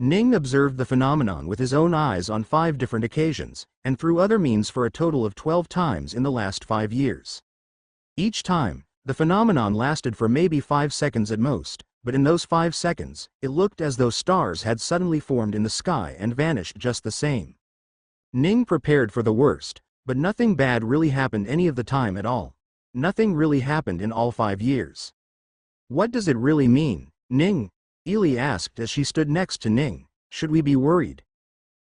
Ning observed the phenomenon with his own eyes on 5 different occasions, and through other means for a total of 12 times in the last 5 years. Each time, the phenomenon lasted for maybe 5 seconds at most, but in those 5 seconds, it looked as though stars had suddenly formed in the sky and vanished just the same. Ning prepared for the worst, but nothing bad really happened any of the time at all. Nothing really happened in all 5 years. What does it really mean, Ning? Ili asked as she stood next to Ning. Should we be worried?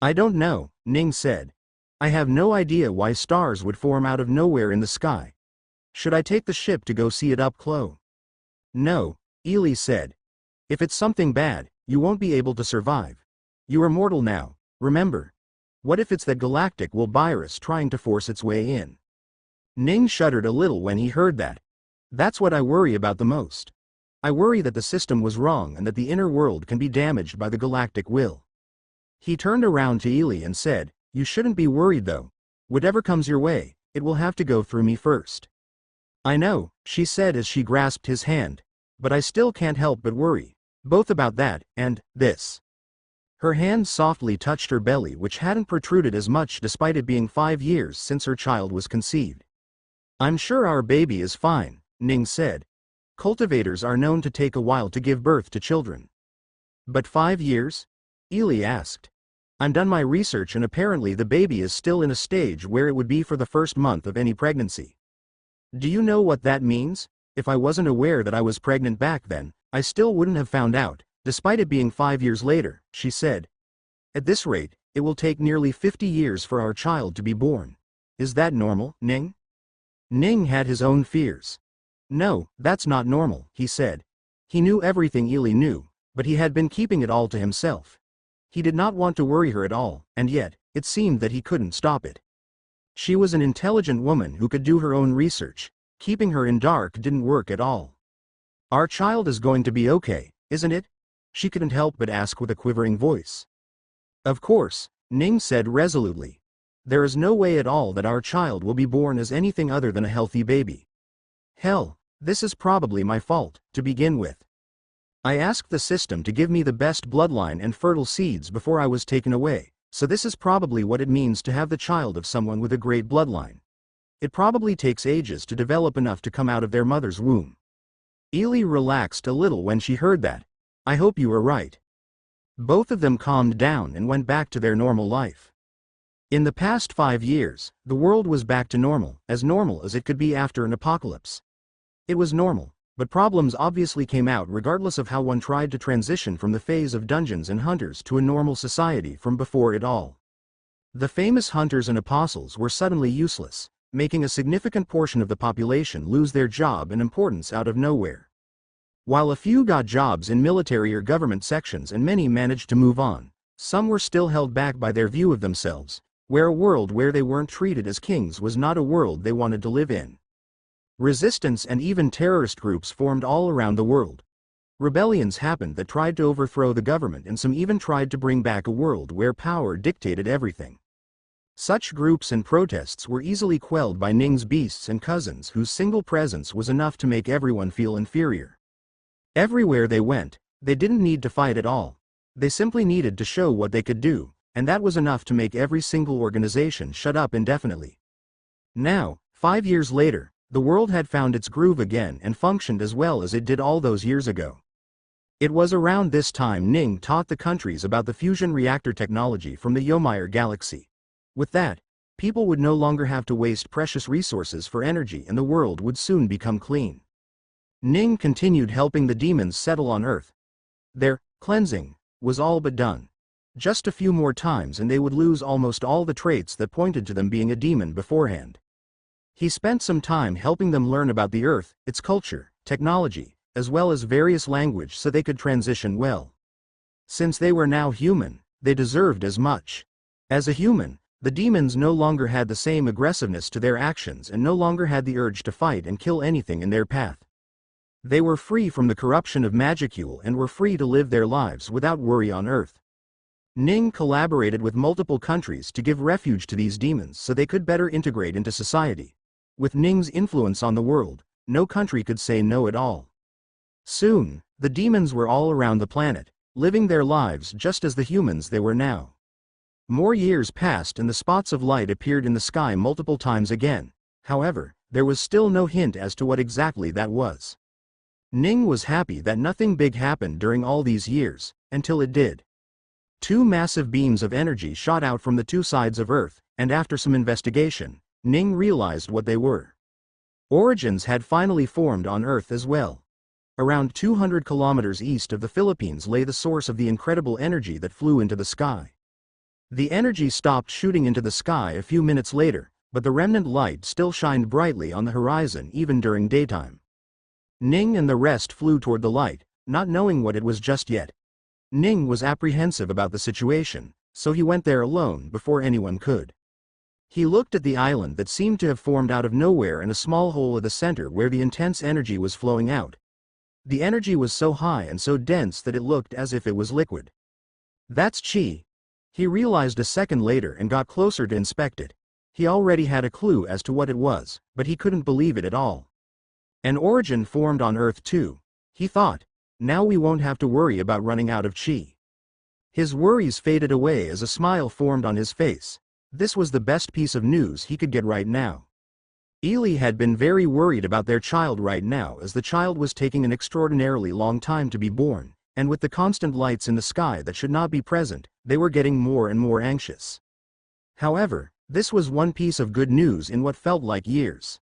I don't know, Ning said. I have no idea why stars would form out of nowhere in the sky. Should I take the ship to go see it up close? No, Ili said. If it's something bad, you won't be able to survive. You are mortal now, remember? What if it's that galactic will virus trying to force its way in? Ning shuddered a little when he heard that. That's what I worry about the most. I worry that the system was wrong and that the inner world can be damaged by the galactic will. He turned around to Ili and said, you shouldn't be worried though. Whatever comes your way, it will have to go through me first. I know, she said as she grasped his hand, but I still can't help but worry, both about that and this. Her hand softly touched her belly, which hadn't protruded as much despite it being 5 years since her child was conceived. I'm sure our baby is fine, Ning said. Cultivators are known to take a while to give birth to children. But 5 years? Ili asked. I've done my research and apparently the baby is still in a stage where it would be for the first month of any pregnancy. Do you know what that means? If I wasn't aware that I was pregnant back then, I still wouldn't have found out, despite it being 5 years later, she said. At this rate, it will take nearly 50 years for our child to be born. Is that normal, Ning? Ning had his own fears. No, that's not normal, he said. He knew everything Ili knew, but he had been keeping it all to himself. He did not want to worry her at all, and yet, it seemed that he couldn't stop it. She was an intelligent woman who could do her own research. Keeping her in dark didn't work at all. Our child is going to be okay, isn't it? She couldn't help but ask with a quivering voice. Of course, Ning said resolutely. There is no way at all that our child will be born as anything other than a healthy baby. Hell, this is probably my fault, to begin with. I asked the system to give me the best bloodline and fertile seeds before I was taken away, so this is probably what it means to have the child of someone with a great bloodline. It probably takes ages to develop enough to come out of their mother's womb. Ili relaxed a little when she heard that. I hope you are right. Both of them calmed down and went back to their normal life. In the past 5 years, the world was back to normal as it could be after an apocalypse. It was normal, but problems obviously came out regardless of how one tried to transition from the phase of dungeons and hunters to a normal society from before it all. The famous hunters and apostles were suddenly useless, making a significant portion of the population lose their job and importance out of nowhere. While a few got jobs in military or government sections and many managed to move on, some were still held back by their view of themselves, where a world where they weren't treated as kings was not a world they wanted to live in. Resistance and even terrorist groups formed all around the world. Rebellions happened that tried to overthrow the government, and some even tried to bring back a world where power dictated everything. Such groups and protests were easily quelled by Ning's beasts and cousins, whose single presence was enough to make everyone feel inferior. Everywhere they went, they didn't need to fight at all. They simply needed to show what they could do, and that was enough to make every single organization shut up indefinitely. Now, 5 years later, the world had found its groove again and functioned as well as it did all those years ago. It was around this time Ning taught the countries about the fusion reactor technology from the Yomire galaxy. With that, people would no longer have to waste precious resources for energy and the world would soon become clean. Ning continued helping the demons settle on Earth. Their cleansing was all but done. Just a few more times and they would lose almost all the traits that pointed to them being a demon beforehand. He spent some time helping them learn about the Earth, its culture, technology, as well as various language so they could transition well. Since they were now human, they deserved as much. As a human, the demons no longer had the same aggressiveness to their actions and no longer had the urge to fight and kill anything in their path. They were free from the corruption of Magicule and were free to live their lives without worry on Earth. Ning collaborated with multiple countries to give refuge to these demons so they could better integrate into society. With Ning's influence on the world, no country could say no at all. Soon, the demons were all around the planet, living their lives just as the humans they were now. More years passed and the spots of light appeared in the sky multiple times again. However, there was still no hint as to what exactly that was. Ning was happy that nothing big happened during all these years, until it did. Two massive beams of energy shot out from the two sides of Earth, and after some investigation, Ning realized what they were. Origins had finally formed on Earth as well. Around 200 kilometers east of the Philippines lay the source of the incredible energy that flew into the sky. The energy stopped shooting into the sky a few minutes later, but the remnant light still shined brightly on the horizon even during daytime. Ning and the rest flew toward the light, not knowing what it was just yet. Ning was apprehensive about the situation, so he went there alone before anyone could. He looked at the island that seemed to have formed out of nowhere and a small hole at the center where the intense energy was flowing out. The energy was so high and so dense that it looked as if it was liquid. That's chi. He realized a second later and got closer to inspect it. He already had a clue as to what it was, but he couldn't believe it at all. An origin formed on Earth too, he thought. Now we won't have to worry about running out of chi. His worries faded away as a smile formed on his face. This was the best piece of news he could get right now. Ely had been very worried about their child right now as the child was taking an extraordinarily long time to be born, and with the constant lights in the sky that should not be present, they were getting more and more anxious. However, this was one piece of good news in what felt like years.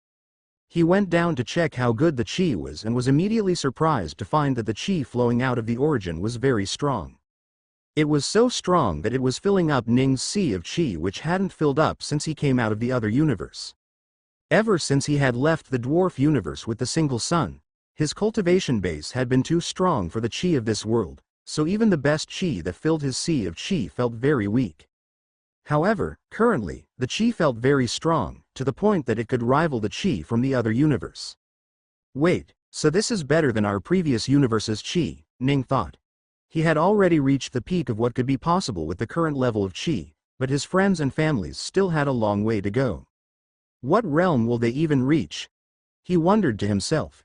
He went down to check how good the chi was and was immediately surprised to find that the chi flowing out of the origin was very strong. It was so strong that it was filling up Ning's sea of chi, which hadn't filled up since he came out of the other universe. Ever since he had left the dwarf universe with the single sun, his cultivation base had been too strong for the chi of this world, so even the best chi that filled his sea of chi felt very weak. However, currently, the chi felt very strong, to the point that it could rival the chi from the other universe. Wait, so this is better than our previous universe's chi, Ning thought. He had already reached the peak of what could be possible with the current level of chi, but his friends and families still had a long way to go. What realm will they even reach? He wondered to himself.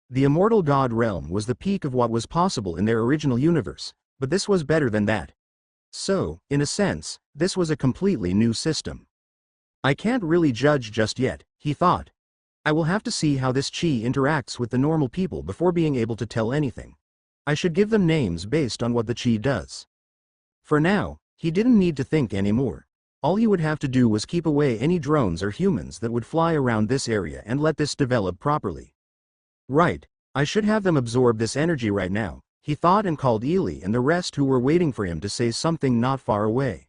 The immortal god realm was the peak of what was possible in their original universe, but this was better than that. So, in a sense, this was a completely new system. I can't really judge just yet, he thought. I will have to see how this chi interacts with the normal people before being able to tell anything. I should give them names based on what the chi does. For now, he didn't need to think anymore. All he would have to do was keep away any drones or humans that would fly around this area and let this develop properly. Right, I should have them absorb this energy right now, he thought, and called Ely and the rest who were waiting for him to say something not far away.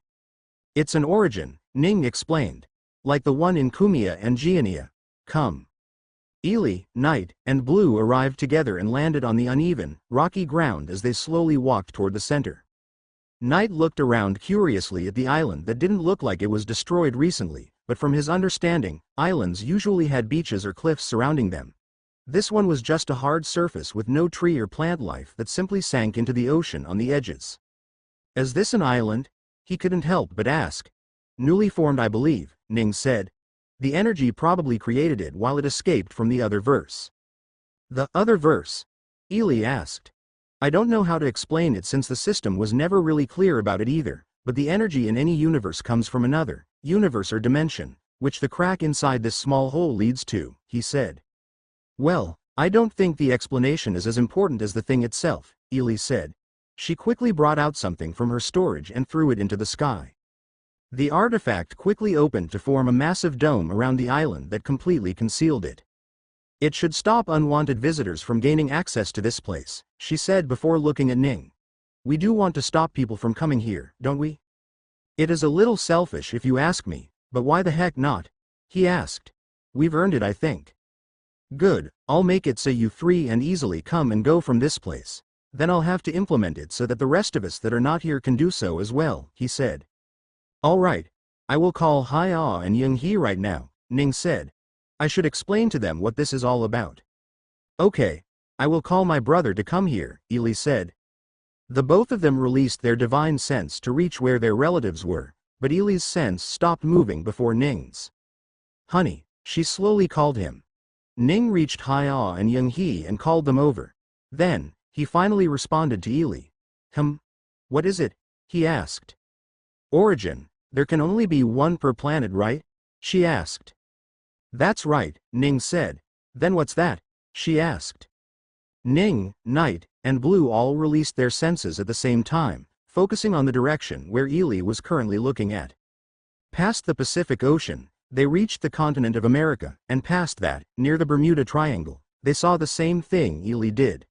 It's an origin, Ning explained. Like the one in Kumia and Giania. Come. Ely, Night, and Blue arrived together and landed on the uneven, rocky ground as they slowly walked toward the center. Night looked around curiously at the island that didn't look like it was destroyed recently, but from his understanding, islands usually had beaches or cliffs surrounding them. This one was just a hard surface with no tree or plant life that simply sank into the ocean on the edges. Is this an island? He couldn't help but ask. Newly formed, I believe, Ning said. The energy probably created it while it escaped from the other verse. The other verse? Ely asked. I don't know how to explain it since the system was never really clear about it either, but the energy in any universe comes from another universe or dimension, which the crack inside this small hole leads to, he said. Well, I don't think the explanation is as important as the thing itself, Ely said. She quickly brought out something from her storage and threw it into the sky. The artifact quickly opened to form a massive dome around the island that completely concealed it. It should stop unwanted visitors from gaining access to this place, she said before looking at Ning. We do want to stop people from coming here, don't we? It is a little selfish if you ask me, but why the heck not? He asked. We've earned it, I think. Good, I'll make it so you free and easily come and go from this place. Then I'll have to implement it so that the rest of us that are not here can do so as well, he said. All right, I will call Hai-Ah and Young-hee right now, Ning said. I should explain to them what this is all about. Okay, I will call my brother to come here, Ely said. The both of them released their divine sense to reach where their relatives were, but Ely's sense stopped moving before Ning's. Honey, she slowly called him. Ning reached Hai-Ah and Young-hee and called them over. Then, he finally responded to Ely. What is it? He asked. Origin. There can only be one per planet, right? She asked. That's right, Ning said. Then what's that? She asked. Ning, Night, and Blue all released their senses at the same time, focusing on the direction where Ely was currently looking at. Past the Pacific Ocean, they reached the continent of America, and past that, near the Bermuda Triangle, they saw the same thing Ely did.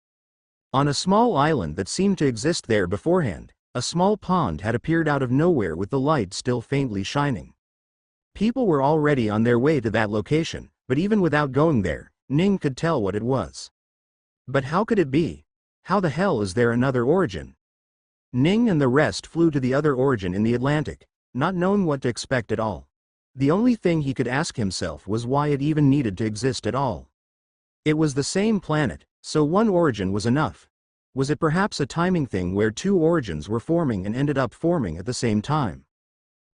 On a small island that seemed to exist there beforehand, a small pond had appeared out of nowhere with the light still faintly shining. People were already on their way to that location, but even without going there, Ning could tell what it was. But how could it be? How the hell is there another origin? Ning and the rest flew to the other origin in the Atlantic, not knowing what to expect at all. The only thing he could ask himself was why it even needed to exist at all. It was the same planet, so one origin was enough. Was it perhaps a timing thing where two origins were forming and ended up forming at the same time?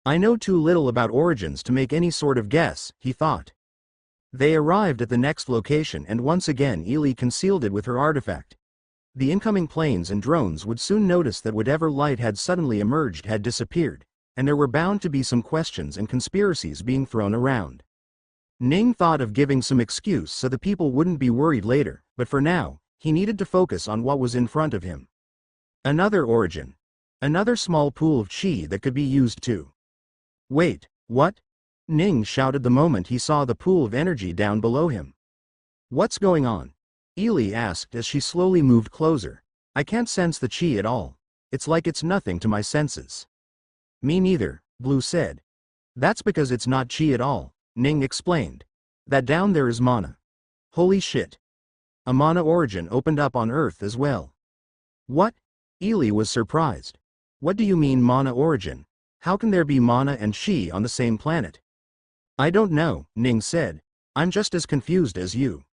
I know too little about origins to make any sort of guess, he thought. They arrived at the next location and once again Ely concealed it with her artifact. The incoming planes and drones would soon notice that whatever light had suddenly emerged had disappeared, and there were bound to be some questions and conspiracies being thrown around. Ning thought of giving some excuse so the people wouldn't be worried later, but for now, he needed to focus on what was in front of him. Another origin. Another small pool of chi that could be used too. Wait, what? Ning shouted the moment he saw the pool of energy down below him. What's going on? Ely asked as she slowly moved closer. I can't sense the chi at all. It's like it's nothing to my senses. Me neither, Blue said. That's because it's not chi at all, Ning explained. That down there is mana. Holy shit. A mana origin opened up on Earth as well. What? Ely was surprised. What do you mean mana origin? How can there be mana and chi on the same planet? I don't know, Ning said. I'm just as confused as you.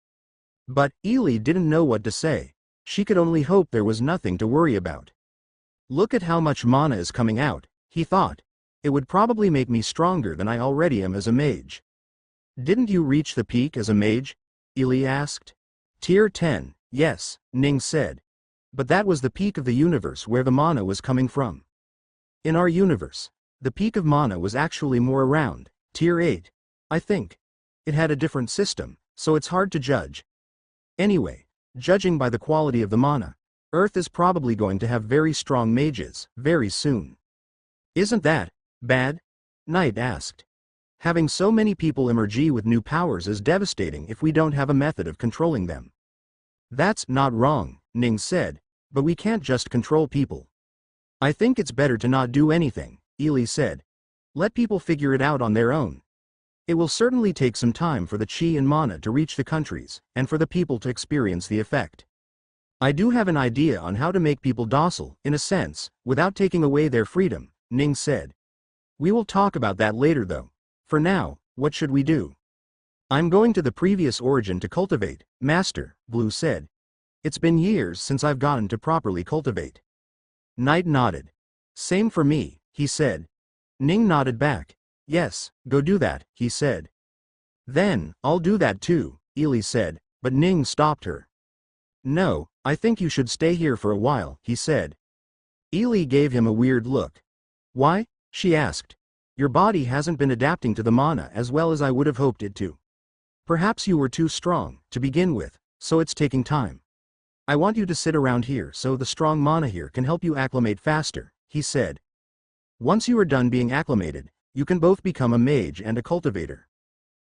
But Ely didn't know what to say. She could only hope there was nothing to worry about. Look at how much mana is coming out, he thought. It would probably make me stronger than I already am as a mage. Didn't you reach the peak as a mage? Ely asked. Tier 10, yes, Ning said. But that was the peak of the universe where the mana was coming from. In our universe, the peak of mana was actually more around, Tier 8, I think. It had a different system, so it's hard to judge. Anyway, judging by the quality of the mana, Earth is probably going to have very strong mages, very soon. Isn't that bad? Night asked. Having so many people emerge with new powers is devastating if we don't have a method of controlling them. That's not wrong, Ning said, but we can't just control people. I think it's better to not do anything, Ely said. Let people figure it out on their own. It will certainly take some time for the chi and mana to reach the countries, and for the people to experience the effect. I do have an idea on how to make people docile, in a sense, without taking away their freedom, Ning said. We will talk about that later though. For now, what should we do? I'm going to the previous origin to cultivate, Master, Blue said. It's been years since I've gotten to properly cultivate. Night nodded. Same for me, he said. Ning nodded back. Yes, go do that, he said. Then, I'll do that too, Ely said, but Ning stopped her. No, I think you should stay here for a while, he said. Ely gave him a weird look. Why? She asked. Your body hasn't been adapting to the mana as well as I would have hoped it to. Perhaps you were too strong, to begin with, so it's taking time. I want you to sit around here so the strong mana here can help you acclimate faster, he said. Once you are done being acclimated, you can both become a mage and a cultivator.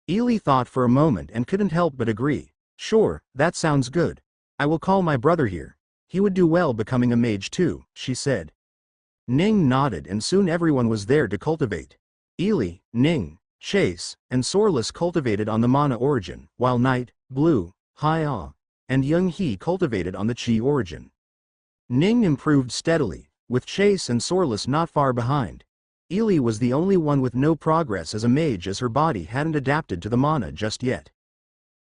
Ely thought for a moment and couldn't help but agree. Sure, that sounds good. I will call my brother here. He would do well becoming a mage too, she said. Ning nodded and soon everyone was there to cultivate. Ely, Ning, Chase, and Sorless cultivated on the mana origin, while Night, Blue, Hi-Ah, and Young He cultivated on the chi origin. Ning improved steadily, with Chase and Sorless not far behind. Ely was the only one with no progress as a mage as her body hadn't adapted to the mana just yet.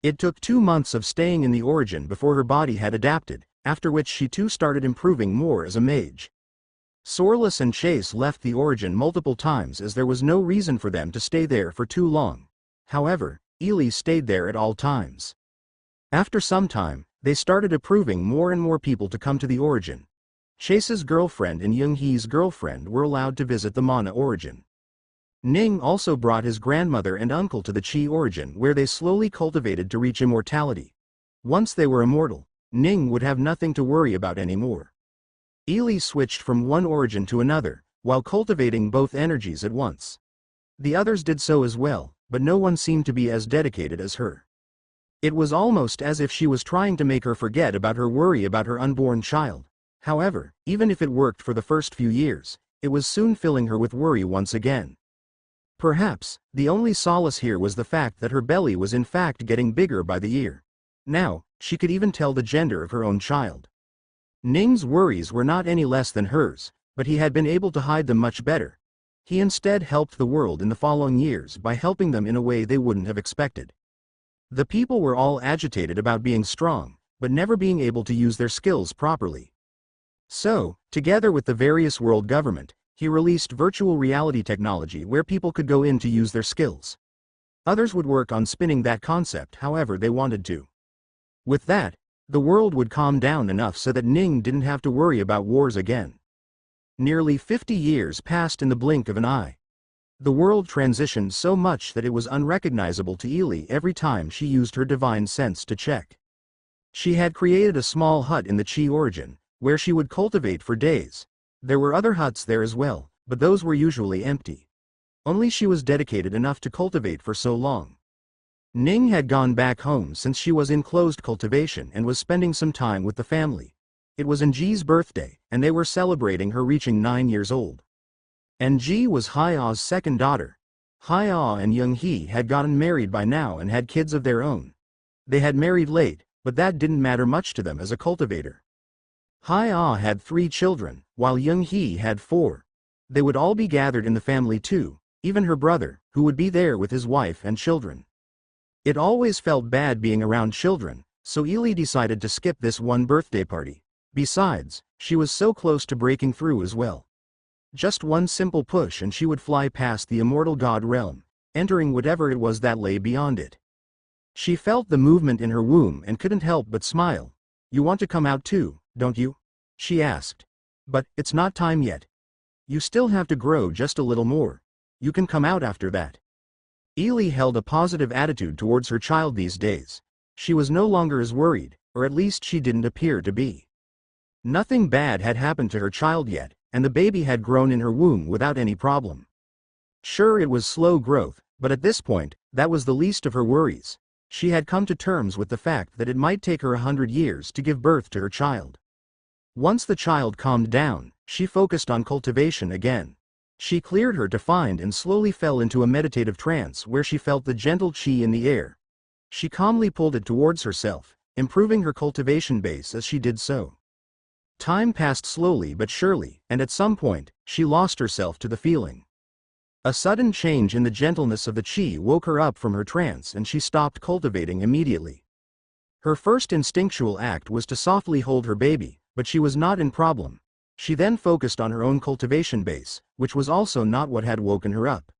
It took 2 months of staying in the origin before her body had adapted, after which she too started improving more as a mage. Sorless and Chase left the origin multiple times as there was no reason for them to stay there for too long. However, Ely stayed there at all times. After some time, they started approving more and more people to come to the origin. Chase's girlfriend and Young-hee's girlfriend were allowed to visit the mana origin. Ning also brought his grandmother and uncle to the chi origin where they slowly cultivated to reach immortality. Once they were immortal, Ning would have nothing to worry about anymore. Ili switched from one origin to another, while cultivating both energies at once. The others did so as well, but no one seemed to be as dedicated as her. It was almost as if she was trying to make her forget about her worry about her unborn child. However, even if it worked for the first few years, it was soon filling her with worry once again. Perhaps, the only solace here was the fact that her belly was in fact getting bigger by the year. Now, she could even tell the gender of her own child. Ning's worries were not any less than hers, but he had been able to hide them much better. He instead helped the world in the following years by helping them in a way they wouldn't have expected. The people were all agitated about being strong, but never being able to use their skills properly. So, together with the various world government, he released virtual reality technology where people could go in to use their skills. Others would work on spinning that concept however they wanted to. With that, the world would calm down enough so that Ning didn't have to worry about wars again. Nearly 50 years passed in the blink of an eye. The world transitioned so much that it was unrecognizable to Ili every time she used her divine sense to check. She had created a small hut in the Chi origin, where she would cultivate for days. There were other huts there as well, but those were usually empty. Only she was dedicated enough to cultivate for so long. Ning had gone back home since she was in closed cultivation and was spending some time with the family. It was Nji's birthday, and they were celebrating her reaching 9 years old. Nji was Hya's second daughter. Hya and Young-hee had gotten married by now and had kids of their own. They had married late, but that didn't matter much to them as a cultivator. Hya had 3 children, while Young-hee had 4. They would all be gathered in the family too, even her brother, who would be there with his wife and children. It always felt bad being around children, so Ili decided to skip this one birthday party. Besides, she was so close to breaking through as well. Just one simple push and she would fly past the immortal god realm, entering whatever it was that lay beyond it. She felt the movement in her womb and couldn't help but smile. "You want to come out too, don't you?" she asked. "But, it's not time yet. You still have to grow just a little more. You can come out after that." Ili held a positive attitude towards her child these days. She was no longer as worried, or at least she didn't appear to be. Nothing bad had happened to her child yet, and the baby had grown in her womb without any problem. Sure, it was slow growth, but at this point, that was the least of her worries. She had come to terms with the fact that it might take her 100 years to give birth to her child. Once the child calmed down, she focused on cultivation again. She cleared her to find and slowly fell into a meditative trance where she felt the gentle chi in the air. She calmly pulled it towards herself, improving her cultivation base as she did so. Time passed slowly but surely, and at some point, she lost herself to the feeling. A sudden change in the gentleness of the chi woke her up from her trance and she stopped cultivating immediately. Her first instinctual act was to softly hold her baby, but she was not in problem. She then focused on her own cultivation base, which was also not what had woken her up.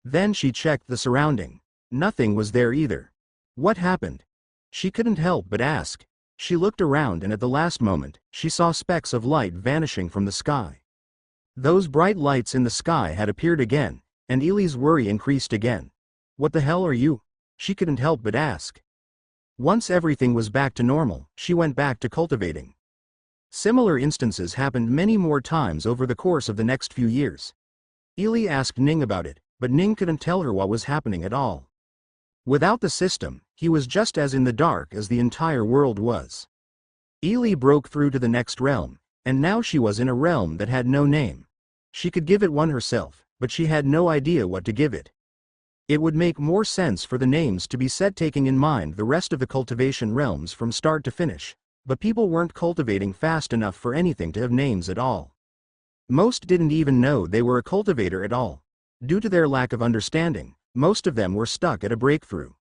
Then she checked the surrounding. Nothing was there either. What happened? She couldn't help but ask. She looked around and at the last moment, she saw specks of light vanishing from the sky. Those bright lights in the sky had appeared again, and Ili's worry increased again. "What the hell are you?" she couldn't help but ask. Once everything was back to normal, she went back to cultivating. Similar instances happened many more times over the course of the next few years. Ili asked Ning about it, but Ning couldn't tell her what was happening at all. Without the system, he was just as in the dark as the entire world was. Ili broke through to the next realm, and now she was in a realm that had no name. She could give it one herself, but she had no idea what to give it. It would make more sense for the names to be set taking in mind the rest of the cultivation realms from start to finish. But people weren't cultivating fast enough for anything to have names at all. Most didn't even know they were a cultivator at all. Due to their lack of understanding, most of them were stuck at a breakthrough.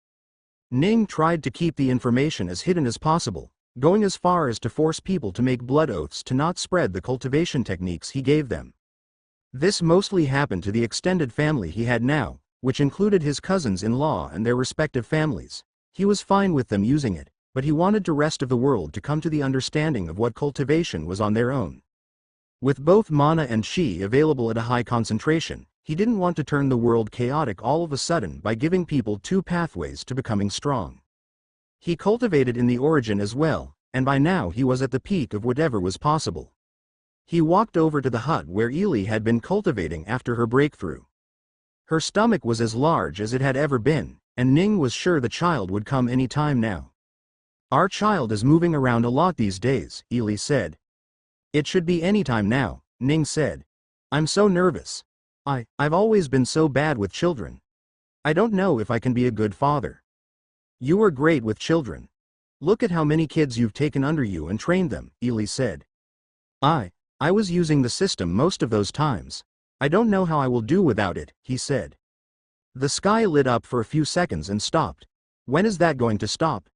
Ning tried to keep the information as hidden as possible, going as far as to force people to make blood oaths to not spread the cultivation techniques he gave them. This mostly happened to the extended family he had now, which included his cousins-in-law and their respective families. He was fine with them using it, but he wanted the rest of the world to come to the understanding of what cultivation was on their own. With both mana and chi available at a high concentration, he didn't want to turn the world chaotic all of a sudden by giving people two pathways to becoming strong. He cultivated in the origin as well, and by now he was at the peak of whatever was possible. He walked over to the hut where Ely had been cultivating after her breakthrough. Her stomach was as large as it had ever been, and Ning was sure the child would come any time now. Our child is moving around a lot these days, Ely said. It should be any time now, Ning said. I'm so nervous. I've always been so bad with children. I don't know if I can be a good father. You are great with children. Look at how many kids you've taken under you and trained them, Ely said. I was using the system most of those times. I don't know how I will do without it, he said. The sky lit up for a few seconds and stopped. When is that going to stop?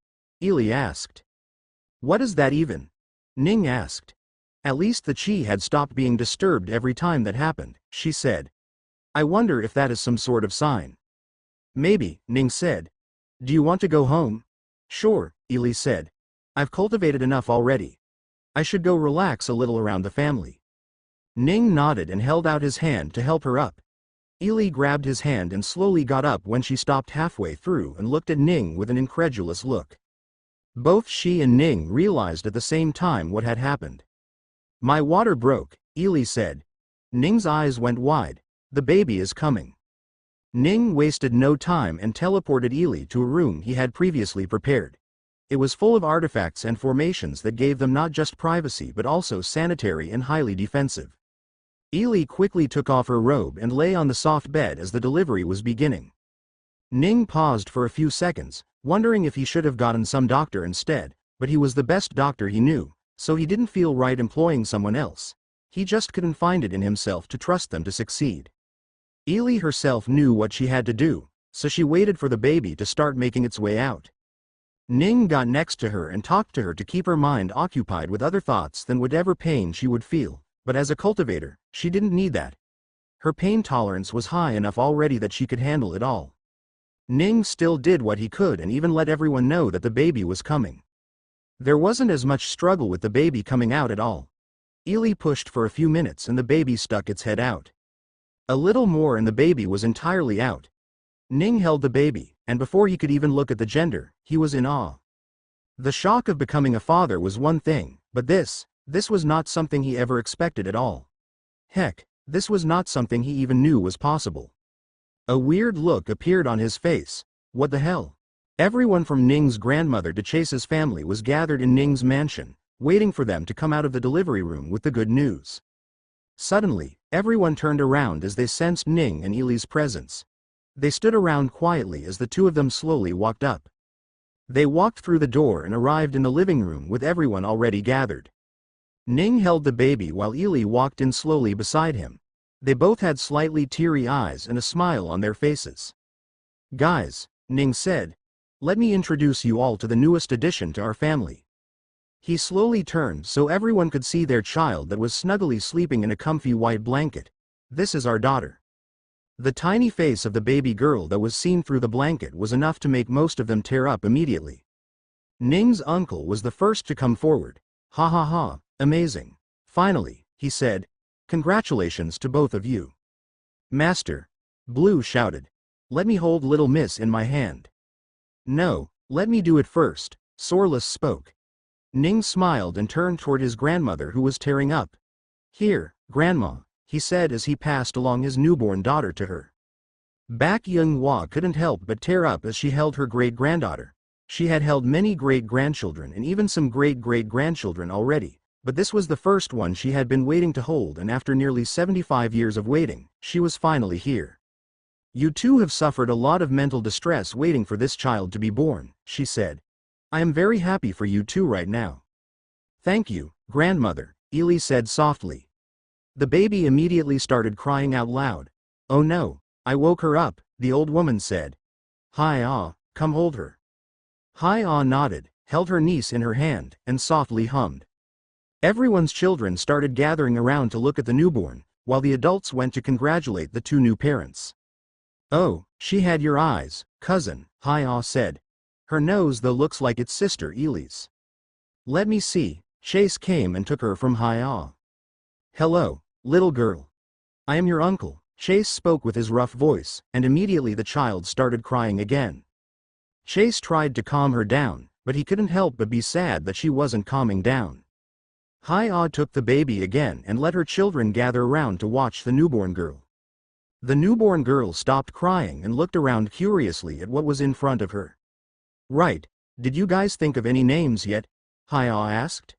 Ely asked. What is that even? Ning asked. At least the chi had stopped being disturbed every time that happened, she said. I wonder if that is some sort of sign. Maybe, Ning said. Do you want to go home? Sure, Ely said. I've cultivated enough already. I should go relax a little around the family. Ning nodded and held out his hand to help her up. Ely grabbed his hand and slowly got up when she stopped halfway through and looked at Ning with an incredulous look. Both she and Ning realized at the same time what had happened. My water broke, Ely said. Ning's eyes went wide. The baby is coming. Ning wasted no time and teleported Ely to a room he had previously prepared. It was full of artifacts and formations that gave them not just privacy but also sanitary and highly defensive. Ely quickly took off her robe and lay on the soft bed as the delivery was beginning. Ning paused for a few seconds, wondering if he should have gotten some doctor instead, but he was the best doctor he knew, so he didn't feel right employing someone else. He just couldn't find it in himself to trust them to succeed. Ely herself knew what she had to do, so she waited for the baby to start making its way out. Ning got next to her and talked to her to keep her mind occupied with other thoughts than whatever pain she would feel, but as a cultivator, she didn't need that. Her pain tolerance was high enough already that she could handle it all. Ning still did what he could and even let everyone know that the baby was coming. There wasn't as much struggle with the baby coming out at all. Ely pushed for a few minutes and the baby stuck its head out. A little more and the baby was entirely out. Ning held the baby, and before he could even look at the gender, he was in awe. The shock of becoming a father was one thing, but this was not something he ever expected at all. Heck, this was not something he even knew was possible. A weird look appeared on his face. What the hell? Everyone from Ning's grandmother to Chase's family was gathered in Ning's mansion, waiting for them to come out of the delivery room with the good news. Suddenly, everyone turned around as they sensed Ning and Ely's presence. They stood around quietly as the two of them slowly walked up. They walked through the door and arrived in the living room with everyone already gathered. Ning held the baby while Ely walked in slowly beside him. They both had slightly teary eyes and a smile on their faces. Guys, Ning said, let me introduce you all to the newest addition to our family. He slowly turned so everyone could see their child that was snuggly sleeping in a comfy white blanket. This is our daughter. The tiny face of the baby girl that was seen through the blanket was enough to make most of them tear up immediately. Ning's uncle was the first to come forward. Ha ha ha, amazing. Finally, he said, congratulations to both of you. Master, Blue shouted. Let me hold little miss in my hand. No, let me do it first, Sorless spoke. Ning smiled and turned toward his grandmother who was tearing up. Here, Grandma, he said as he passed along his newborn daughter to her. Bak Young-hwa couldn't help but tear up as she held her great-granddaughter. She had held many great-grandchildren and even some great-great-grandchildren already, but this was the first one she had been waiting to hold, and after nearly 75 years of waiting, she was finally here. You two have suffered a lot of mental distress waiting for this child to be born, she said. I am very happy for you two right now. Thank you, grandmother, Ely said softly. The baby immediately started crying out loud. Oh no, I woke her up, the old woman said. Hi-ah, come hold her. Hi-ah nodded, held her niece in her hand, and softly hummed. Everyone's children started gathering around to look at the newborn, while the adults went to congratulate the two new parents. Oh, she had your eyes, cousin, Hi-ah said. Her nose though looks like its sister Ely's. Let me see, Chase came and took her from Hi-ah. Hello, little girl. I am your uncle. Chase spoke with his rough voice, and immediately the child started crying again. Chase tried to calm her down, but he couldn't help but be sad that she wasn't calming down. Hi-Ah took the baby again and let her children gather around to watch the newborn girl. The newborn girl stopped crying and looked around curiously at what was in front of her. Right, did you guys think of any names yet? Hi-Ah asked.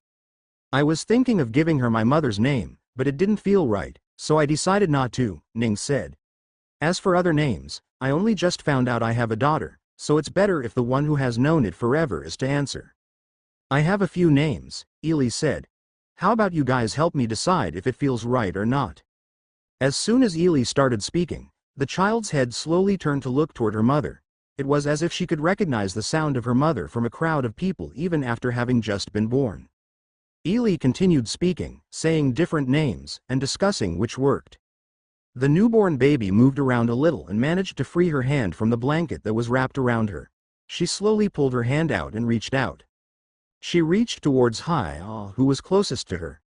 I was thinking of giving her my mother's name, but it didn't feel right, so I decided not to, Nings said. As for other names, I only just found out I have a daughter, so it's better if the one who has known it forever is to answer. I have a few names, Ely said. How about you guys help me decide if it feels right or not? As soon as Ely started speaking, the child's head slowly turned to look toward her mother. It was as if she could recognize the sound of her mother from a crowd of people even after having just been born. Ely continued speaking, saying different names, and discussing which worked. The newborn baby moved around a little and managed to free her hand from the blanket that was wrapped around her. She slowly pulled her hand out and reached out. She reached towards Hi-Ah, who was closest to her.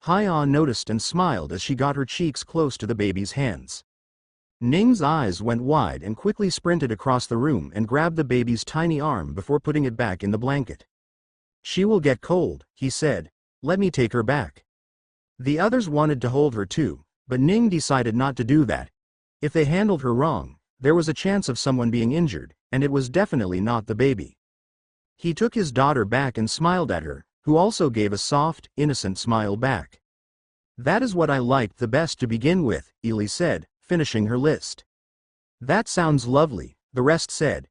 Hi-Ah noticed and smiled as she got her cheeks close to the baby's hands. Ning's eyes went wide and quickly sprinted across the room and grabbed the baby's tiny arm before putting it back in the blanket. She will get cold, he said. Let me take her back. The others wanted to hold her too, but Ning decided not to do that. If they handled her wrong, there was a chance of someone being injured, and it was definitely not the baby. He took his daughter back and smiled at her, who also gave a soft, innocent smile back. That is what I liked the best to begin with, Ely said, finishing her list. That sounds lovely, the rest said.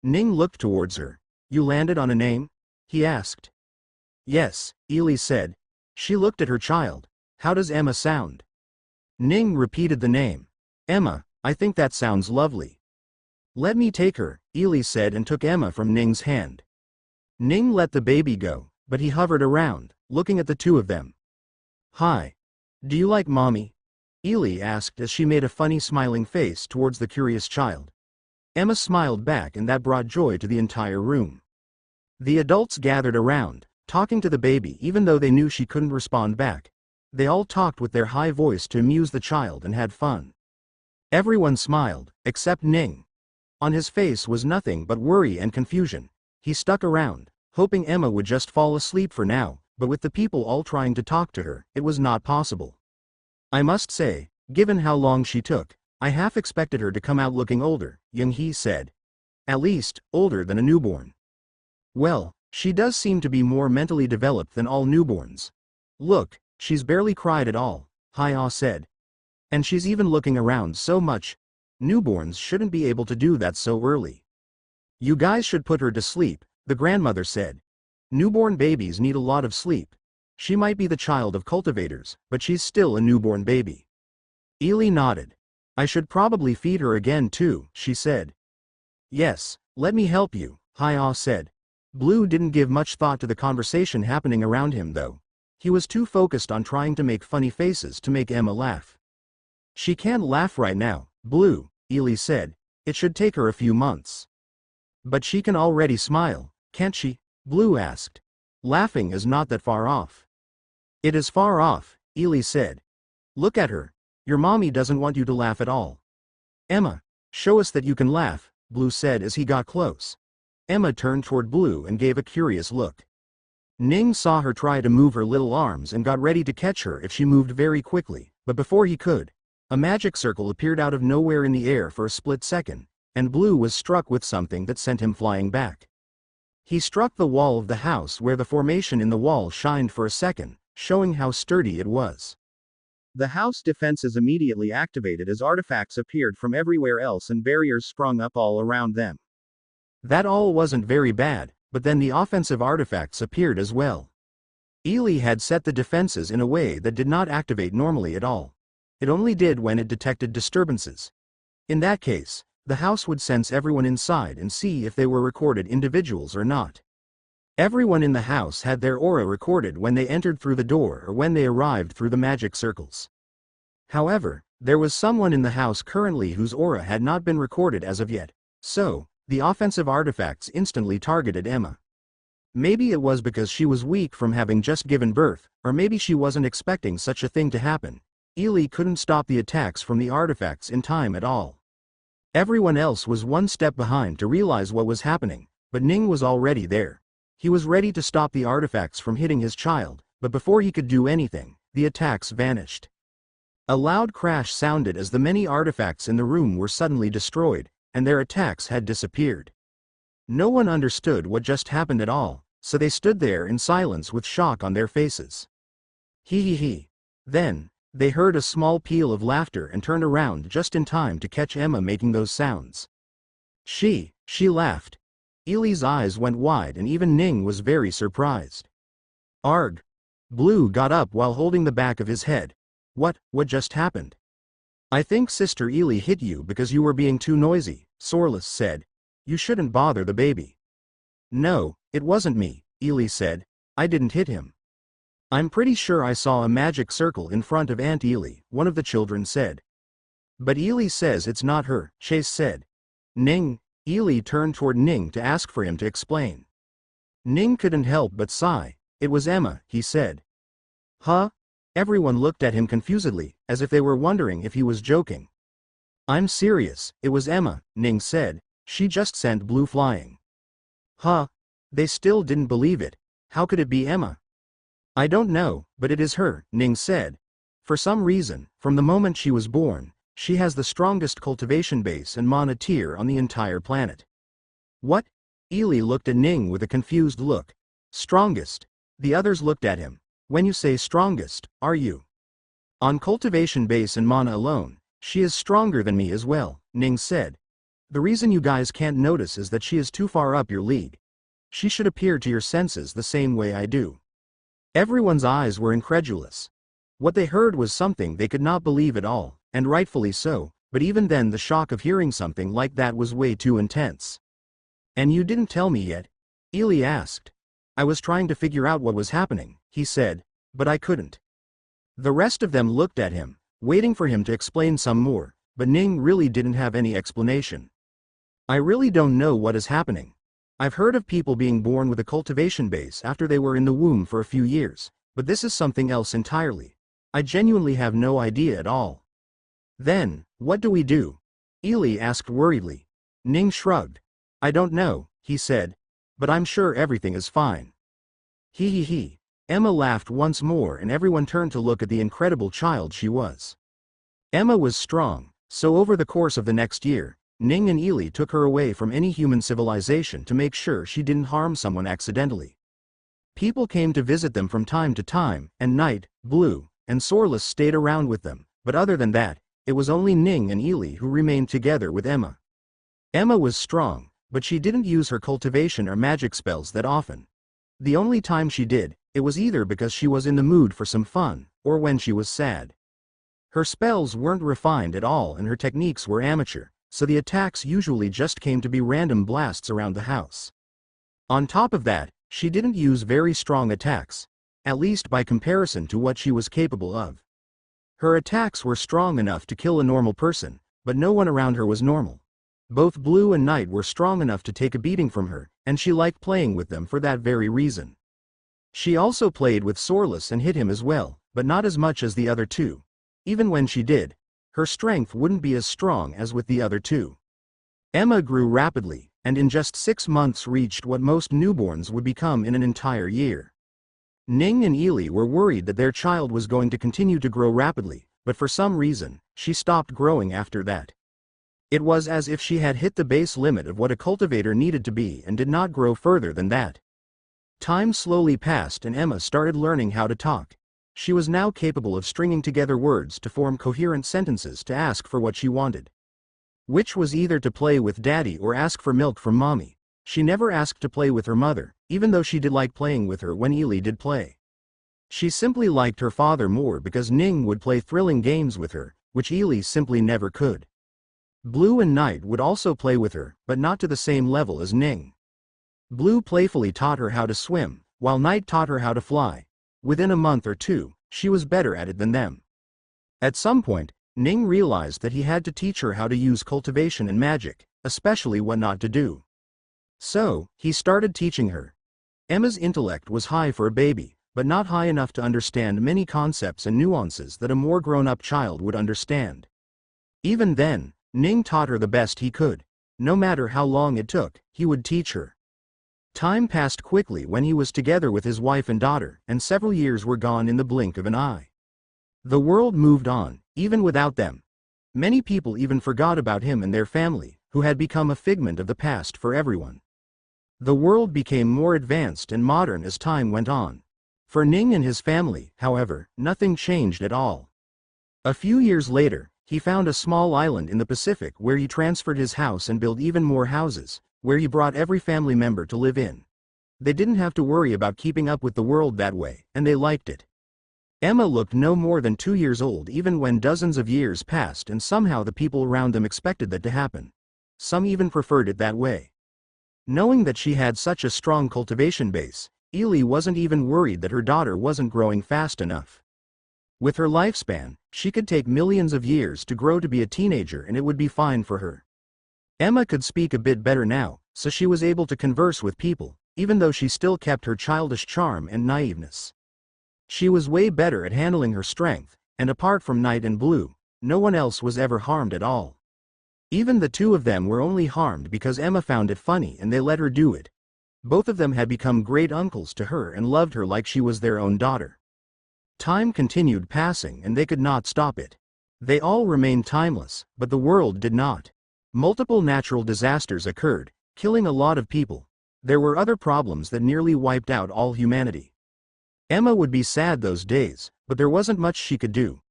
Ning looked towards her. You landed on a name? He asked. Yes, Ely said. She looked at her child. How does Emma sound? Ning repeated the name. Emma, I think that sounds lovely. Let me take her, Ely said and took Emma from Ning's hand. Ning let the baby go, but he hovered around, looking at the two of them. Hi. Do you like mommy? Ely asked as she made a funny smiling face towards the curious child. Emma smiled back and that brought joy to the entire room. The adults gathered around, talking to the baby even though they knew she couldn't respond back. They all talked with their high voice to amuse the child and had fun. Everyone smiled, except Ning. On his face was nothing but worry and confusion. He stuck around, hoping Emma would just fall asleep for now, but with the people all trying to talk to her, it was not possible. I must say, given how long she took, I half expected her to come out looking older, Young-hee said. At least, older than a newborn. Well, she does seem to be more mentally developed than all newborns. Look, she's barely cried at all, Hi-Ah said. And she's even looking around so much. Newborns shouldn't be able to do that so early. You guys should put her to sleep, the grandmother said. Newborn babies need a lot of sleep. She might be the child of cultivators, but she's still a newborn baby. Ely nodded. I should probably feed her again too, she said. Yes, let me help you, Hi-Ah said. Blue didn't give much thought to the conversation happening around him though. He was too focused on trying to make funny faces to make Emma laugh. She can't laugh right now, Blue, Ely said. It should take her a few months. But she can already smile, can't she? Blue asked. Laughing is not that far off. It is far off, Ely said. Look at her. Your mommy doesn't want you to laugh at all. Emma, show us that you can laugh, Blue said as he got close. Emma turned toward Blue and gave a curious look. Ning saw her try to move her little arms and got ready to catch her if she moved very quickly, but before he could, a magic circle appeared out of nowhere in the air for a split second, and Blue was struck with something that sent him flying back. He struck the wall of the house where the formation in the wall shined for a second, showing how sturdy it was. The house defenses immediately activated as artifacts appeared from everywhere else and barriers sprung up all around them. That all wasn't very bad, but then the offensive artifacts appeared as well. Ely had set the defenses in a way that did not activate normally at all. It only did when it detected disturbances. In that case, the house would sense everyone inside and see if they were recorded individuals or not. Everyone in the house had their aura recorded when they entered through the door or when they arrived through the magic circles. However, there was someone in the house currently whose aura had not been recorded as of yet, so the offensive artifacts instantly targeted Emma. Maybe it was because she was weak from having just given birth, or maybe she wasn't expecting such a thing to happen. Ely couldn't stop the attacks from the artifacts in time at all. Everyone else was one step behind to realize what was happening, but Ning was already there. He was ready to stop the artifacts from hitting his child, but before he could do anything, the attacks vanished. A loud crash sounded as the many artifacts in the room were suddenly destroyed, and their attacks had disappeared. No one understood what just happened at all, so they stood there in silence with shock on their faces. He. Then, they heard a small peal of laughter and turned around just in time to catch Emma making those sounds. She laughed. Ely's eyes went wide and even Ning was very surprised. Arg! Blue got up while holding the back of his head. What just happened? I think Sister Ely hit you because you were being too noisy, Sorlus said. You shouldn't bother the baby. No, it wasn't me, Ely said. I didn't hit him. I'm pretty sure I saw a magic circle in front of Aunt Ely, one of the children said. But Ely says it's not her, Chase said. Ning. Ely turned toward Ning to ask for him to explain. Ning couldn't help but sigh. It was Emma, he said. Huh? Everyone looked at him confusedly, as if they were wondering if he was joking. I'm serious, it was Emma, Ning said. She just sent Blue flying. Huh? They still didn't believe it. How could it be Emma? I don't know, but it is her, Ning said. For some reason, from the moment she was born, she has the strongest cultivation base and mana tier on the entire planet. What? Ely looked at Ning with a confused look. Strongest? The others looked at him. When you say strongest, are you? On cultivation base and mana alone, she is stronger than me as well, Ning said. The reason you guys can't notice is that she is too far up your league. She should appear to your senses the same way I do. Everyone's eyes were incredulous. What they heard was something they could not believe at all, and rightfully so, but even then the shock of hearing something like that was way too intense. And you didn't tell me yet? Ely asked. I was trying to figure out what was happening, he said, but I couldn't. The rest of them looked at him, waiting for him to explain some more, but Ning really didn't have any explanation. I really don't know what is happening. I've heard of people being born with a cultivation base after they were in the womb for a few years, but this is something else entirely. I genuinely have no idea at all. Then, what do we do? Ely asked worriedly. Ning shrugged. I don't know, he said, but I'm sure everything is fine. He. Emma laughed once more and everyone turned to look at the incredible child she was. Emma was strong, so over the course of the next year, Ning and Ely took her away from any human civilization to make sure she didn't harm someone accidentally. People came to visit them from time to time, and Night, Blue, and Sorlus stayed around with them, but other than that, it was only Ning and Ely who remained together with Emma. Emma was strong, but she didn't use her cultivation or magic spells that often. The only time she did, it was either because she was in the mood for some fun, or when she was sad. Her spells weren't refined at all and her techniques were amateur, so the attacks usually just came to be random blasts around the house. On top of that, she didn't use very strong attacks, at least by comparison to what she was capable of. Her attacks were strong enough to kill a normal person, but no one around her was normal. Both Blue and Night were strong enough to take a beating from her, and she liked playing with them for that very reason. She also played with Sorlus and hit him as well, but not as much as the other two. Even when she did, her strength wouldn't be as strong as with the other two. Emma grew rapidly, and in just 6 months reached what most newborns would become in an entire year. Ning and Ely were worried that their child was going to continue to grow rapidly, but for some reason, she stopped growing after that. It was as if she had hit the base limit of what a cultivator needed to be and did not grow further than that. Time slowly passed and Emma started learning how to talk. She was now capable of stringing together words to form coherent sentences to ask for what she wanted. Which was either to play with Daddy or ask for milk from Mommy. She never asked to play with her mother, even though she did like playing with her when Ely did play. She simply liked her father more because Ning would play thrilling games with her, which Ely simply never could. Blue and Night would also play with her, but not to the same level as Ning. Blue playfully taught her how to swim, while Night taught her how to fly. Within a month or two, she was better at it than them. At some point, Ning realized that he had to teach her how to use cultivation and magic, especially what not to do. So, he started teaching her. Emma's intellect was high for a baby, but not high enough to understand many concepts and nuances that a more grown-up child would understand. Even then, Ning taught her the best he could. No matter how long it took, he would teach her. Time passed quickly when he was together with his wife and daughter, and several years were gone in the blink of an eye. The world moved on, even without them. Many people even forgot about him and their family, who had become a figment of the past for everyone. The world became more advanced and modern as time went on. For Ning and his family, however, nothing changed at all. A few years later, he found a small island in the Pacific where he transferred his house and built even more houses, where he brought every family member to live in. They didn't have to worry about keeping up with the world that way, and they liked it. Emma looked no more than 2 years old even when dozens of years passed, and somehow the people around them expected that to happen. Some even preferred it that way. Knowing that she had such a strong cultivation base, Ely wasn't even worried that her daughter wasn't growing fast enough. With her lifespan, she could take millions of years to grow to be a teenager and it would be fine for her. Emma could speak a bit better now, so she was able to converse with people, even though she still kept her childish charm and naiveness. She was way better at handling her strength, and apart from Night and Blue, no one else was ever harmed at all. Even the two of them were only harmed because Emma found it funny and they let her do it. Both of them had become great uncles to her and loved her like she was their own daughter. Time continued passing and they could not stop it. They all remained timeless, but the world did not. Multiple natural disasters occurred, killing a lot of people. There were other problems that nearly wiped out all humanity. Emma would be sad those days, but there wasn't much she could do.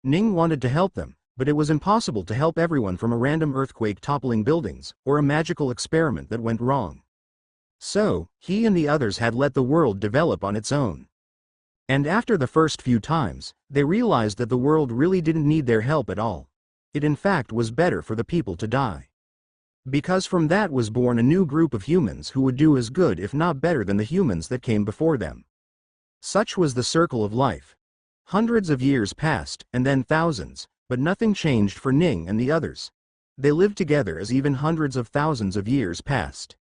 Ning wanted to help them, but it was impossible to help everyone from a random earthquake toppling buildings, or a magical experiment that went wrong. So, he and the others had let the world develop on its own. And after the first few times, they realized that the world really didn't need their help at all. It in fact was better for the people to die. Because from that was born a new group of humans who would do as good if not better than the humans that came before them. Such was the circle of life. Hundreds of years passed, and then thousands, but nothing changed for Ning and the others. They lived together as even hundreds of thousands of years passed.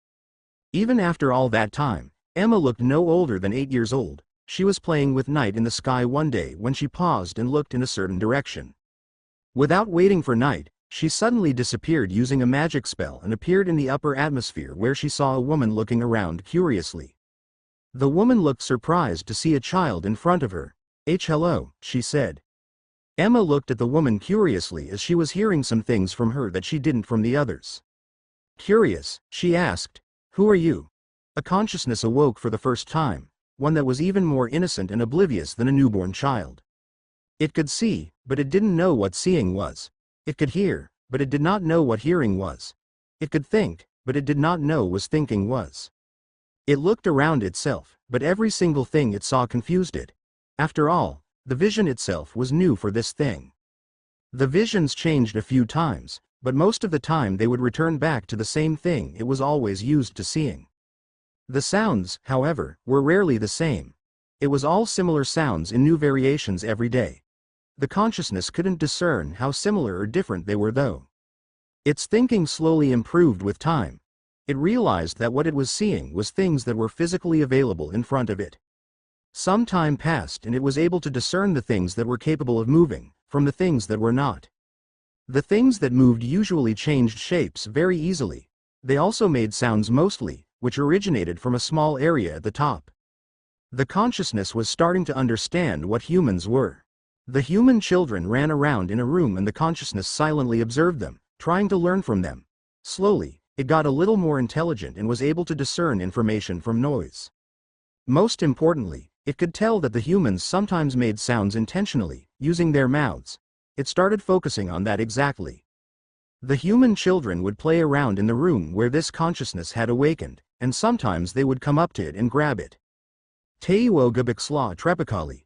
Even after all that time, Emma looked no older than 8 years old. She was playing with Night in the sky one day when she paused and looked in a certain direction. Without waiting for Night, she suddenly disappeared using a magic spell and appeared in the upper atmosphere where she saw a woman looking around curiously. The woman looked surprised to see a child in front of her. Hello, she said. Emma looked at the woman curiously as she was hearing some things from her that she didn't from the others. Curious, she asked, "Who are you?" A consciousness awoke for the first time, one that was even more innocent and oblivious than a newborn child. It could see, but it didn't know what seeing was. It could hear, but it did not know what hearing was. It could think, but it did not know what thinking was. It looked around itself, but every single thing it saw confused it. After all, the vision itself was new for this thing. The visions changed a few times, but most of the time they would return back to the same thing it was always used to seeing. The sounds, however, were rarely the same. It was all similar sounds in new variations every day. The consciousness couldn't discern how similar or different they were though. Its thinking slowly improved with time. It realized that what it was seeing was things that were physically available in front of it. Some time passed and it was able to discern the things that were capable of moving, from the things that were not. The things that moved usually changed shapes very easily. They also made sounds mostly, which originated from a small area at the top. The consciousness was starting to understand what humans were. The human children ran around in a room and the consciousness silently observed them, trying to learn from them. Slowly, it got a little more intelligent and was able to discern information from noise. Most importantly, it could tell that the humans sometimes made sounds intentionally, using their mouths. It started focusing on that exactly. The human children would play around in the room where this consciousness had awakened, and sometimes they would come up to it and grab it. Teiwo Gabiksla Trepakali.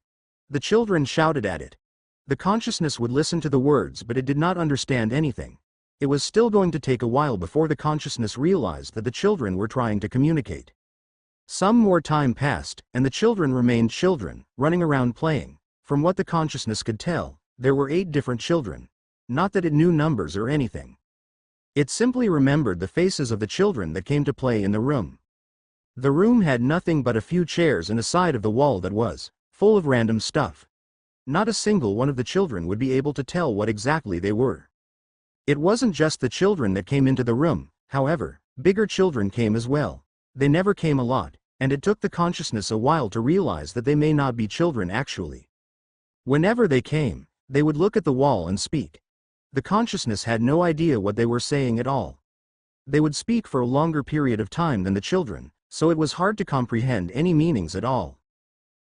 The children shouted at it. The consciousness would listen to the words but it did not understand anything. It was still going to take a while before the consciousness realized that the children were trying to communicate. Some more time passed, and the children remained children, running around playing. From what the consciousness could tell, there were 8 different children. Not that it knew numbers or anything. It simply remembered the faces of the children that came to play in the room. The room had nothing but a few chairs and a side of the wall that was full of random stuff. Not a single one of the children would be able to tell what exactly they were. It wasn't just the children that came into the room, however, bigger children came as well. They never came a lot, and it took the consciousness a while to realize that they may not be children actually. Whenever they came, they would look at the wall and speak. The consciousness had no idea what they were saying at all. They would speak for a longer period of time than the children, so it was hard to comprehend any meanings at all.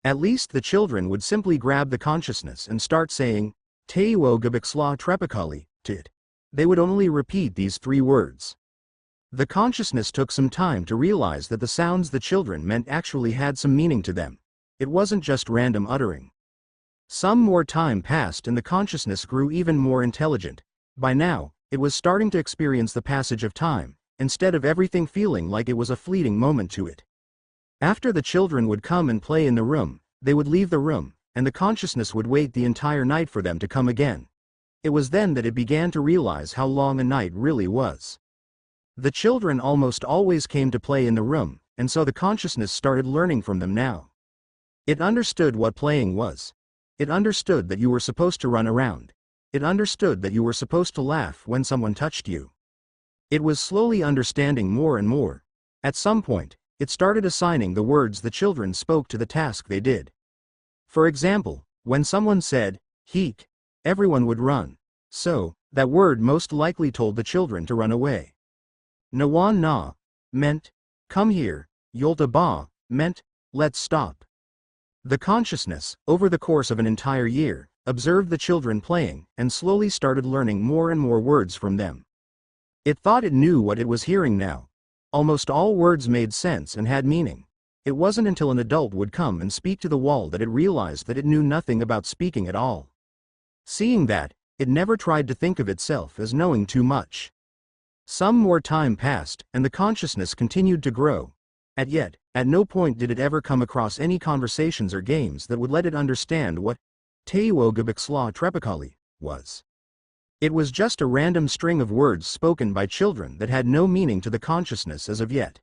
At least the children would simply grab the consciousness and start saying, Teiwo Gabiksla Trepakali, tit. They would only repeat these 3 words. The consciousness took some time to realize that the sounds the children meant actually had some meaning to them. It wasn't just random uttering. Some more time passed and the consciousness grew even more intelligent. By now, it was starting to experience the passage of time, instead of everything feeling like it was a fleeting moment to it. After the children would come and play in the room, they would leave the room, and the consciousness would wait the entire night for them to come again. It was then that it began to realize how long a night really was. The children almost always came to play in the room, and so the consciousness started learning from them now. It understood what playing was. It understood that you were supposed to run around. It understood that you were supposed to laugh when someone touched you. It was slowly understanding more and more. At some point, it started assigning the words the children spoke to the task they did. For example, when someone said, "Heek," everyone would run. So, that word most likely told the children to run away. Nawan na meant, "Come here," Yolta ba meant, "Let's stop." The consciousness, over the course of an entire year, observed the children playing, and slowly started learning more and more words from them. It thought it knew what it was hearing now. Almost all words made sense and had meaning. It wasn't until an adult would come and speak to the wall that it realized that it knew nothing about speaking at all. Seeing that, it never tried to think of itself as knowing too much. Some more time passed, and the consciousness continued to grow. Yet, at no point did it ever come across any conversations or games that would let it understand what Teiwo Gabiksla Trepakali was. It was just a random string of words spoken by children that had no meaning to the consciousness as of yet.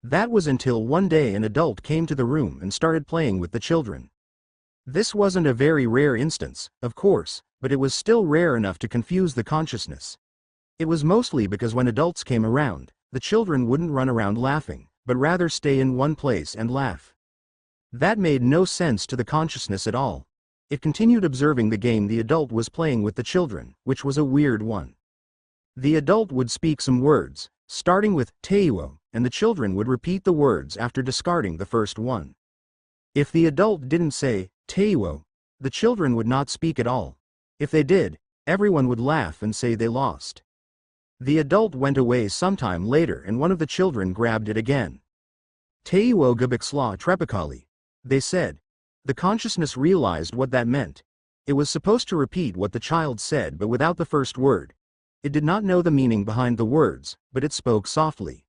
That was until one day an adult came to the room and started playing with the children. This wasn't a very rare instance, of course, but it was still rare enough to confuse the consciousness. It was mostly because when adults came around, the children wouldn't run around laughing, but rather stay in one place and laugh. That made no sense to the consciousness at all. It continued observing the game the adult was playing with the children, which was a weird one. The adult would speak some words, starting with Teiwo, and the children would repeat the words after discarding the first one. If the adult didn't say Teiwo, the children would not speak at all. If they did, everyone would laugh and say they lost. The adult went away sometime later and one of the children grabbed it again. Teiwo Gabiksla Trepakali, they said. The consciousness realized what that meant. It was supposed to repeat what the child said but without the first word. It did not know the meaning behind the words, but it spoke softly.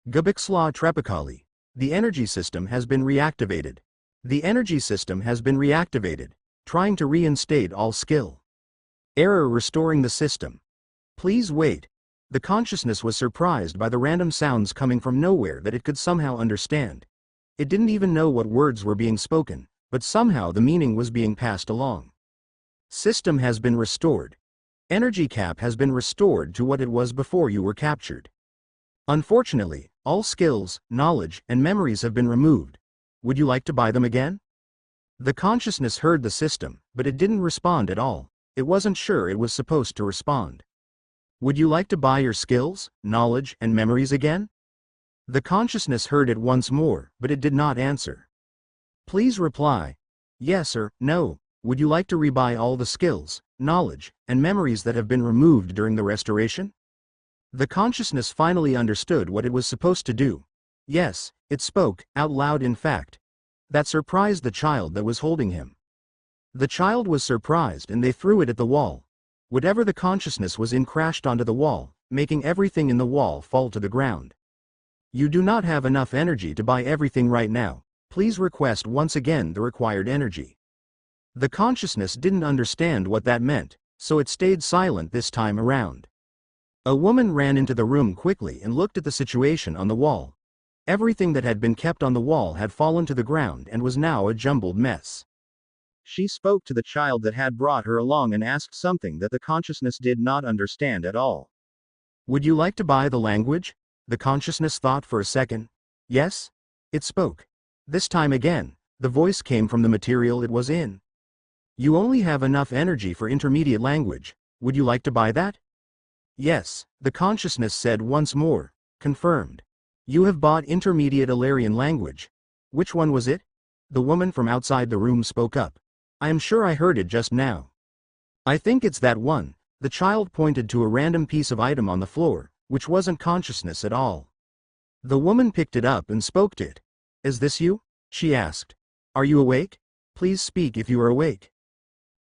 Gabiksla Trepakali. The energy system has been reactivated. The energy system has been reactivated, trying to reinstate all skill. Error restoring the system. Please wait. The consciousness was surprised by the random sounds coming from nowhere that it could somehow understand. It didn't even know what words were being spoken, but somehow the meaning was being passed along. System has been restored. Energy cap has been restored to what it was before you were captured. Unfortunately, all skills, knowledge, and memories have been removed. Would you like to buy them again? The consciousness heard the system, but it didn't respond at all. It wasn't sure it was supposed to respond. Would you like to buy your skills, knowledge, and memories again? The consciousness heard it once more, but it did not answer. Please reply, yes or no. Would you like to rebuy all the skills, knowledge, and memories that have been removed during the restoration? The consciousness finally understood what it was supposed to do. Yes, it spoke, out loud in fact. That surprised the child that was holding him. The child was surprised and they threw it at the wall. Whatever the consciousness was in crashed onto the wall, making everything in the wall fall to the ground. You do not have enough energy to buy everything right now. Please request once again the required energy. The consciousness didn't understand what that meant, so it stayed silent this time around. A woman ran into the room quickly and looked at the situation on the wall. Everything that had been kept on the wall had fallen to the ground and was now a jumbled mess. She spoke to the child that had brought her along and asked something that the consciousness did not understand at all. Would you like to buy the language? The consciousness thought for a second. Yes? It spoke. This time again, the voice came from the material it was in. You only have enough energy for intermediate language. Would you like to buy that? Yes, the consciousness said once more. Confirmed. You have bought intermediate Illyrian language. Which one was it? The woman from outside the room spoke up. I am sure I heard it just now. I think it's that one. The child pointed to a random piece of item on the floor, which wasn't consciousness at all. The woman picked it up and spoke to it. Is this you? She asked. Are you awake? Please speak if you are awake.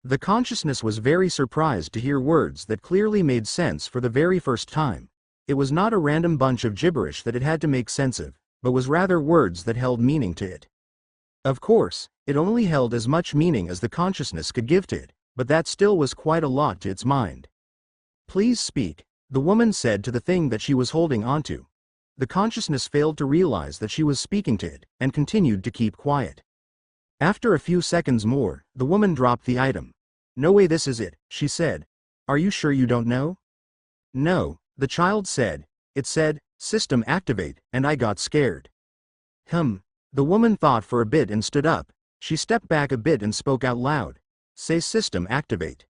The consciousness was very surprised to hear words that clearly made sense for the very first time. It was not a random bunch of gibberish that it had to make sense of, but was rather words that held meaning to it. Of course, it only held as much meaning as the consciousness could give to it, but that still was quite a lot to its mind. Please speak, the woman said to the thing that she was holding onto. The consciousness failed to realize that she was speaking to it, and continued to keep quiet. After a few seconds more, the woman dropped the item. No way, this is it, she said. Are you sure you don't know? No, the child said. It said, system activate, and I got scared. The woman thought for a bit and stood up. She stepped back a bit and spoke out loud. Say system activate.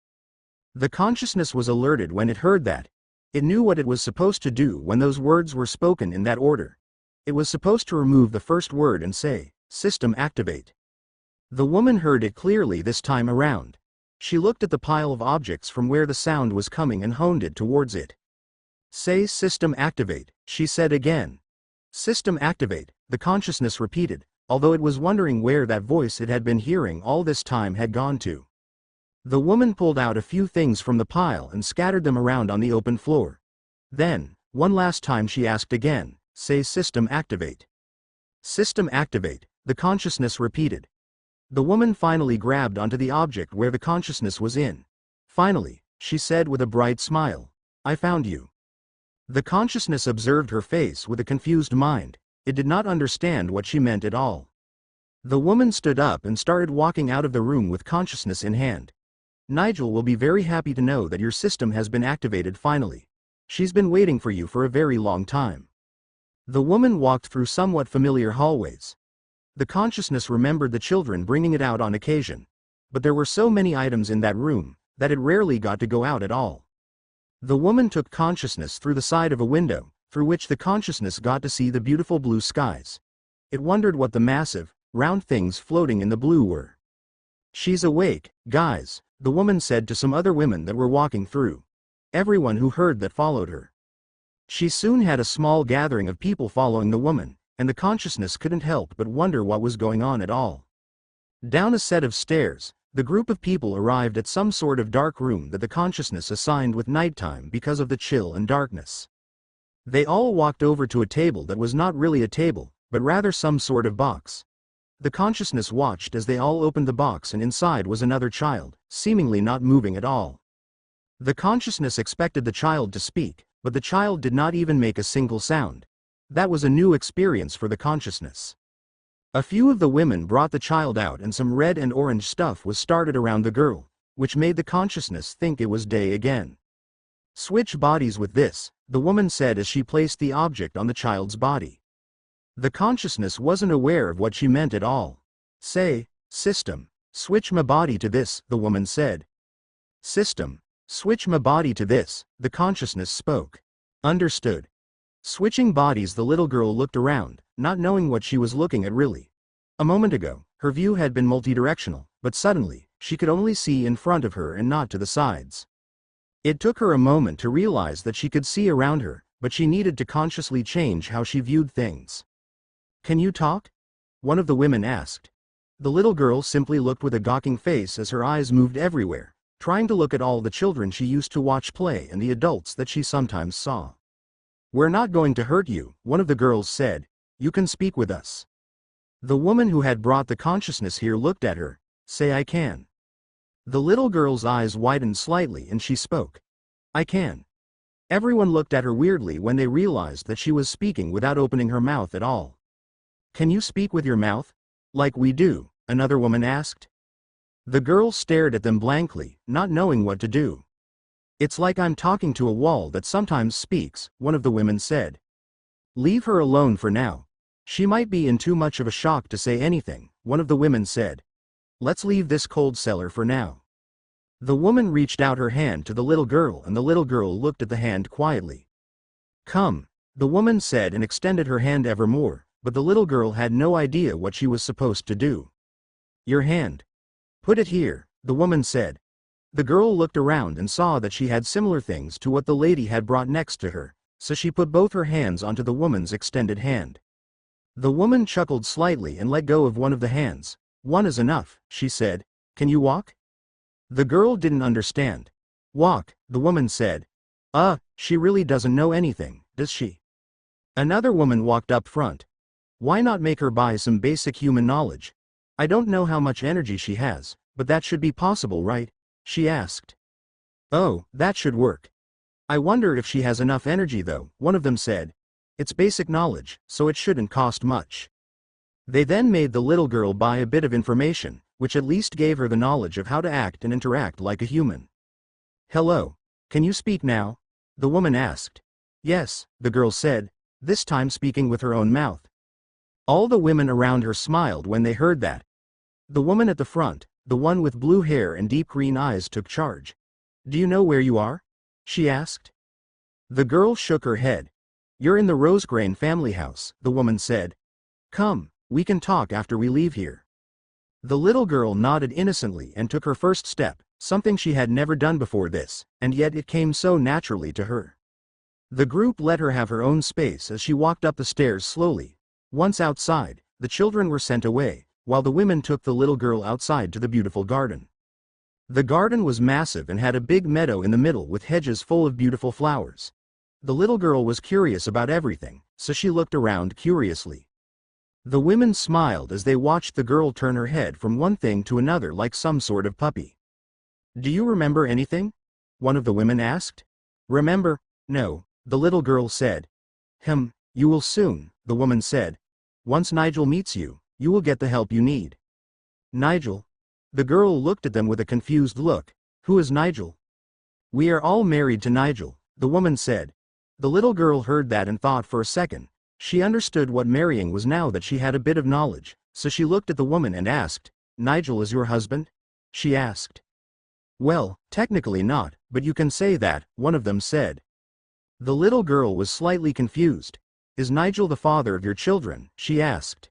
The consciousness was alerted when it heard that. It knew what it was supposed to do when those words were spoken in that order. It was supposed to remove the first word and say, system activate. The woman heard it clearly this time around. She looked at the pile of objects from where the sound was coming and honed it towards it. Say system activate, she said again. System activate, the consciousness repeated, although it was wondering where that voice it had been hearing all this time had gone to. The woman pulled out a few things from the pile and scattered them around on the open floor. Then, one last time she asked again, say system activate. System activate, the consciousness repeated. The woman finally grabbed onto the object where the consciousness was in. Finally, she said with a bright smile, I found you. The consciousness observed her face with a confused mind. It did not understand what she meant at all. The woman stood up and started walking out of the room with consciousness in hand. Nigel will be very happy to know that your system has been activated finally. She's been waiting for you for a very long time. The woman walked through somewhat familiar hallways. The consciousness remembered the children bringing it out on occasion. But there were so many items in that room, that it rarely got to go out at all. The woman took consciousness through the side of a window, through which the consciousness got to see the beautiful blue skies. It wondered what the massive, round things floating in the blue were. She's awake, guys, the woman said to some other women that were walking through. Everyone who heard that followed her. She soon had a small gathering of people following the woman, and the consciousness couldn't help but wonder what was going on at all. Down a set of stairs, the group of people arrived at some sort of dark room that the consciousness assigned with nighttime because of the chill and darkness. They all walked over to a table that was not really a table, but rather some sort of box. The consciousness watched as they all opened the box, and inside was another child, seemingly not moving at all. The consciousness expected the child to speak, but the child did not even make a single sound. That was a new experience for the consciousness. A few of the women brought the child out, and some red and orange stuff was started around the girl, which made the consciousness think it was day again. Switch bodies with this, the woman said as she placed the object on the child's body. The consciousness wasn't aware of what she meant at all. Say, system, switch my body to this, the woman said. System, switch my body to this, the consciousness spoke. Understood. Switching bodies, the little girl looked around, not knowing what she was looking at really. A moment ago, her view had been multidirectional, but suddenly, she could only see in front of her and not to the sides. It took her a moment to realize that she could see around her, but she needed to consciously change how she viewed things. Can you talk? One of the women asked. The little girl simply looked with a gawking face as her eyes moved everywhere, trying to look at all the children she used to watch play and the adults that she sometimes saw. We're not going to hurt you, one of the girls said. You can speak with us. The woman who had brought the consciousness here looked at her. Say I can. The little girl's eyes widened slightly and she spoke. I can. Everyone looked at her weirdly when they realized that she was speaking without opening her mouth at all. Can you speak with your mouth? Like we do, another woman asked. The girl stared at them blankly, not knowing what to do. It's like I'm talking to a wall that sometimes speaks, one of the women said. Leave her alone for now. She might be in too much of a shock to say anything, one of the women said. Let's leave this cold cellar for now. The woman reached out her hand to the little girl and the little girl looked at the hand quietly. Come, the woman said and extended her hand ever more, but the little girl had no idea what she was supposed to do. Your hand. Put it here, the woman said. The girl looked around and saw that she had similar things to what the lady had brought next to her, so she put both her hands onto the woman's extended hand. The woman chuckled slightly and let go of one of the hands. One is enough, she said. Can you walk? The girl didn't understand. Walk, the woman said. She really doesn't know anything, does she? Another woman walked up front. Why not make her buy some basic human knowledge? I don't know how much energy she has, but that should be possible, right? She asked. Oh, that should work. I wonder if she has enough energy though, one of them said. It's basic knowledge, so it shouldn't cost much. They then made the little girl buy a bit of information, which at least gave her the knowledge of how to act and interact like a human. Hello. Can you speak now? The woman asked. Yes, the girl said, this time speaking with her own mouth. All the women around her smiled when they heard that. The woman at the front, the one with blue hair and deep green eyes, took charge. Do you know where you are? She asked. The girl shook her head. You're in the Rosecrane family house, the woman said. Come, we can talk after we leave here. The little girl nodded innocently and took her first step, something she had never done before this, and yet it came so naturally to her. The group let her have her own space as she walked up the stairs slowly. Once outside, the children were sent away, while the women took the little girl outside to the beautiful garden. The garden was massive and had a big meadow in the middle with hedges full of beautiful flowers. The little girl was curious about everything, so she looked around curiously. The women smiled as they watched the girl turn her head from one thing to another like some sort of puppy. Do you remember anything? One of the women asked. Remember? No, the little girl said. You will soon, the woman said. Once Nigel meets you, you will get the help you need. Nigel? The girl looked at them with a confused look. Who is Nigel? We are all married to Nigel, the woman said. The little girl heard that and thought for a second. She understood what marrying was now that she had a bit of knowledge, so she looked at the woman and asked, Nigel is your husband? She asked. Well, technically not, but you can say that, one of them said. The little girl was slightly confused. Is Nigel the father of your children? She asked.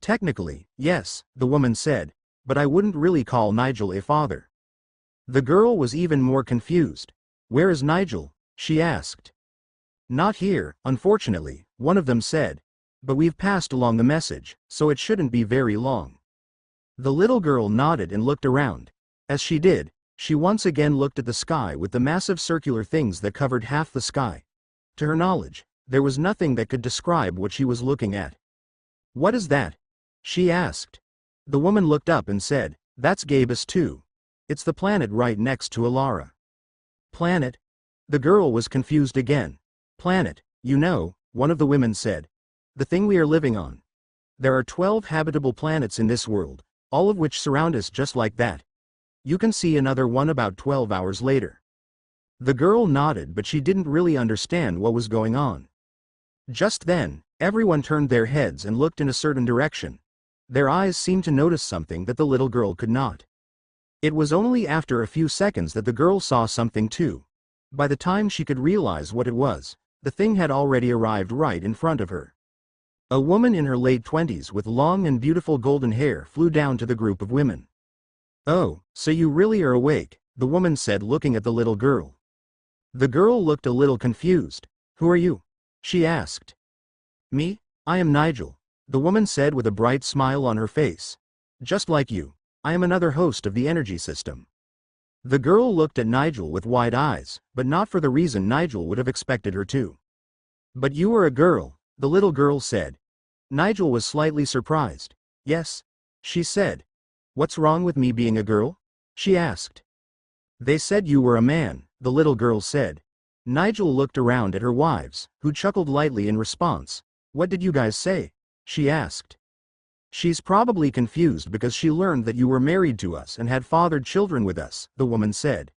Technically, yes, the woman said, but I wouldn't really call Nigel a father. The girl was even more confused. Where is Nigel? She asked. Not here, unfortunately, one of them said. But we've passed along the message, so it shouldn't be very long. The little girl nodded and looked around. As she did, she once again looked at the sky with the massive circular things that covered half the sky. To her knowledge, there was nothing that could describe what she was looking at. What is that? She asked. The woman looked up and said, That's Gabus too. It's the planet right next to Alara. Planet? The girl was confused again. Planet, you know, one of the women said. The thing we are living on. There are 12 habitable planets in this world, all of which surround us just like that. You can see another one about 12 hours later. The girl nodded, but she didn't really understand what was going on. Just then, everyone turned their heads and looked in a certain direction. Their eyes seemed to notice something that the little girl could not. It was only after a few seconds that the girl saw something too. By the time she could realize what it was, the thing had already arrived right in front of her. A woman in her late 20s with long and beautiful golden hair flew down to the group of women. Oh, so you really are awake, the woman said, looking at the little girl. The girl looked a little confused. Who are you? She asked. Me? I am Nigel, the woman said with a bright smile on her face. Just like you, I am another host of the energy system. The girl looked at Nigel with wide eyes, but not for the reason Nigel would have expected her to. But you are a girl, the little girl said. Nigel was slightly surprised. Yes, she said. What's wrong with me being a girl? She asked. They said you were a man, the little girl said. Nigel looked around at her wives, who chuckled lightly in response. What did you guys say? she asked. She's probably confused because she learned that you were married to us and had fathered children with us, the woman said.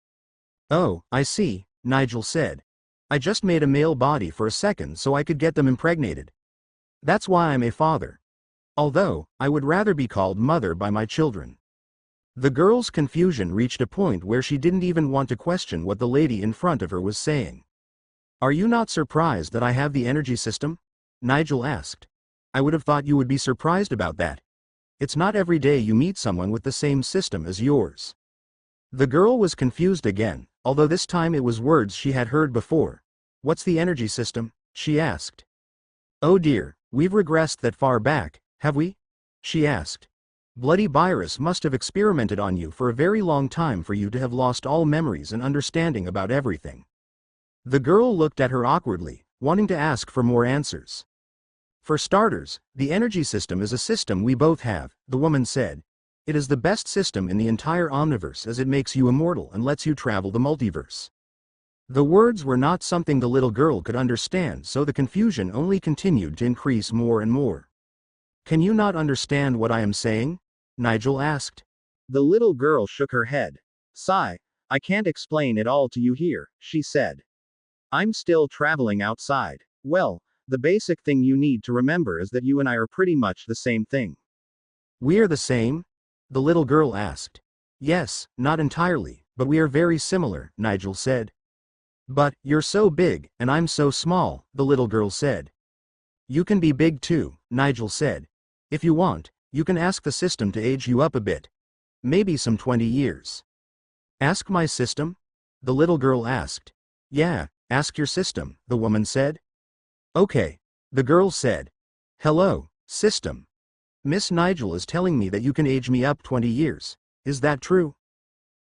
Oh, I see, Nigel said. I just made a male body for a second so I could get them impregnated. That's why I'm a father. Although, I would rather be called mother by my children. The girl's confusion reached a point where she didn't even want to question what the lady in front of her was saying. Are you not surprised that I have the energy system? Nigel asked. I would have thought you would be surprised about that. It's not every day you meet someone with the same system as yours. The girl was confused again, although this time it was words she had heard before. What's the energy system? She asked. Oh dear, we've regressed that far back, have we? She asked. Bloody virus must have experimented on you for a very long time for you to have lost all memories and understanding about everything. The girl looked at her awkwardly, wanting to ask for more answers. For starters, the energy system is a system we both have, the woman said. It is the best system in the entire omniverse as it makes you immortal and lets you travel the multiverse. The words were not something the little girl could understand, so the confusion only continued to increase more and more. Can you not understand what I am saying? Nigel asked. The little girl shook her head. Sigh, I can't explain it all to you here, she said. I'm still traveling outside. Well, the basic thing you need to remember is that you and I are pretty much the same thing. We're the same? The little girl asked. Yes, not entirely, but we are very similar, Nigel said. But, you're so big, and I'm so small, the little girl said. You can be big too, Nigel said. If you want, you can ask the system to age you up a bit. Maybe some 20 years. Ask my system? The little girl asked. Yeah, ask your system, the woman said. Okay, the girl said. Hello, system. Miss Nigel is telling me that you can age me up 20 years. Is that true?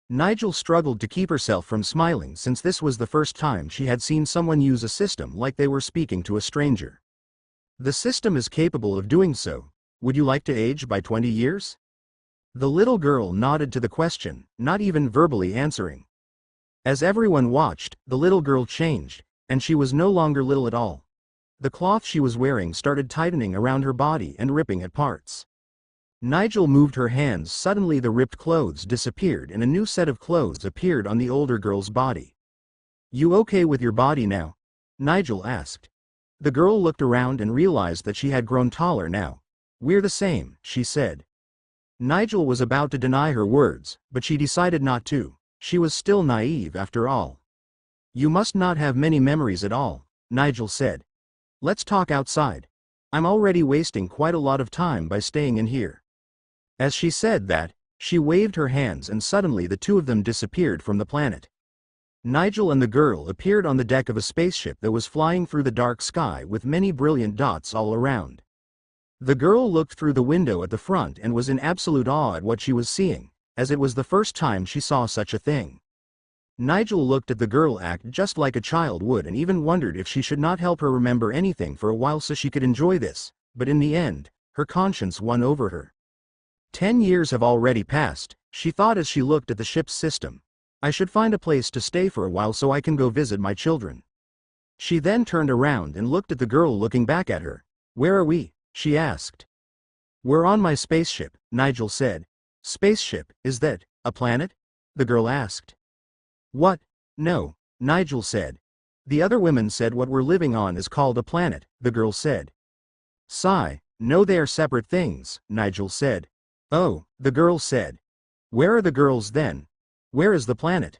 Nigel struggled to keep herself from smiling since this was the first time she had seen someone use a system like they were speaking to a stranger. The system is capable of doing so. Would you like to age by 20 years? The little girl nodded to the question, not even verbally answering. As everyone watched, the little girl changed, and she was no longer little at all. The cloth she was wearing started tightening around her body and ripping at parts. Nigel moved her hands. Suddenly the ripped clothes disappeared and a new set of clothes appeared on the older girl's body. You okay with your body now? Nigel asked. The girl looked around and realized that she had grown taller now. We're the same, she said. Nigel was about to deny her words, but she decided not to. She was still naive after all. You must not have many memories at all, Nigel said. Let's talk outside. I'm already wasting quite a lot of time by staying in here. As she said that, she waved her hands and suddenly the two of them disappeared from the planet. Nigel and the girl appeared on the deck of a spaceship that was flying through the dark sky with many brilliant dots all around. The girl looked through the window at the front and was in absolute awe at what she was seeing, as it was the first time she saw such a thing. Nigel looked at the girl act just like a child would and even wondered if she should not help her remember anything for a while so she could enjoy this, but in the end, her conscience won over her. 10 years have already passed, she thought as she looked at the ship's system. I should find a place to stay for a while so I can go visit my children. She then turned around and looked at the girl looking back at her. Where are we? She asked. We're on my spaceship, Nigel said. Spaceship, is that a planet? The girl asked. What? No, Nigel said. The other women said what we're living on is called a planet, the girl said. Sigh, no, they are separate things, Nigel said. Oh, the girl said. Where are the girls then? Where is the planet?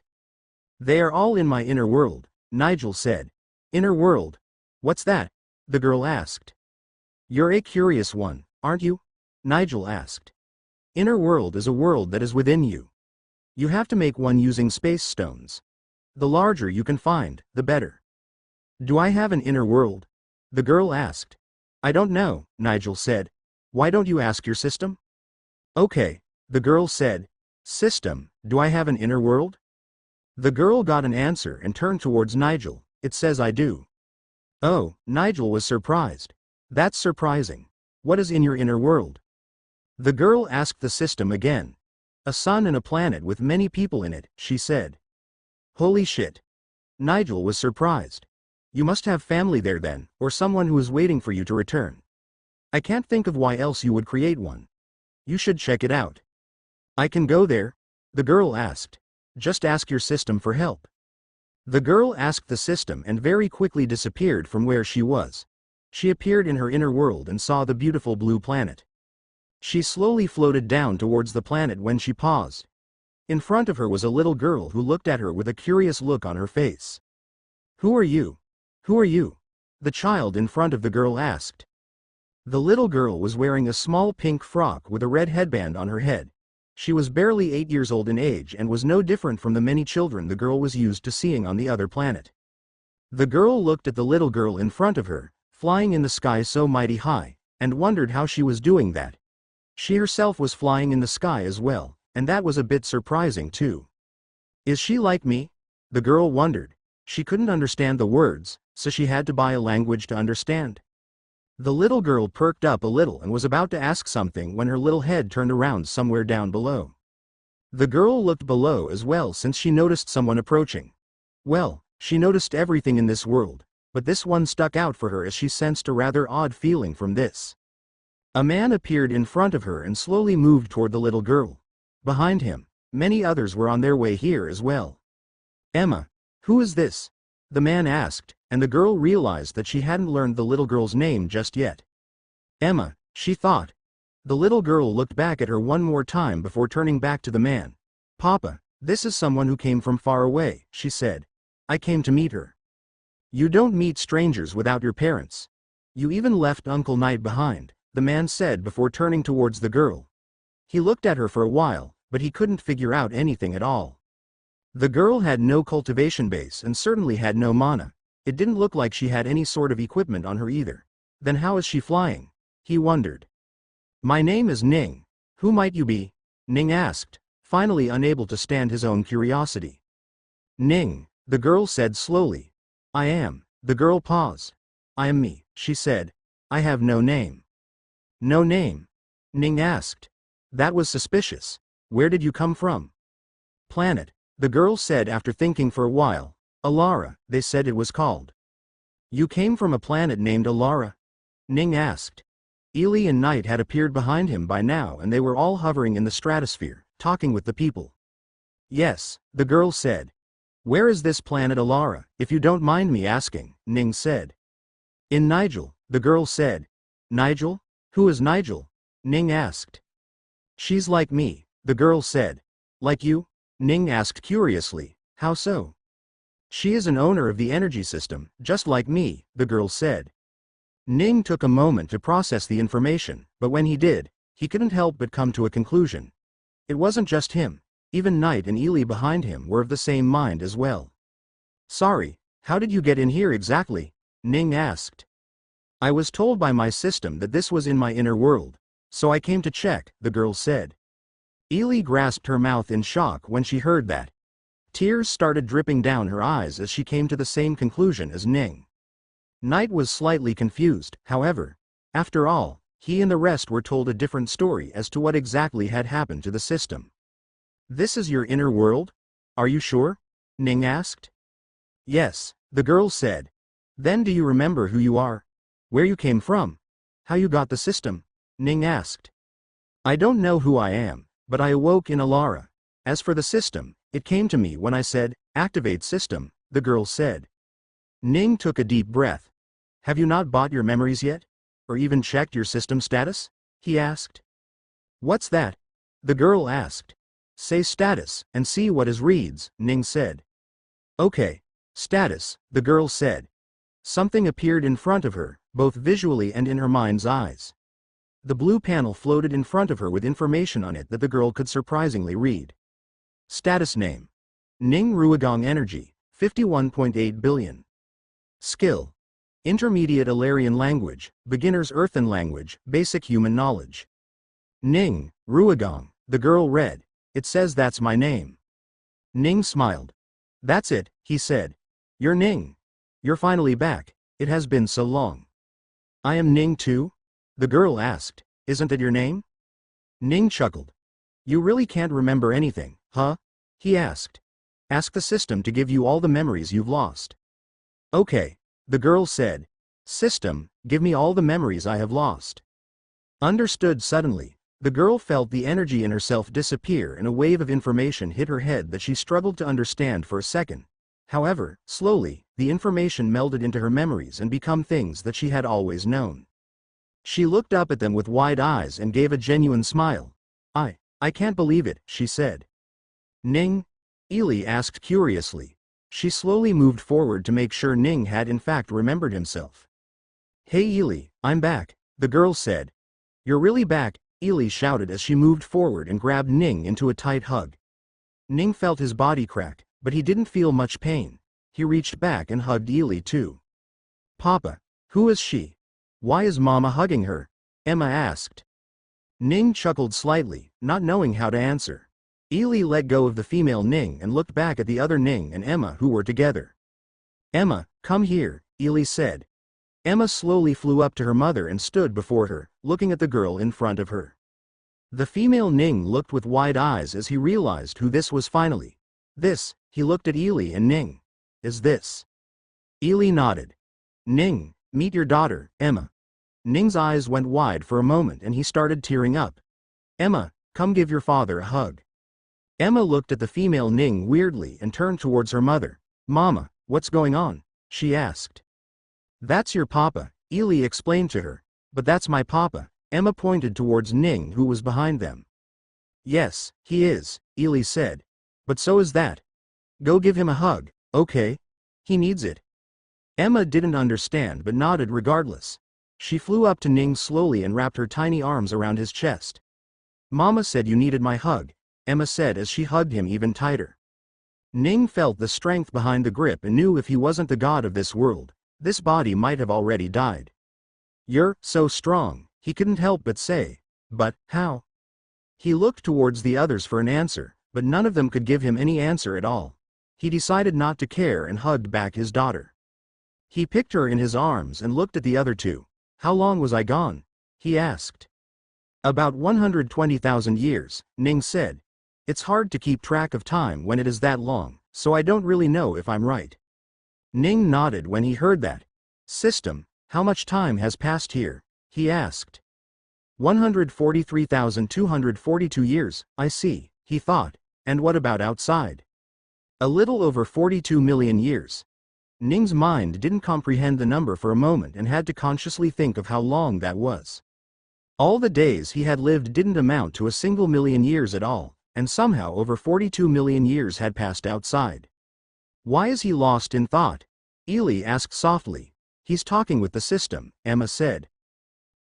They are all in my inner world, Nigel said. Inner world? What's that? The girl asked. You're a curious one, aren't you? Nigel asked. Inner world is a world that is within you. You have to make one using space stones. The larger you can find, the better. Do I have an inner world? The girl asked. I don't know, Nigel said. Why don't you ask your system? Okay, the girl said. System, do I have an inner world? The girl got an answer and turned towards Nigel. It says I do. Oh, Nigel was surprised. That's surprising. What is in your inner world? The girl asked the system again. A sun and a planet with many people in it, she said. Holy shit. Nigel was surprised. You must have family there then, or someone who is waiting for you to return. I can't think of why else you would create one. You should check it out. I can go there? The girl asked. Just ask your system for help. The girl asked the system and very quickly disappeared from where she was. She appeared in her inner world and saw the beautiful blue planet. She slowly floated down towards the planet when she paused. In front of her was a little girl who looked at her with a curious look on her face. Who are you? Who are you? The child in front of the girl asked. The little girl was wearing a small pink frock with a red headband on her head. She was barely 8 years old in age and was no different from the many children the girl was used to seeing on the other planet. The girl looked at the little girl in front of her, flying in the sky so mighty high, and wondered how she was doing that. She herself was flying in the sky as well, and that was a bit surprising too. Is she like me? The girl wondered. She couldn't understand the words, so she had to buy a language to understand. The little girl perked up a little and was about to ask something when her little head turned around somewhere down below. The girl looked below as well since she noticed someone approaching. Well, she noticed everything in this world, but this one stuck out for her as she sensed a rather odd feeling from this. A man appeared in front of her and slowly moved toward the little girl. Behind him, many others were on their way here as well. Emma, who is this? The man asked, and the girl realized that she hadn't learned the little girl's name just yet. Emma, she thought. The little girl looked back at her one more time before turning back to the man. Papa, this is someone who came from far away, she said. I came to meet her. You don't meet strangers without your parents. You even left Uncle Knight behind, the man said before turning towards the girl. He looked at her for a while, but he couldn't figure out anything at all. The girl had no cultivation base and certainly had no mana. It didn't look like she had any sort of equipment on her either. Then how is she flying? He wondered. My name is Ning. Who might you be? Ning asked, finally unable to stand his own curiosity. Ning, the girl said slowly. I am. The girl paused. I am me, she said. I have no name. No name? Ning asked. That was suspicious. Where did you come from? Planet, the girl said after thinking for a while. Alara, they said it was called. You came from a planet named Alara? Ning asked. Ely and Knight had appeared behind him by now and they were all hovering in the stratosphere, talking with the people. Yes, the girl said. Where is this planet Alara, if you don't mind me asking? Ning said. In Nigel, the girl said. Nigel? Who is Nigel? Ning asked. She's like me, the girl said. Like you? Ning asked curiously. How so? She is an owner of the energy system, just like me, the girl said. Ning took a moment to process the information, but when he did, he couldn't help but come to a conclusion. It wasn't just him, even Knight and Ely behind him were of the same mind as well. Sorry, how did you get in here exactly? Ning asked. I was told by my system that this was in my inner world, so I came to check, the girl said. Ely grasped her mouth in shock when she heard that. Tears started dripping down her eyes as she came to the same conclusion as Ning. Knight was slightly confused, however. After all, he and the rest were told a different story as to what exactly had happened to the system. This is your inner world? Are you sure? Ning asked. Yes, the girl said. Then do you remember who you are? Where you came from? How you got the system? Ning asked. I don't know who I am, but I awoke in Alara. As for the system, it came to me when I said, activate system, the girl said. Ning took a deep breath. Have you not bought your memories yet? Or even checked your system status? He asked. What's that? The girl asked. Say status, and see what it reads, Ning said. Okay, status, the girl said. Something appeared in front of her, both visually and in her mind's eyes. The blue panel floated in front of her with information on it that the girl could surprisingly read. Status name. Ning Ruigong Energy, 51.8 billion. Skill. Intermediate Alarian language, beginner's earthen language, basic human knowledge. Ning, Ruigong, the girl read. It says that's my name. Ning smiled. That's it, he said. You're Ning. You're finally back. It has been so long. I am Ning too? The girl asked. Isn't it your name? Ning chuckled. You really can't remember anything, huh? He asked. Ask the system to give you all the memories you've lost. Okay, the girl said. System, give me all the memories I have lost. Understood suddenly. The girl felt the energy in herself disappear and a wave of information hit her head that she struggled to understand for a second. However, slowly, the information melded into her memories and become things that she had always known. She looked up at them with wide eyes and gave a genuine smile. I can't believe it, she said. Ning? Ely asked curiously. She slowly moved forward to make sure Ning had in fact remembered himself. Hey Ely, I'm back, the girl said. You're really back, Ely shouted as she moved forward and grabbed Ning into a tight hug. Ning felt his body crack, but he didn't feel much pain. He reached back and hugged Ely too. Papa, who is she? Why is Mama hugging her? Emma asked. Ning chuckled slightly, not knowing how to answer. Ely let go of the female Ning and looked back at the other Ning and Emma who were together. Emma, come here, Ely said. Emma slowly flew up to her mother and stood before her, looking at the girl in front of her. The female Ning looked with wide eyes as he realized who this was finally. This, he looked at Ely and Ning. Is this? Ely nodded. Ning, meet your daughter, Emma. Ning's eyes went wide for a moment and he started tearing up. Emma, come give your father a hug. Emma looked at the female Ning weirdly and turned towards her mother. Mama, what's going on? She asked. That's your papa, Ely explained to her. But that's my papa, Emma pointed towards Ning who was behind them. Yes, he is, Ely said. But so is that. Go give him a hug, okay? He needs it. Emma didn't understand but nodded regardless. She flew up to Ning slowly and wrapped her tiny arms around his chest. Mama said you needed my hug, Emma said as she hugged him even tighter. Ning felt the strength behind the grip and knew if he wasn't the god of this world, this body might have already died. You're so strong, he couldn't help but say. But, how? He looked towards the others for an answer, but none of them could give him any answer at all. He decided not to care and hugged back his daughter. He picked her in his arms and looked at the other two. How long was I gone? He asked. About 120,000 years, Ning said. It's hard to keep track of time when it is that long, so I don't really know if I'm right. Ning nodded when he heard that. System, how much time has passed here? He asked. 143,242 years, I see, he thought. And what about outside? A little over 42 million years. Ning's mind didn't comprehend the number for a moment and had to consciously think of how long that was. All the days he had lived didn't amount to a single million years at all, and somehow over 42 million years had passed outside. Why is he lost in thought? Ely asked softly. He's talking with the system, Emma said.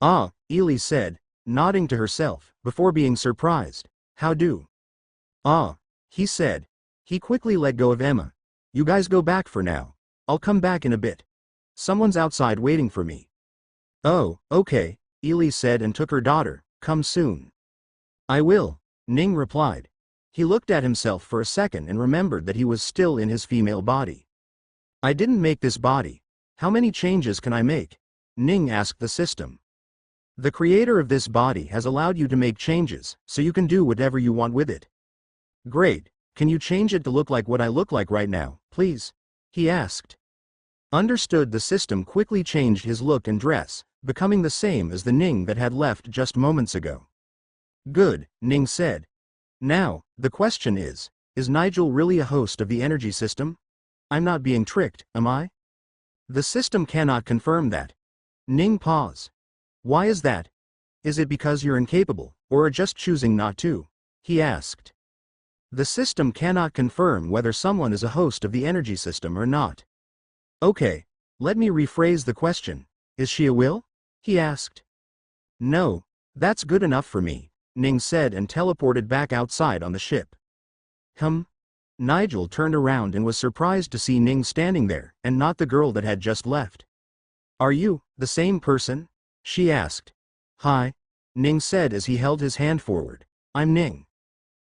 Ah, Ely said, nodding to herself, before being surprised. How do? Ah, he said. He quickly let go of Emma. You guys go back for now. I'll come back in a bit. Someone's outside waiting for me. Oh, okay, Ely said and took her daughter. Come soon. I will, Ning replied. He looked at himself for a second and remembered that he was still in his female body. I didn't make this body. How many changes can I make? Ning asked the system. The creator of this body has allowed you to make changes, so you can do whatever you want with it. Great, can you change it to look like what I look like right now, please? He asked. Understood. The system quickly changed his look and dress, becoming the same as the Ning that had left just moments ago. Good, Ning said. Now, the question is Nigel really a host of the energy system? I'm not being tricked, am I? The system cannot confirm that. Ning paused. Why is that? Is it because you're incapable, or are just choosing not to? He asked. The system cannot confirm whether someone is a host of the energy system or not. Okay, let me rephrase the question. Is she a will? He asked. No, that's good enough for me, Ning said and teleported back outside on the ship. Nigel turned around and was surprised to see Ning standing there, and not the girl that had just left. Are you the same person? She asked. Hi, Ning said as he held his hand forward. I'm Ning.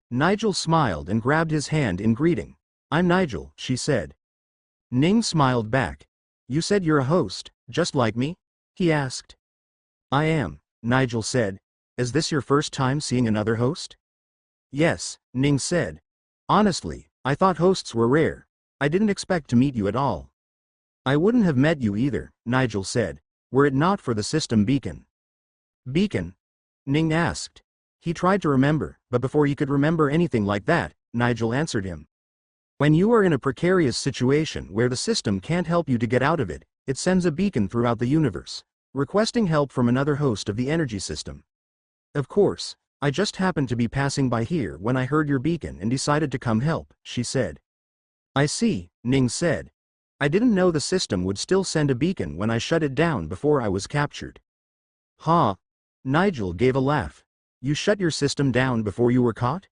Nigel smiled and grabbed his hand in greeting. I'm Nigel, she said. Ning smiled back. You said you're a host, just like me? He asked. I am, Nigel said. Is this your first time seeing another host? Yes, Ning said. Honestly, I thought hosts were rare. I didn't expect to meet you at all. I wouldn't have met you either, Nigel said, were it not for the system beacon. Beacon? Ning asked. He tried to remember, but before he could remember anything like that, Nigel answered him. When you are in a precarious situation where the system can't help you to get out of it, it sends a beacon throughout the universe, requesting help from another host of the energy system. Of course, I just happened to be passing by here when I heard your beacon and decided to come help, she said. I see, Ning said. I didn't know the system would still send a beacon when I shut it down before I was captured. Huh? Nigel gave a laugh. You shut your system down before you were caught?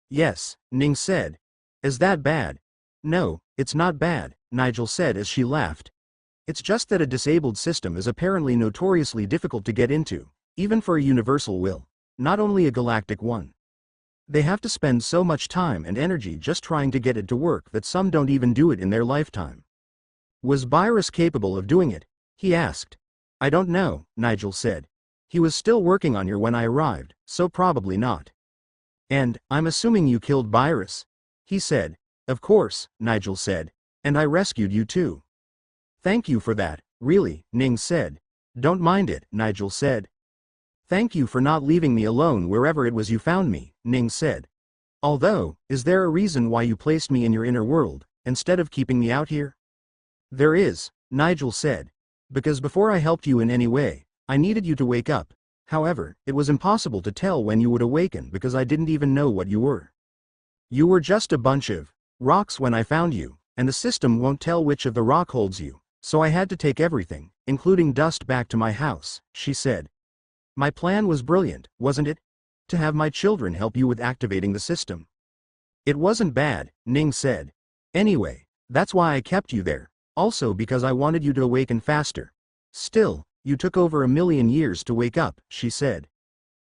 Yes, Ning said. Is that bad? No, it's not bad, Nigel said as she laughed. It's just that a disabled system is apparently notoriously difficult to get into, even for a universal will, not only a galactic one. They have to spend so much time and energy just trying to get it to work that some don't even do it in their lifetime. Was Byrus capable of doing it? He asked. I don't know, Nigel said. He was still working on you when I arrived, so probably not. And, I'm assuming you killed Byrus? He said. Of course, Nigel said. And I rescued you too. Thank you for that, really, Ning said. Don't mind it, Nigel said. Thank you for not leaving me alone wherever it was you found me, Ning said. Although, is there a reason why you placed me in your inner world, instead of keeping me out here? There is, Nigel said. Because before I helped you in any way, I needed you to wake up. However, it was impossible to tell when you would awaken because I didn't even know what you were. You were just a bunch of rocks when I found you, and the system won't tell which of the rock holds you, so I had to take everything, including dust, back to my house, she said. My plan was brilliant, wasn't it? To have my children help you with activating the system. It wasn't bad, Ning said. Anyway, that's why I kept you there, also because I wanted you to awaken faster. Still, you took over 1,000,000 years to wake up, she said.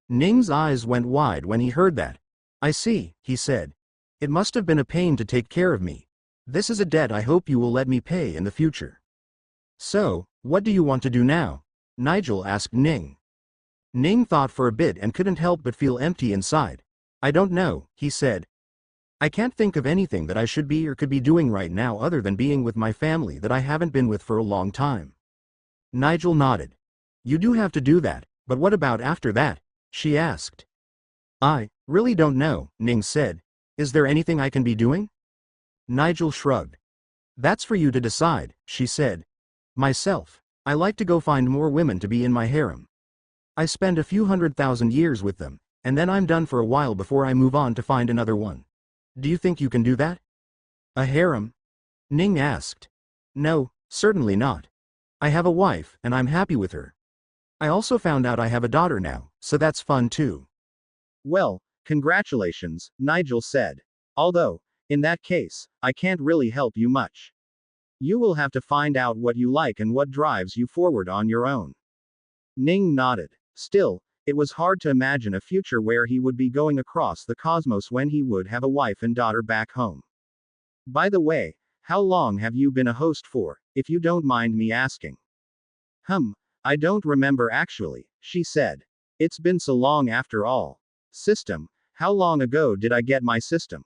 Ning's eyes went wide when he heard that. I see, he said. It must have been a pain to take care of me. This is a debt I hope you will let me pay in the future. So, what do you want to do now? Nigel asked Ning. Ning thought for a bit and couldn't help but feel empty inside. I don't know, he said. I can't think of anything that I should be or could be doing right now other than being with my family that I haven't been with for a long time. Nigel nodded. You do have to do that, but what about after that? She asked. I really don't know, Ning said. Is there anything I can be doing? Nigel shrugged. That's for you to decide, she said. Myself, I like to go find more women to be in my harem. I spend a few 100,000 years with them, and then I'm done for a while before I move on to find another one. Do you think you can do that? A harem? Ning asked. No, certainly not. I have a wife, and I'm happy with her. I also found out I have a daughter now, so that's fun too. Well, congratulations, Nigel said. Although, in that case, I can't really help you much. You will have to find out what you like and what drives you forward on your own. Ning nodded. Still, it was hard to imagine a future where he would be going across the cosmos when he would have a wife and daughter back home. By the way, how long have you been a host for, if you don't mind me asking? I don't remember actually, she said. It's been so long after all. System, how long ago did I get my system?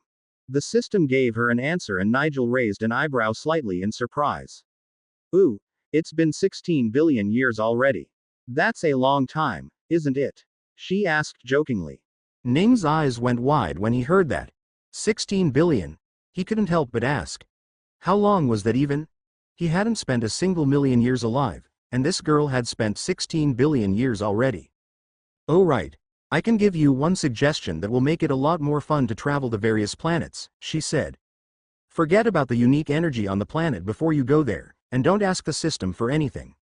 The system gave her an answer and Nigel raised an eyebrow slightly in surprise. Ooh, it's been 16 billion years already. That's a long time, isn't it? She asked jokingly. Ning's eyes went wide when he heard that. 16 billion? He couldn't help but ask. How long was that even? He hadn't spent a single million years alive, and this girl had spent 16 billion years already. Oh right. I can give you one suggestion that will make it a lot more fun to travel to various planets, she said. Forget about the unique energy on the planet before you go there, and don't ask the system for anything.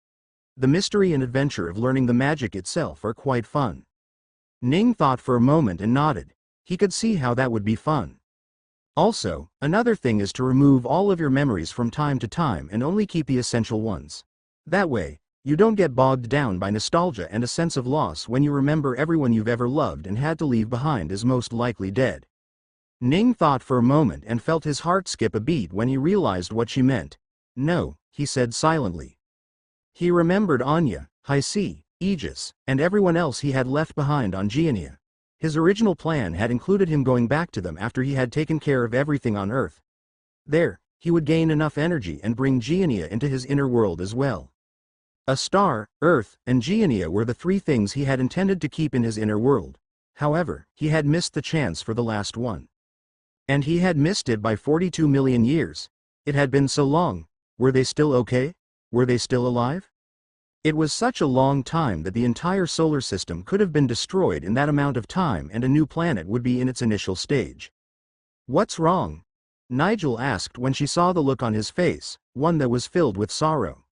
The mystery and adventure of learning the magic itself are quite fun. Ning thought for a moment and nodded. He could see how that would be fun. Also, another thing is to remove all of your memories from time to time and only keep the essential ones. That way, you don't get bogged down by nostalgia and a sense of loss when you remember everyone you've ever loved and had to leave behind is most likely dead. Ning thought for a moment and felt his heart skip a beat when he realized what she meant. No, he said silently. He remembered Anya, Haisi, Aegis, and everyone else he had left behind on Geonia. His original plan had included him going back to them after he had taken care of everything on Earth. There, he would gain enough energy and bring Geonia into his inner world as well. A star, Earth, and Geonia were the three things he had intended to keep in his inner world. However, he had missed the chance for the last one. And he had missed it by 42 million years. It had been so long. Were they still okay? Were they still alive? It was such a long time that the entire solar system could have been destroyed in that amount of time and a new planet would be in its initial stage. What's wrong? Nigel asked when she saw the look on his face, one that was filled with sorrow.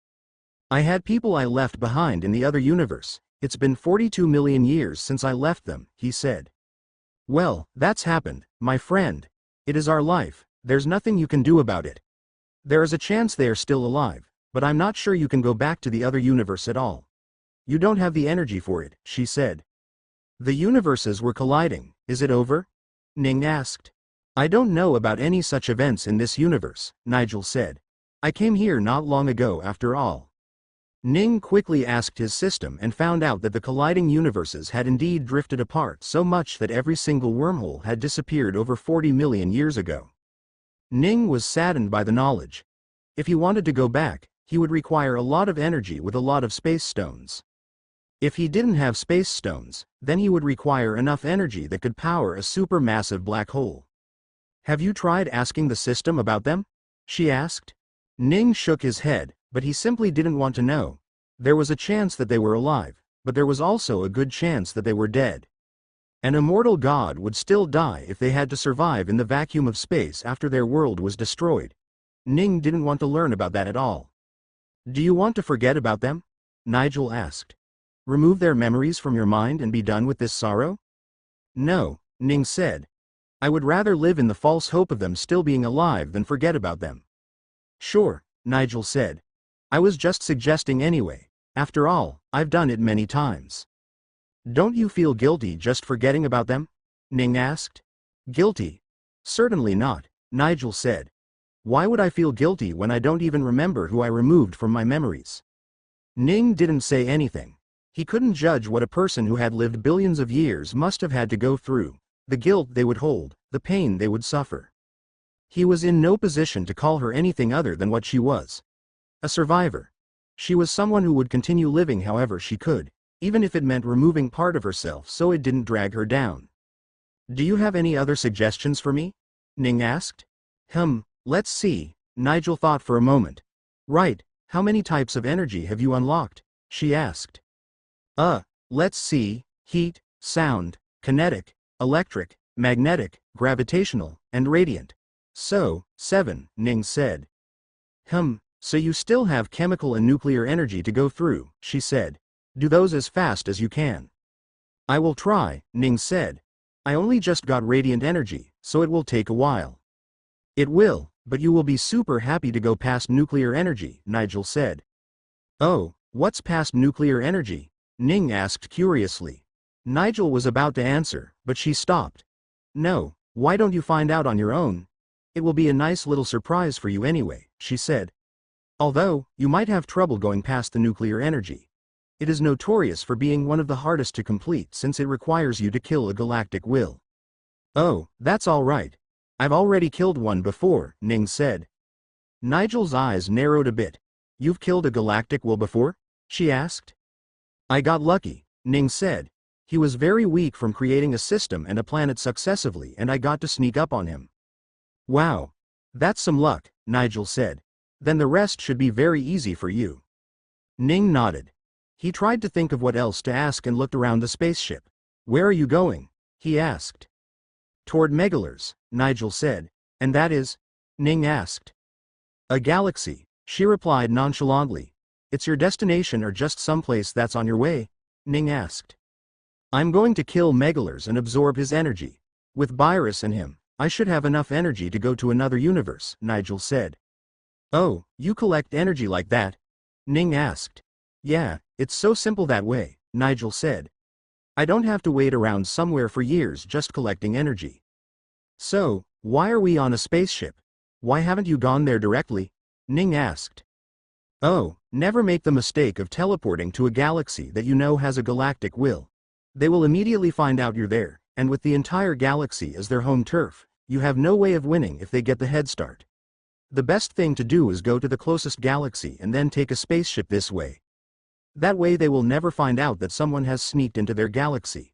I had people I left behind in the other universe. It's been 42 million years since I left them, he said. Well, that's happened, my friend. It is our life, there's nothing you can do about it. There is a chance they are still alive, but I'm not sure you can go back to the other universe at all. You don't have the energy for it, she said. The universes were colliding, is it over? Ning asked. I don't know about any such events in this universe, Nigel said. I came here not long ago after all. Ning quickly asked his system and found out that the colliding universes had indeed drifted apart so much that every single wormhole had disappeared over 40 million years ago. Ning was saddened by the knowledge. If he wanted to go back, he would require a lot of energy with a lot of space stones. If he didn't have space stones, then he would require enough energy that could power a supermassive black hole. Have you tried asking the system about them? She asked. Ning shook his head, but he simply didn't want to know. There was a chance that they were alive, but there was also a good chance that they were dead. An immortal god would still die if they had to survive in the vacuum of space after their world was destroyed. Ning didn't want to learn about that at all. Do you want to forget about them? Nigel asked. Remove their memories from your mind and be done with this sorrow? No, Ning said. I would rather live in the false hope of them still being alive than forget about them. Sure, Nigel said. I was just suggesting anyway. After all, I've done it many times. Don't you feel guilty just forgetting about them? Ning asked. Guilty? Certainly not, Nigel said. Why would I feel guilty when I don't even remember who I removed from my memories? Ning didn't say anything. He couldn't judge what a person who had lived billions of years must have had to go through, the guilt they would hold, the pain they would suffer. He was in no position to call her anything other than what she was. A survivor. She was someone who would continue living however she could, even if it meant removing part of herself so it didn't drag her down. Do you have any other suggestions for me? Ning asked. Let's see. Nigel thought for a moment. Right, how many types of energy have you unlocked? She asked. Let's see, heat, sound, kinetic, electric, magnetic, gravitational, and radiant. So, 7, Ning said. So you still have chemical and nuclear energy to go through, she said. Do those as fast as you can. I will try, Ning said. I only just got radiant energy, so it will take a while. It will, but you will be super happy to go past nuclear energy, Nigel said. Oh, what's past nuclear energy? Ning asked curiously. Nigel was about to answer, but she stopped. No, why don't you find out on your own? It will be a nice little surprise for you anyway, she said. Although, you might have trouble going past the nuclear energy. It is notorious for being one of the hardest to complete since it requires you to kill a galactic will. Oh, that's all right. I've already killed one before, Ning said. Nigel's eyes narrowed a bit. You've killed a galactic will before? She asked. I got lucky, Ning said. He was very weak from creating a system and a planet successively and I got to sneak up on him. Wow. That's some luck, Nigel said. Then the rest should be very easy for you. Ning nodded. He tried to think of what else to ask and looked around the spaceship. Where are you going? He asked. Toward Megalars, Nigel said. And that is? Ning asked. A galaxy, she replied nonchalantly. It's your destination or just someplace that's on your way? Ning asked. I'm going to kill Megalars and absorb his energy. With Byrus and him, I should have enough energy to go to another universe, Nigel said. Oh, you collect energy like that? Ning asked. Yeah, it's so simple that way, Nigel said. I don't have to wait around somewhere for years just collecting energy. So, why are we on a spaceship? Why haven't you gone there directly? Ning asked. Oh, never make the mistake of teleporting to a galaxy that you know has a galactic will. They will immediately find out you're there, and with the entire galaxy as their home turf, you have no way of winning if they get the head start. The best thing to do is go to the closest galaxy and then take a spaceship this way. That way they will never find out that someone has sneaked into their galaxy.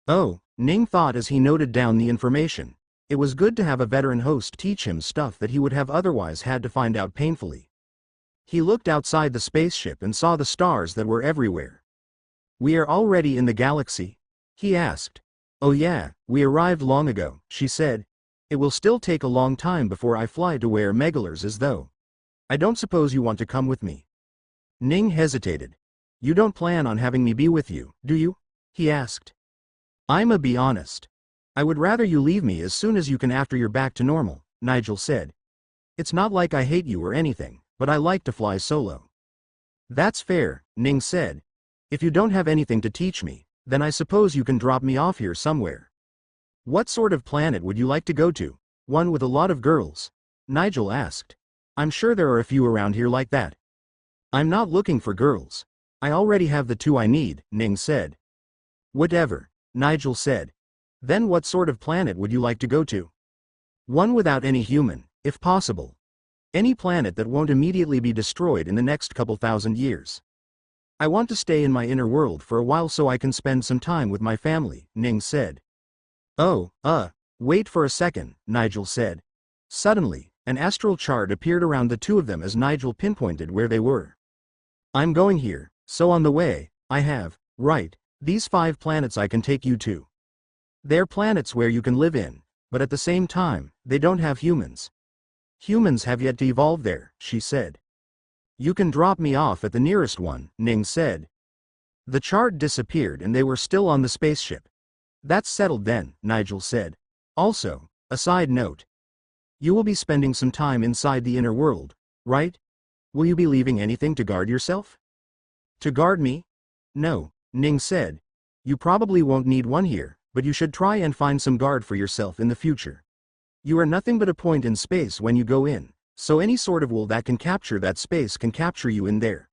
Oh, Ning thought as he noted down the information. It was good to have a veteran host teach him stuff that he would have otherwise had to find out painfully. He looked outside the spaceship and saw the stars that were everywhere. "We are already in the galaxy?" he asked. "Oh yeah, we arrived long ago," she said. "It will still take a long time before I fly to where Megalars is though. I don't suppose you want to come with me?" Ning hesitated. "You don't plan on having me be with you, do you?" he asked. "I'ma be honest. I would rather you leave me as soon as you can after you're back to normal," Nigel said. "It's not like I hate you or anything, but I like to fly solo." "That's fair," Ning said. "If you don't have anything to teach me, then I suppose you can drop me off here somewhere." "What sort of planet would you like to go to? One with a lot of girls?" Nigel asked. "I'm sure there are a few around here like that." "I'm not looking for girls. I already have the two I need," Ning said. "Whatever," Nigel said. "Then what sort of planet would you like to go to?" "One without any human, if possible. Any planet that won't immediately be destroyed in the next couple thousand years. I want to stay in my inner world for a while so I can spend some time with my family," Ning said. "Oh, wait for a second," Nigel said. Suddenly, an astral chart appeared around the two of them as Nigel pinpointed where they were. "I'm going here, so on the way, I have, right, these 5 planets I can take you to. They're planets where you can live in, but at the same time, they don't have humans. Humans have yet to evolve there," she said. "You can drop me off at the nearest one," Ning said. The chart disappeared and they were still on the spaceship. "That's settled then," Nigel said. "Also, a side note. You will be spending some time inside the inner world, right? Will you be leaving anything to guard yourself?" "To guard me? No," Ning said. "You probably won't need one here, but you should try and find some guard for yourself in the future. You are nothing but a point in space when you go in, so any sort of will that can capture that space can capture you in there.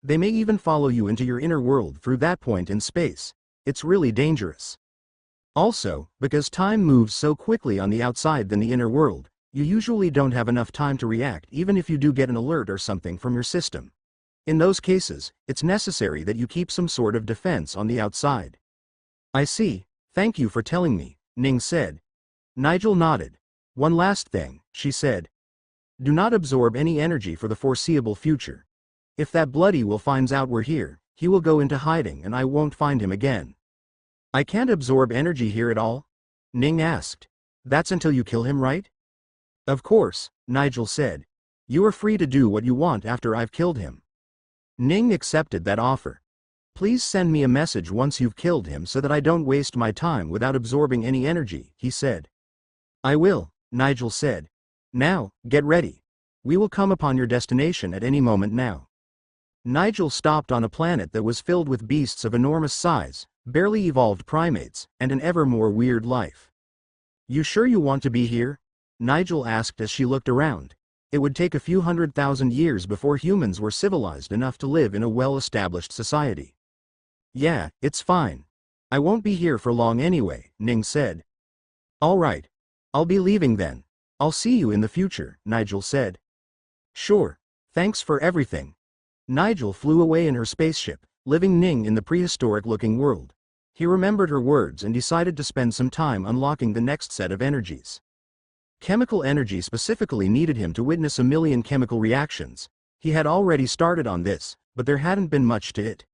They may even follow you into your inner world through that point in space. It's really dangerous. Also, because time moves so quickly on the outside than the inner world, you usually don't have enough time to react even if you do get an alert or something from your system. In those cases, it's necessary that you keep some sort of defense on the outside." "I see, thank you for telling me," Ning said. Nigel nodded. "One last thing," she said. "Do not absorb any energy for the foreseeable future. If that bloody will finds out we're here, he will go into hiding and I won't find him again." "I can't absorb energy here at all?" Ning asked. "That's until you kill him, right?" "Of course," Nigel said. "You are free to do what you want after I've killed him." Ning accepted that offer. "Please send me a message once you've killed him so that I don't waste my time without absorbing any energy," he said. "I will," Nigel said. "Now, get ready. We will come upon your destination at any moment now." Nigel stopped on a planet that was filled with beasts of enormous size, barely evolved primates, and an ever more weird life. "You sure you want to be here?" Nigel asked as she looked around. It would take a few 100,000 years before humans were civilized enough to live in a well-established society. "Yeah, it's fine. I won't be here for long anyway," Ning said. "All right. I'll be leaving then. I'll see you in the future," Nigel said. "Sure. Thanks for everything." Nigel flew away in her spaceship, leaving Ning in the prehistoric-looking world. He remembered her words and decided to spend some time unlocking the next set of energies. Chemical energy specifically needed him to witness a million chemical reactions. He had already started on this, but there hadn't been much to it.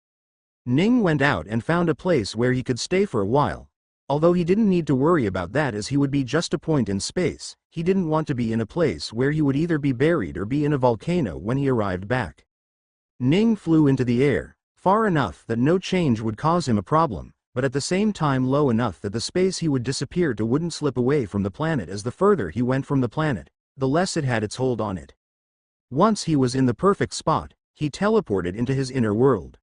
Ning went out and found a place where he could stay for a while. Although he didn't need to worry about that as he would be just a point in space, he didn't want to be in a place where he would either be buried or be in a volcano when he arrived back. Ning flew into the air, far enough that no change would cause him a problem, but at the same time low enough that the space he would disappear to wouldn't slip away from the planet as the further he went from the planet, the less it had its hold on it. Once he was in the perfect spot, he teleported into his inner world.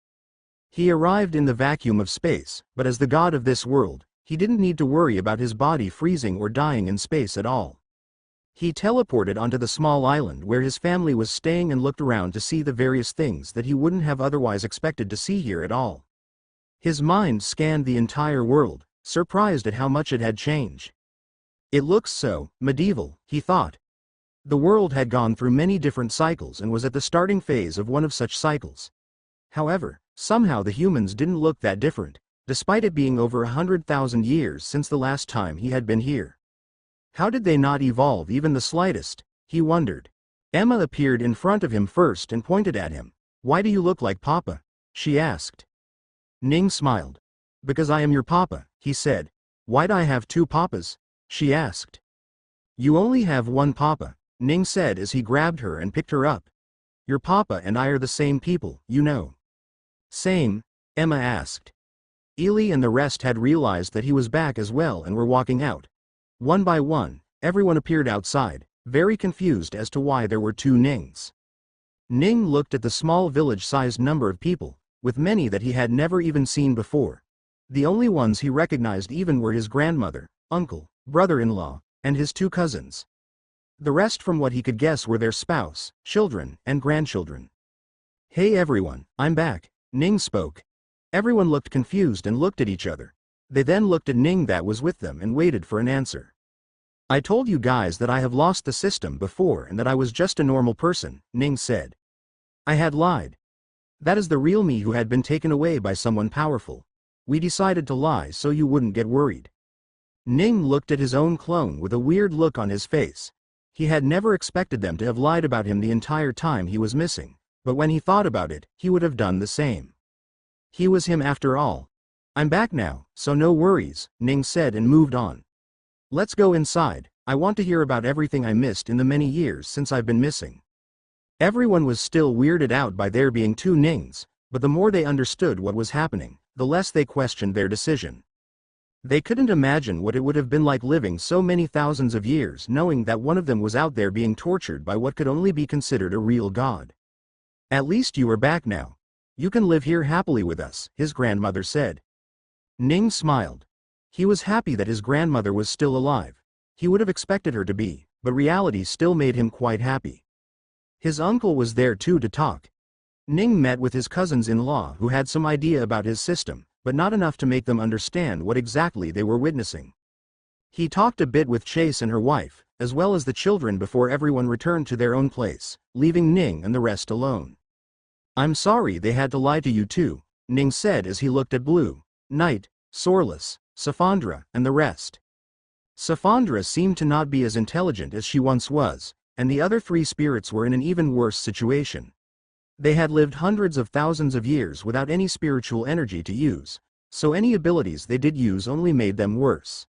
He arrived in the vacuum of space, but as the god of this world, he didn't need to worry about his body freezing or dying in space at all. He teleported onto the small island where his family was staying and looked around to see the various things that he wouldn't have otherwise expected to see here at all. His mind scanned the entire world, surprised at how much it had changed. It looks so medieval, he thought. The world had gone through many different cycles and was at the starting phase of one of such cycles. However, somehow the humans didn't look that different, despite it being over 100,000 years since the last time he had been here. How did they not evolve even the slightest, he wondered. Emma appeared in front of him first and pointed at him. Why do you look like Papa? She asked. Ning smiled. Because I am your Papa, he said. Why'd I have two papas? She asked. You only have one Papa, Ning said as he grabbed her and picked her up. Your Papa and I are the same people, you know. Same? Emma asked. Ely and the rest had realized that he was back as well and were walking out. One by one, everyone appeared outside, very confused as to why there were two Nings. Ning looked at the small village-sized number of people, with many that he had never even seen before. The only ones he recognized even were his grandmother, uncle, brother-in-law, and his two cousins. The rest from what he could guess were their spouse, children, and grandchildren. Hey everyone, I'm back, Ning spoke. Everyone looked confused and looked at each other. They then looked at Ning that was with them and waited for an answer. I told you guys that I have lost the system before and that I was just a normal person, Ning said. I had lied. That is the real me who had been taken away by someone powerful. We decided to lie so you wouldn't get worried. Ning looked at his own clone with a weird look on his face. He had never expected them to have lied about him the entire time he was missing, but when he thought about it, he would have done the same. He was him after all. I'm back now, so no worries, Ning said and moved on. Let's go inside, I want to hear about everything I missed in the many years since I've been missing. Everyone was still weirded out by there being two Nings, but the more they understood what was happening, the less they questioned their decision. They couldn't imagine what it would have been like living so many thousands of years knowing that one of them was out there being tortured by what could only be considered a real god. At least you are back now. You can live here happily with us, his grandmother said. Ning smiled. He was happy that his grandmother was still alive. He would have expected her to be, but reality still made him quite happy. His uncle was there too to talk. Ning met with his cousins-in-law who had some idea about his system, but not enough to make them understand what exactly they were witnessing. He talked a bit with Chase and her wife, as well as the children before everyone returned to their own place, leaving Ning and the rest alone. I'm sorry they had to lie to you too, Ning said as he looked at Blue, Night, Sorless, Safandra, and the rest. Safandra seemed to not be as intelligent as she once was, and the other three spirits were in an even worse situation. They had lived hundreds of thousands of years without any spiritual energy to use, so any abilities they did use only made them worse.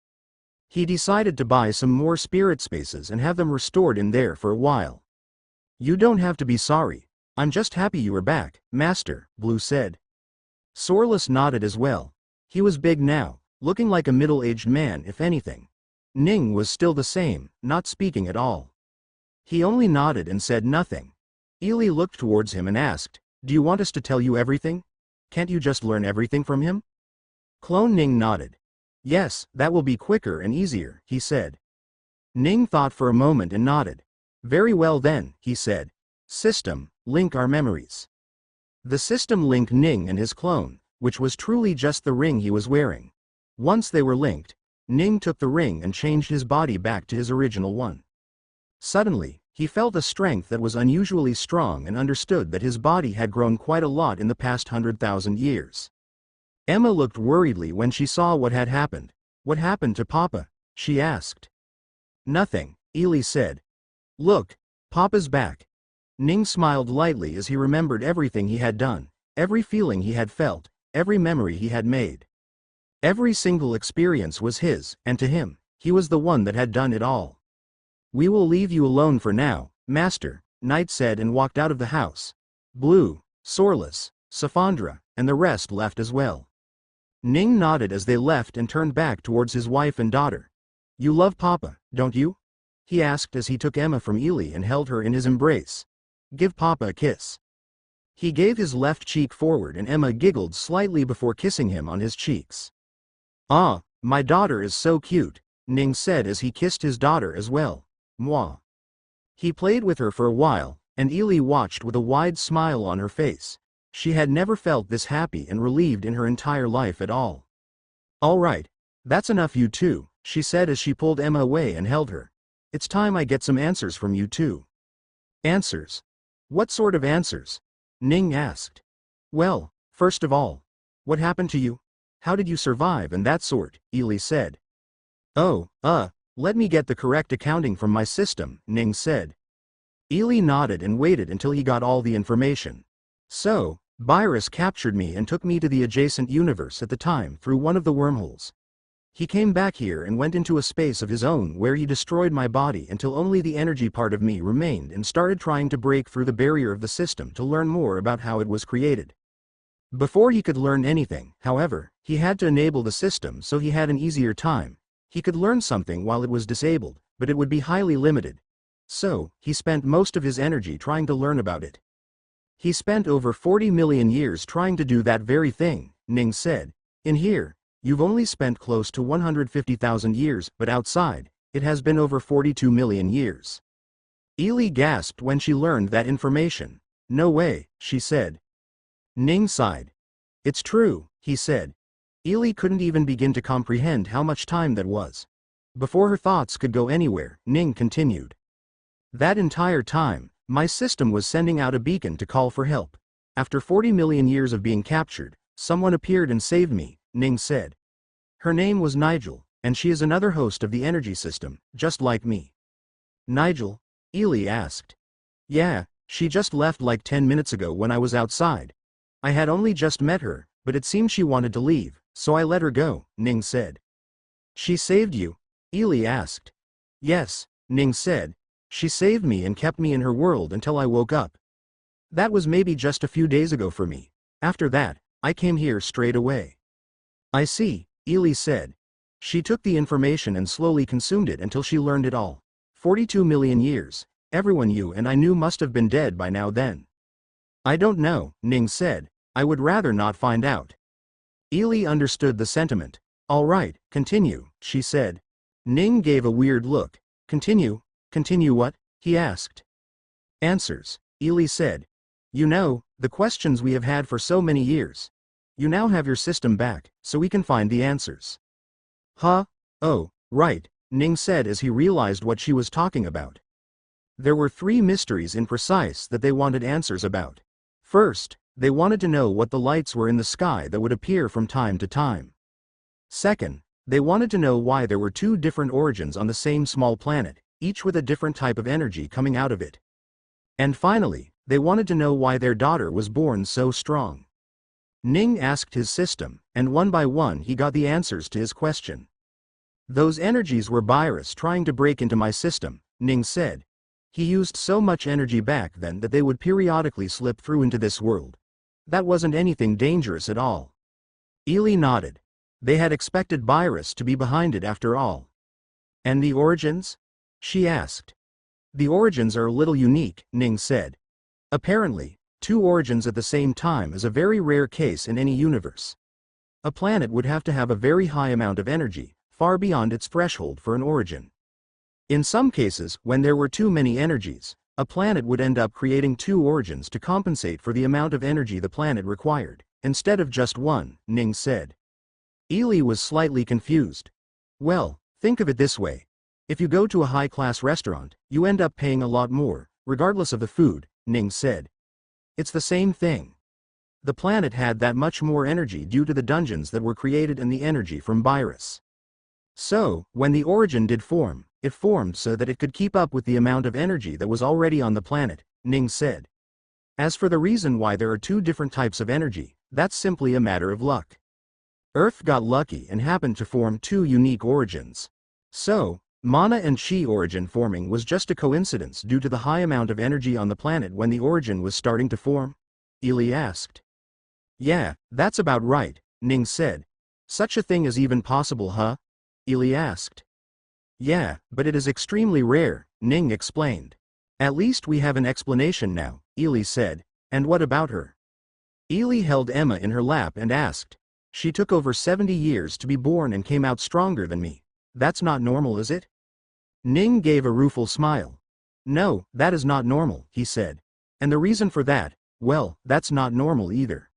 He decided to buy some more spirit spaces and have them restored in there for a while. You don't have to be sorry. I'm just happy you are back, Master, Blue said. Sorless nodded as well. He was big now, looking like a middle-aged man if anything. Ning was still the same, not speaking at all. He only nodded and said nothing. Ely looked towards him and asked, Do you want us to tell you everything? Can't you just learn everything from him? Clone Ning nodded. Yes, that will be quicker and easier, he said. Ning thought for a moment and nodded. Very well then, he said. System, link our memories. The system linked Ning and his clone, which was truly just the ring he was wearing. Once they were linked, Ning took the ring and changed his body back to his original one. Suddenly, he felt a strength that was unusually strong and understood that his body had grown quite a lot in the past 100,000 years. Emma looked worriedly when she saw what had happened. What happened to Papa? She asked. Nothing, Ely said. Look, Papa's back. Ning smiled lightly as he remembered everything he had done, every feeling he had felt, every memory he had made. Every single experience was his, and to him, he was the one that had done it all. We will leave you alone for now, Master, Night said and walked out of the house. Blue, Sorless, Safandra, and the rest left as well. Ning nodded as they left and turned back towards his wife and daughter. You love Papa, don't you? He asked as he took Emma from Ely and held her in his embrace. Give Papa a kiss. He gave his left cheek forward and Emma giggled slightly before kissing him on his cheeks. Ah, my daughter is so cute, Ning said as he kissed his daughter as well. Mwah. He played with her for a while, and Ely watched with a wide smile on her face. She had never felt this happy and relieved in her entire life at all. All right, that's enough you two, she said as she pulled Emma away and held her. It's time I get some answers from you too. Answers? What sort of answers? Ning asked. Well, first of all, what happened to you? How did you survive and that sort, Ely said. Oh, let me get the correct accounting from my system, Nings said. Ely nodded and waited until he got all the information. So, Virus captured me and took me to the adjacent universe at the time through one of the wormholes. He came back here and went into a space of his own where he destroyed my body until only the energy part of me remained and started trying to break through the barrier of the system to learn more about how it was created. Before he could learn anything, however, he had to enable the system so he had an easier time. He could learn something while it was disabled, but it would be highly limited. So, he spent most of his energy trying to learn about it. He spent over 40 million years trying to do that very thing, Nings said. In here, you've only spent close to 150,000 years, but outside, it has been over 42 million years. Ely gasped when she learned that information. No way, she said. Ning sighed. It's true, he said. Ely couldn't even begin to comprehend how much time that was. Before her thoughts could go anywhere, Ning continued. That entire time, my system was sending out a beacon to call for help. After 40 million years of being captured, someone appeared and saved me, Ning said. Her name was Nigel, and she is another host of the energy system, just like me. Nigel? Ely asked. Yeah, she just left like 10 minutes ago when I was outside. I had only just met her, but it seemed she wanted to leave, so I let her go, Ning said. She saved you? Ely asked. Yes, Ning said. She saved me and kept me in her world until I woke up. That was maybe just a few days ago for me. After that, I came here straight away. I see, Ely said. She took the information and slowly consumed it until she learned it all. 42 million years, everyone you and I knew must have been dead by now then. I don't know, Ning said. I would rather not find out. Ely understood the sentiment. All right, continue, she said. Ning gave a weird look. Continue? Continue what? He asked. Answers, Ely said. You know, the questions we have had for so many years. You now have your system back, so we can find the answers. Huh? Oh, right, Ning said as he realized what she was talking about. There were 3 mysteries in precise that they wanted answers about. First, they wanted to know what the lights were in the sky that would appear from time to time. Second, they wanted to know why there were 2 different origins on the same small planet, each with a different type of energy coming out of it. And finally, they wanted to know why their daughter was born so strong. Ning asked his system, and one by one he got the answers to his question. Those energies were Virus trying to break into my system, Ning said. He used so much energy back then that they would periodically slip through into this world. That wasn't anything dangerous at all. Ely nodded. They had expected Virus to be behind it after all. And the origins? She asked. The origins are a little unique, Ning said. Apparently, 2 origins at the same time is a very rare case in any universe. A planet would have to have a very high amount of energy, far beyond its threshold for an origin. In some cases, when there were too many energies, a planet would end up creating 2 origins to compensate for the amount of energy the planet required, instead of just one, Ning said. Ely was slightly confused. Well, think of it this way. If you go to a high-class restaurant, you end up paying a lot more, regardless of the food, Ning said. It's the same thing. The planet had that much more energy due to the dungeons that were created and the energy from Virus. So, when the origin did form, it formed so that it could keep up with the amount of energy that was already on the planet, Ning said. As for the reason why there are 2 different types of energy, that's simply a matter of luck. Earth got lucky and happened to form 2 unique origins. So, Mana and Chi origin forming was just a coincidence due to the high amount of energy on the planet when the origin was starting to form? Ely asked. Yeah, that's about right, Ning said. Such a thing is even possible, huh? Ely asked. Yeah, but it is extremely rare, Ning explained. At least we have an explanation now, Ely said. And what about her? Ely held Emma in her lap and asked. She took over 70 years to be born and came out stronger than me. That's not normal, is it? Ning gave a rueful smile. No, that is not normal, he said. And the reason for that, well, that's not normal either.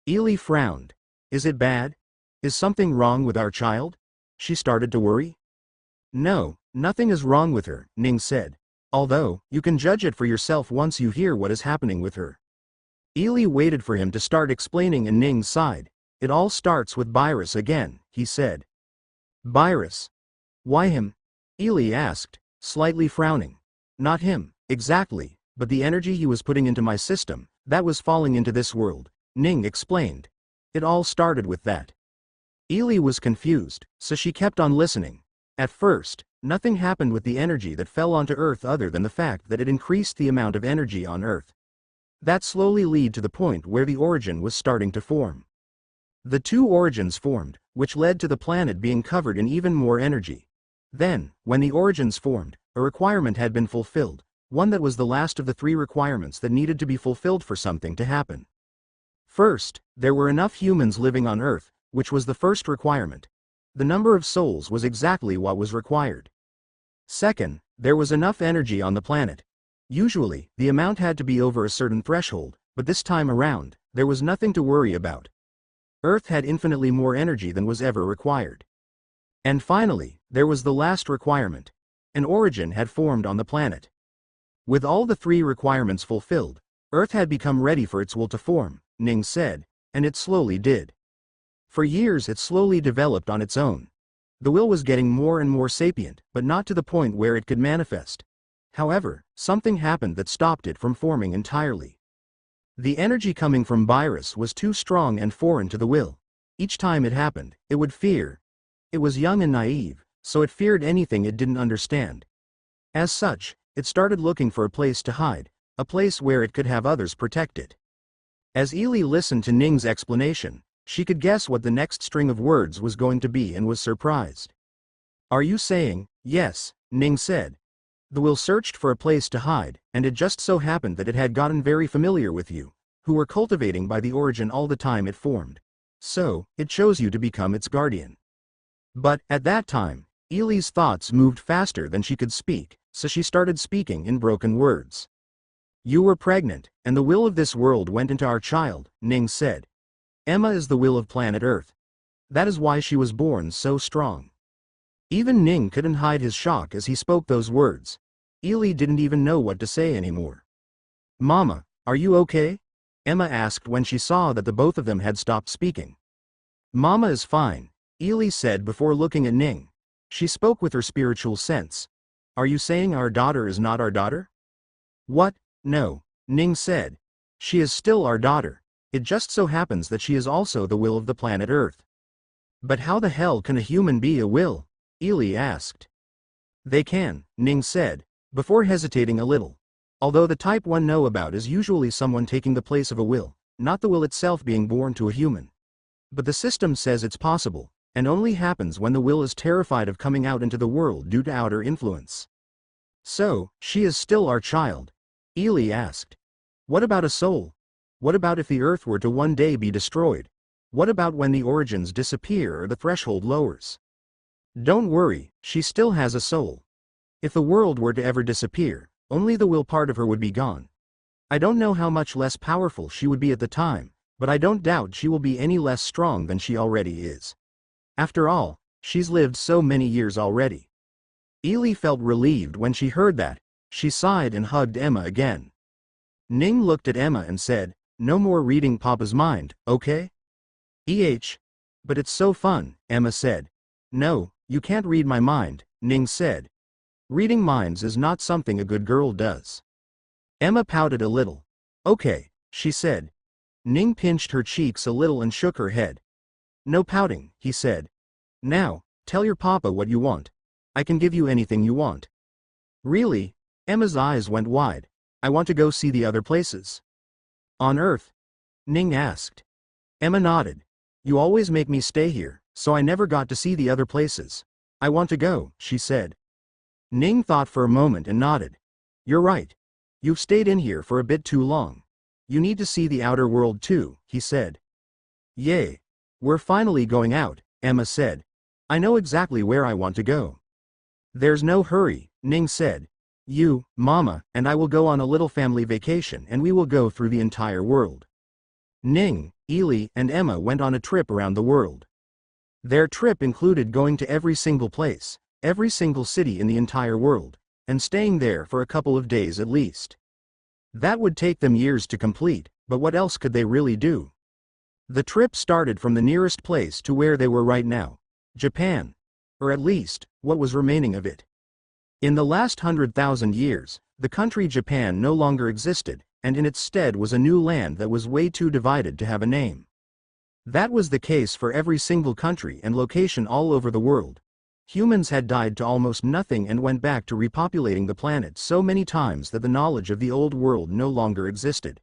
Ely frowned. Is it bad? Is something wrong with our child? She started to worry. No, nothing is wrong with her, Ning said. Although, you can judge it for yourself once you hear what is happening with her. Ely waited for him to start explaining and Ning sighed. It all starts with Byrus again, he said. Byrus? Why him? Ely asked, slightly frowning. Not him, exactly, but the energy he was putting into my system, that was falling into this world, Ning explained. It all started with that. Ely was confused, so she kept on listening. At first, nothing happened with the energy that fell onto Earth other than the fact that it increased the amount of energy on Earth. That slowly led to the point where the origin was starting to form. The two origins formed, which led to the planet being covered in even more energy. Then, when the origins formed, a requirement had been fulfilled, one that was the last of the three requirements that needed to be fulfilled for something to happen. First, there were enough humans living on Earth, which was the first requirement. The number of souls was exactly what was required. Second, there was enough energy on the planet. Usually, the amount had to be over a certain threshold, but this time around, there was nothing to worry about. Earth had infinitely more energy than was ever required. And finally, there was the last requirement. An origin had formed on the planet. With all the three requirements fulfilled, Earth had become ready for its will to form, Ning said, and it slowly did. For years it slowly developed on its own. The will was getting more and more sapient, but not to the point where it could manifest. However, something happened that stopped it from forming entirely. The energy coming from Byrus was too strong and foreign to the will. Each time it happened, it would fear. It was young and naive, so it feared anything it didn't understand. As such, it started looking for a place to hide, a place where it could have others protect it. As Ely listened to Ning's explanation, she could guess what the next string of words was going to be and was surprised. Are you saying, yes, Ning said. The will searched for a place to hide, and it just so happened that it had gotten very familiar with you, who were cultivating by the origin all the time it formed. So, it chose you to become its guardian. But, at that time, Ely's thoughts moved faster than she could speak, so she started speaking in broken words. You were pregnant, and the will of this world went into our child, Ning said. Emma is the will of planet Earth. That is why she was born so strong. Even Ning couldn't hide his shock as he spoke those words. Ely didn't even know what to say anymore. Mama, are you okay? Emma asked when she saw that the both of them had stopped speaking. Mama is fine, Ely said before looking at Ning. She spoke with her spiritual sense. Are you saying our daughter is not our daughter? What? No, Ning said. She is still our daughter. It just so happens that she is also the will of the planet Earth. But how the hell can a human be a will? Ely asked. They can, Ning said, before hesitating a little. Although the type one know about is usually someone taking the place of a will, not the will itself being born to a human. But the system says it's possible, and only happens when the will is terrified of coming out into the world due to outer influence. So, she is still our child? Ely asked. What about a soul? What about if the Earth were to one day be destroyed? What about when the origins disappear or the threshold lowers? Don't worry, she still has a soul. If the world were to ever disappear, only the will part of her would be gone. I don't know how much less powerful she would be at the time, but I don't doubt she will be any less strong than she already is. After all, she's lived so many years already. Ely felt relieved when she heard that. She sighed and hugged Emma again. Ning looked at Emma and said, no more reading Papa's mind, okay? But it's so fun, Emma said. No, you can't read my mind, Ning said. Reading minds is not something a good girl does. Emma pouted a little. Okay, she said. Ning pinched her cheeks a little and shook her head. No pouting, he said. Now, tell your papa what you want. I can give you anything you want. Really? Emma's eyes went wide. I want to go see the other places. On Earth? Ning asked. Emma nodded. You always make me stay here, so I never got to see the other places. I want to go, she said. Ning thought for a moment and nodded. You're right. You've stayed in here for a bit too long. You need to see the outer world too, he said. Yay. We're finally going out, Emma said. I know exactly where I want to go. There's no hurry, Ning said. You, Mama, and I will go on a little family vacation and we will go through the entire world. Ning, Ely, and Emma went on a trip around the world. Their trip included going to every single place, every single city in the entire world, and staying there for a couple of days at least. That would take them years to complete, but what else could they really do? The trip started from the nearest place to where they were right now, Japan. Or at least, what was remaining of it. In the last 100,000 years, the country Japan no longer existed, and in its stead was a new land that was way too divided to have a name. That was the case for every single country and location all over the world. Humans had died to almost nothing and went back to repopulating the planet so many times that the knowledge of the old world no longer existed.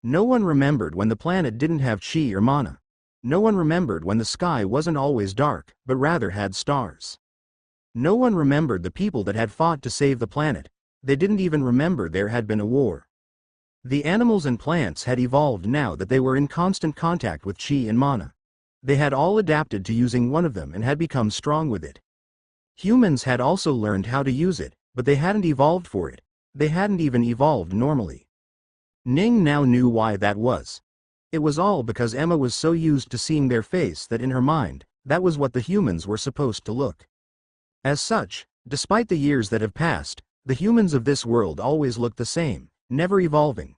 No one remembered when the planet didn't have chi or mana. No one remembered when the sky wasn't always dark, but rather had stars. No one remembered the people that had fought to save the planet. They didn't even remember there had been a war. The animals and plants had evolved now that they were in constant contact with chi and mana. They had all adapted to using one of them and had become strong with it. Humans had also learned how to use it, but they hadn't evolved for it. They hadn't even evolved normally. Ning now knew why that was. It was all because Emma was so used to seeing their face that in her mind, that was what the humans were supposed to look. As such, despite the years that have passed, the humans of this world always looked the same, never evolving.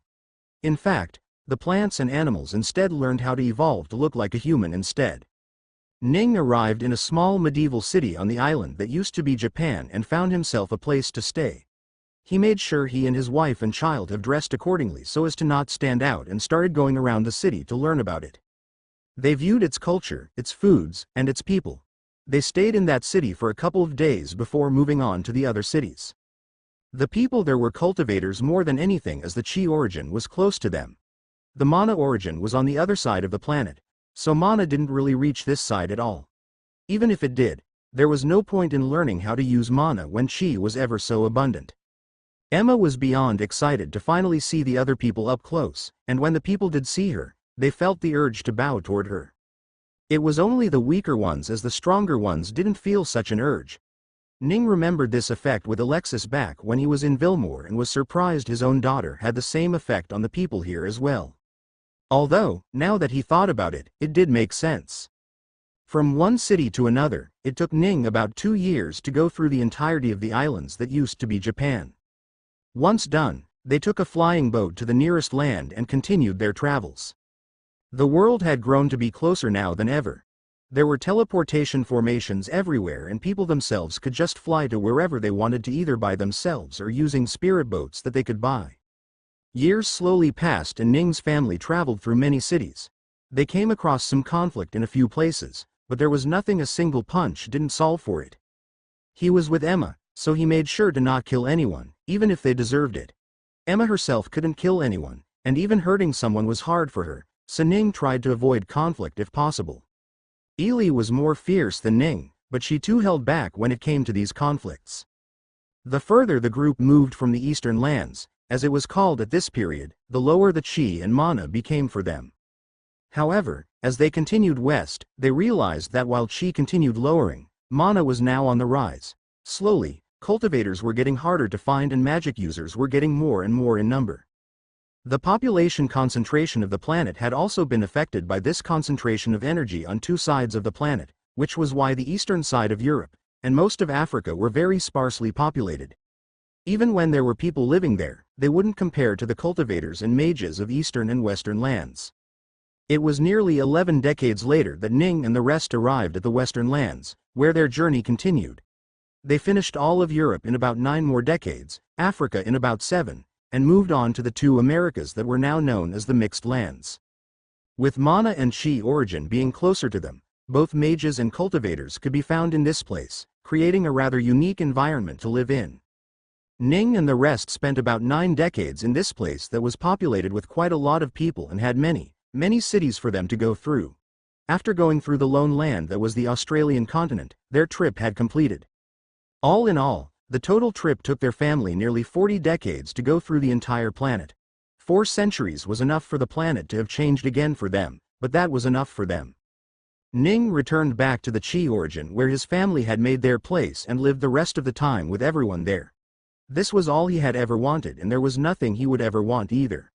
In fact, the plants and animals instead learned how to evolve to look like a human instead. Ning arrived in a small medieval city on the island that used to be Japan and found himself a place to stay. He made sure he and his wife and child have dressed accordingly so as to not stand out and started going around the city to learn about it. They viewed its culture, its foods, and its people. They stayed in that city for a couple of days before moving on to the other cities. The people there were cultivators more than anything as the chi origin was close to them. The mana origin was on the other side of the planet, so mana didn't really reach this side at all. Even if it did, there was no point in learning how to use mana when chi was ever so abundant. Emma was beyond excited to finally see the other people up close, and when the people did see her, they felt the urge to bow toward her. It was only the weaker ones as the stronger ones didn't feel such an urge. Ning remembered this effect with Alexis back when he was in Vilmore and was surprised his own daughter had the same effect on the people here as well. Although, now that he thought about it, it did make sense. From one city to another, it took Ning about 2 years to go through the entirety of the islands that used to be Japan. Once done, they took a flying boat to the nearest land and continued their travels. The world had grown to be closer now than ever. There were teleportation formations everywhere and people themselves could just fly to wherever they wanted to either by themselves or using spirit boats that they could buy. Years slowly passed and Ning's family traveled through many cities. They came across some conflict in a few places, but there was nothing a single punch didn't solve for it. He was with Emma, so he made sure to not kill anyone, even if they deserved it. Emma herself couldn't kill anyone, and even hurting someone was hard for her, so Ning tried to avoid conflict if possible. Ely was more fierce than Ning, but she too held back when it came to these conflicts. The further the group moved from the eastern lands, as it was called at this period, the lower the chi and mana became for them. However, as they continued west, they realized that while chi continued lowering, mana was now on the rise. Slowly, cultivators were getting harder to find and magic users were getting more and more in number. The population concentration of the planet had also been affected by this concentration of energy on 2 sides of the planet, which was why the eastern side of Europe and most of Africa were very sparsely populated. Even when there were people living there, they wouldn't compare to the cultivators and mages of eastern and western lands. It was nearly 11 decades later that Ning and the rest arrived at the western lands, where their journey continued. They finished all of Europe in about 9 more decades, Africa in about 7, and moved on to the 2 Americas that were now known as the Mixed Lands. With mana and chi origin being closer to them, both mages and cultivators could be found in this place, creating a rather unique environment to live in. Ning and the rest spent about 9 decades in this place that was populated with quite a lot of people and had many, many cities for them to go through. After going through the lone land that was the Australian continent, their trip had completed. All in all, the total trip took their family nearly 40 decades to go through the entire planet. 4 centuries was enough for the planet to have changed again for them, but that was enough for them. Ning returned back to the Chi origin where his family had made their place and lived the rest of the time with everyone there. This was all he had ever wanted and there was nothing he would ever want either.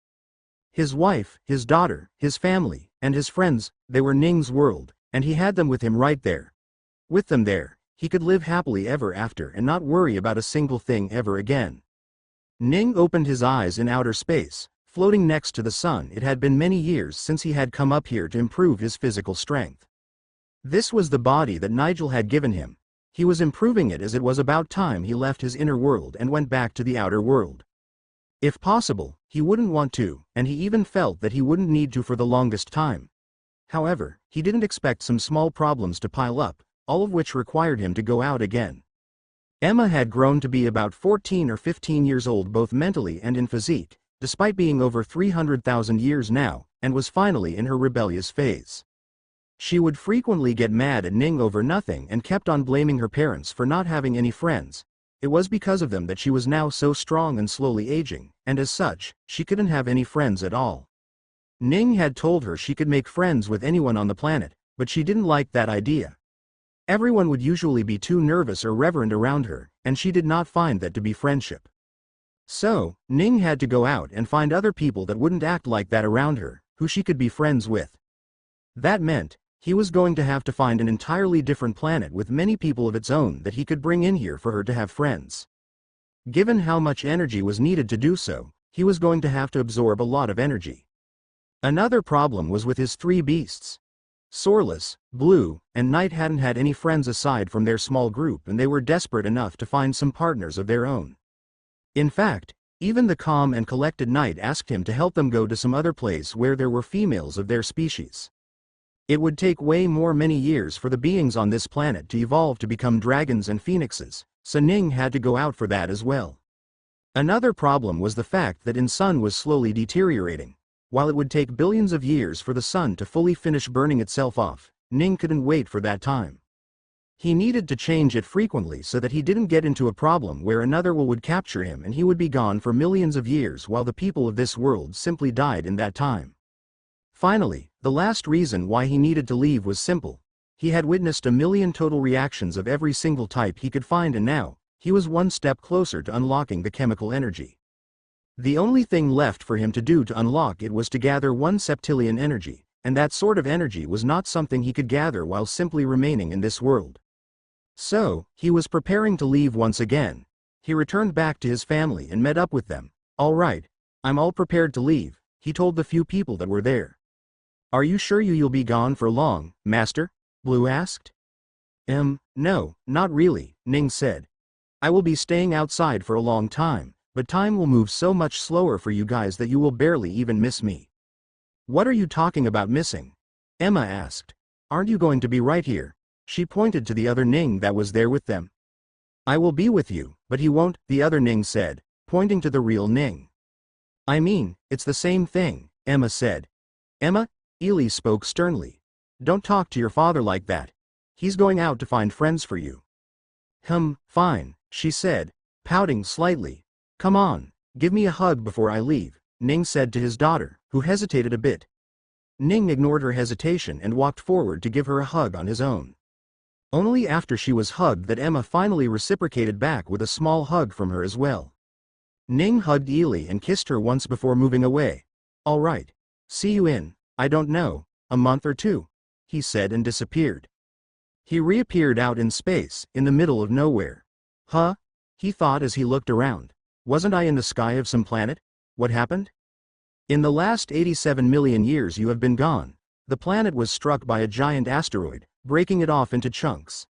His wife, his daughter, his family, and his friends, they were Ning's world, and he had them with him right there. With them there, he could live happily ever after and not worry about a single thing ever again. Ning opened his eyes in outer space, floating next to the sun. It had been many years since he had come up here to improve his physical strength. This was the body that Nigel had given him. He was improving it as it was about time he left his inner world and went back to the outer world. If possible, he wouldn't want to, and he even felt that he wouldn't need to for the longest time. However, he didn't expect some small problems to pile up, all of which required him to go out again. Emma had grown to be about 14 or 15 years old both mentally and in physique, despite being over 300,000 years now, and was finally in her rebellious phase. She would frequently get mad at Ning over nothing and kept on blaming her parents for not having any friends. It was because of them that she was now so strong and slowly aging, and as such, she couldn't have any friends at all. Ning had told her she could make friends with anyone on the planet, but she didn't like that idea. Everyone would usually be too nervous or reverent around her, and she did not find that to be friendship. So, Ning had to go out and find other people that wouldn't act like that around her, who she could be friends with. That meant, he was going to have to find an entirely different planet with many people of its own that he could bring in here for her to have friends. Given how much energy was needed to do so, he was going to have to absorb a lot of energy. Another problem was with his three beasts. Soreless, Blue, and Night hadn't had any friends aside from their small group, and they were desperate enough to find some partners of their own. In fact, even the calm and collected Night asked him to help them go to some other place where there were females of their species. It would take way many years for the beings on this planet to evolve to become dragons and phoenixes, so Ning had to go out for that as well. Another problem was the fact that the sun was slowly deteriorating. While it would take billions of years for the sun to fully finish burning itself off, Ning couldn't wait for that time. He needed to change it frequently so that he didn't get into a problem where another would capture him and he would be gone for millions of years while the people of this world simply died in that time. Finally, the last reason why he needed to leave was simple. He had witnessed a million total reactions of every single type he could find, and now, he was one step closer to unlocking the chemical energy. The only thing left for him to do to unlock it was to gather 1 septillion energy, and that sort of energy was not something he could gather while simply remaining in this world. So, he was preparing to leave once again. He returned back to his family and met up with them. "All right, I'm all prepared to leave," he told the few people that were there. "Are you sure you'll be gone for long, Master?" Blue asked. No, not really," Ning said. "I will be staying outside for a long time, but time will move so much slower for you guys that you will barely even miss me." "What are you talking about missing?" Emma asked. "Aren't you going to be right here?" She pointed to the other Ning that was there with them. "I will be with you, but he won't," the other Ning said, pointing to the real Ning. "I mean, it's the same thing," Emma said. "Emma," Ely spoke sternly. "Don't talk to your father like that. He's going out to find friends for you." Fine," she said, pouting slightly. "Come on, give me a hug before I leave," Ning said to his daughter, who hesitated a bit. Ning ignored her hesitation and walked forward to give her a hug on his own. Only after she was hugged that Emma finally reciprocated back with a small hug from her as well. Ning hugged Ely and kissed her once before moving away. "All right. See you in, I don't know, a month or two," he said and disappeared. He reappeared out in space, in the middle of nowhere. "Huh?" he thought as he looked around. "Wasn't I in the sky of some planet? What happened?" "In the last 87 million years you have been gone. The planet was struck by a giant asteroid, breaking it off into chunks.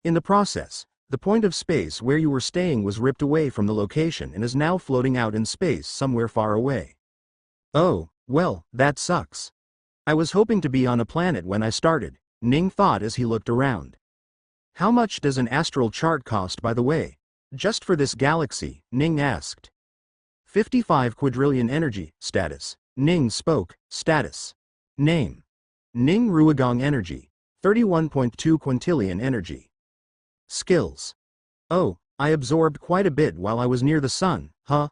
In the process, the point of space where you were staying was ripped away from the location and is now floating out in space somewhere far away." "Oh, well, that sucks. I was hoping to be on a planet when I started," Ning thought as he looked around. "How much does an astral chart cost, by the way? Just for this galaxy?" Ning asked. 55 quadrillion energy. Status. Ning spoke. Status. Name. Ning Ruigong energy. 31.2 quintillion energy. Skills. "Oh, I absorbed quite a bit while I was near the sun, huh?"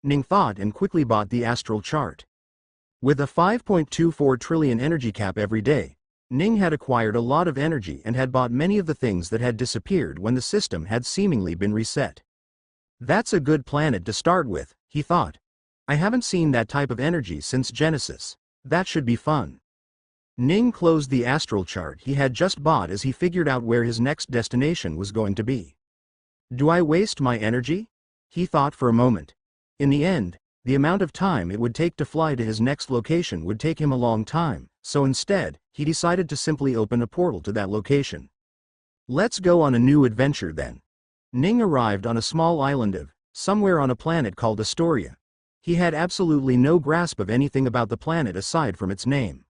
Ning thought and quickly bought the astral chart. With a 5.24 trillion energy cap every day, Ning had acquired a lot of energy and had bought many of the things that had disappeared when the system had seemingly been reset. "That's a good planet to start with," he thought. "I haven't seen that type of energy since Genesis. That should be fun." Ning closed the astral chart he had just bought as he figured out where his next destination was going to be. "Do I waste my energy?" he thought for a moment. In the end, the amount of time it would take to fly to his next location would take him a long time, so instead, he decided to simply open a portal to that location. Let's go on a new adventure then. Ning arrived on a small island somewhere on a planet called Astoria. He had absolutely no grasp of anything about the planet aside from its name.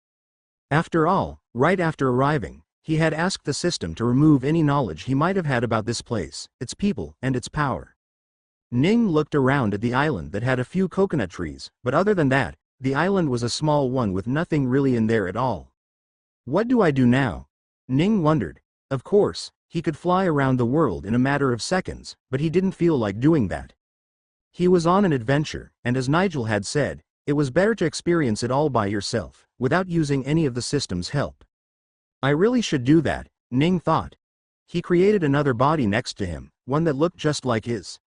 After all, right after arriving, he had asked the system to remove any knowledge he might have had about this place, its people, and its power. Ning looked around at the island that had a few coconut trees, but other than that, the island was a small one with nothing really in there at all. What do I do now? Ning wondered. Of course, he could fly around the world in a matter of seconds, but he didn't feel like doing that. He was on an adventure, and as Nigel had said, it was better to experience it all by yourself, without using any of the system's help. I really should do that, Ning thought. He created another body next to him, one that looked just like his.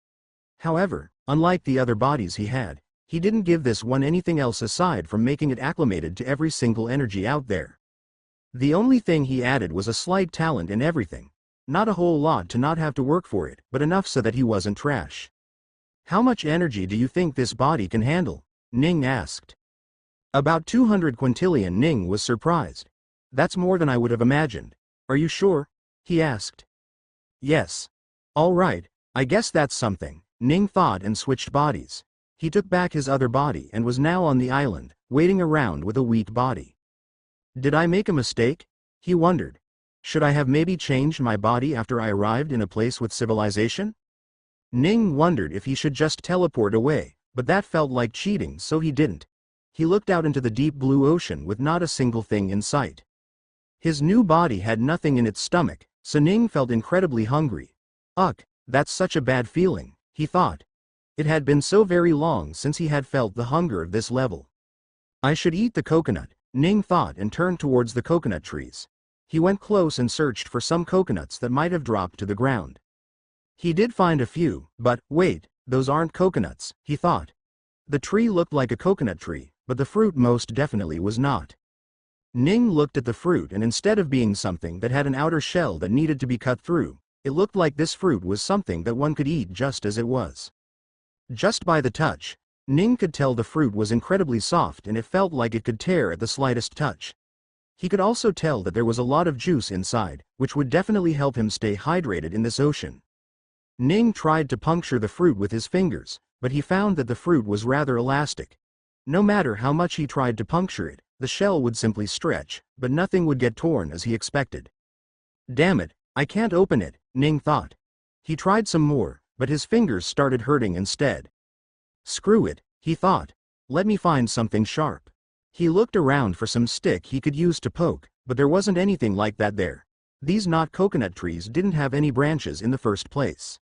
However, unlike the other bodies he didn't give this one anything else aside from making it acclimated to every single energy out there. The only thing he added was a slight talent in everything. Not a whole lot to not have to work for it, but enough so that he wasn't trash. How much energy do you think this body can handle? Ning asked. About 200 quintillion. Ning was surprised. That's more than I would have imagined. Are you sure? He asked. Yes. All right, I guess that's something, Ning thought and switched bodies. He took back his other body and was now on the island, waiting around with a weak body. Did I make a mistake? He wondered. Should I have maybe changed my body after I arrived in a place with civilization? Ning wondered if he should just teleport away, but that felt like cheating, so he didn't. He looked out into the deep blue ocean with not a single thing in sight. His new body had nothing in its stomach, so Ning felt incredibly hungry. Ugh, that's such a bad feeling, he thought. It had been so very long since he had felt the hunger of this level. I should eat the coconut, Ning thought and turned towards the coconut trees. He went close and searched for some coconuts that might have dropped to the ground. He did find a few, but, wait, those aren't coconuts, he thought. The tree looked like a coconut tree, but the fruit most definitely was not. Ning looked at the fruit and instead of being something that had an outer shell that needed to be cut through, it looked like this fruit was something that one could eat just as it was. Just by the touch, Ning could tell the fruit was incredibly soft and it felt like it could tear at the slightest touch. He could also tell that there was a lot of juice inside, which would definitely help him stay hydrated in this ocean. Ning tried to puncture the fruit with his fingers, but he found that the fruit was rather elastic. No matter how much he tried to puncture it, the shell would simply stretch, but nothing would get torn as he expected. Damn it, I can't open it, Ning thought. He tried some more, but his fingers started hurting instead. Screw it, he thought. Let me find something sharp. He looked around for some stick he could use to poke, but there wasn't anything like that there. These not coconut trees didn't have any branches in the first place.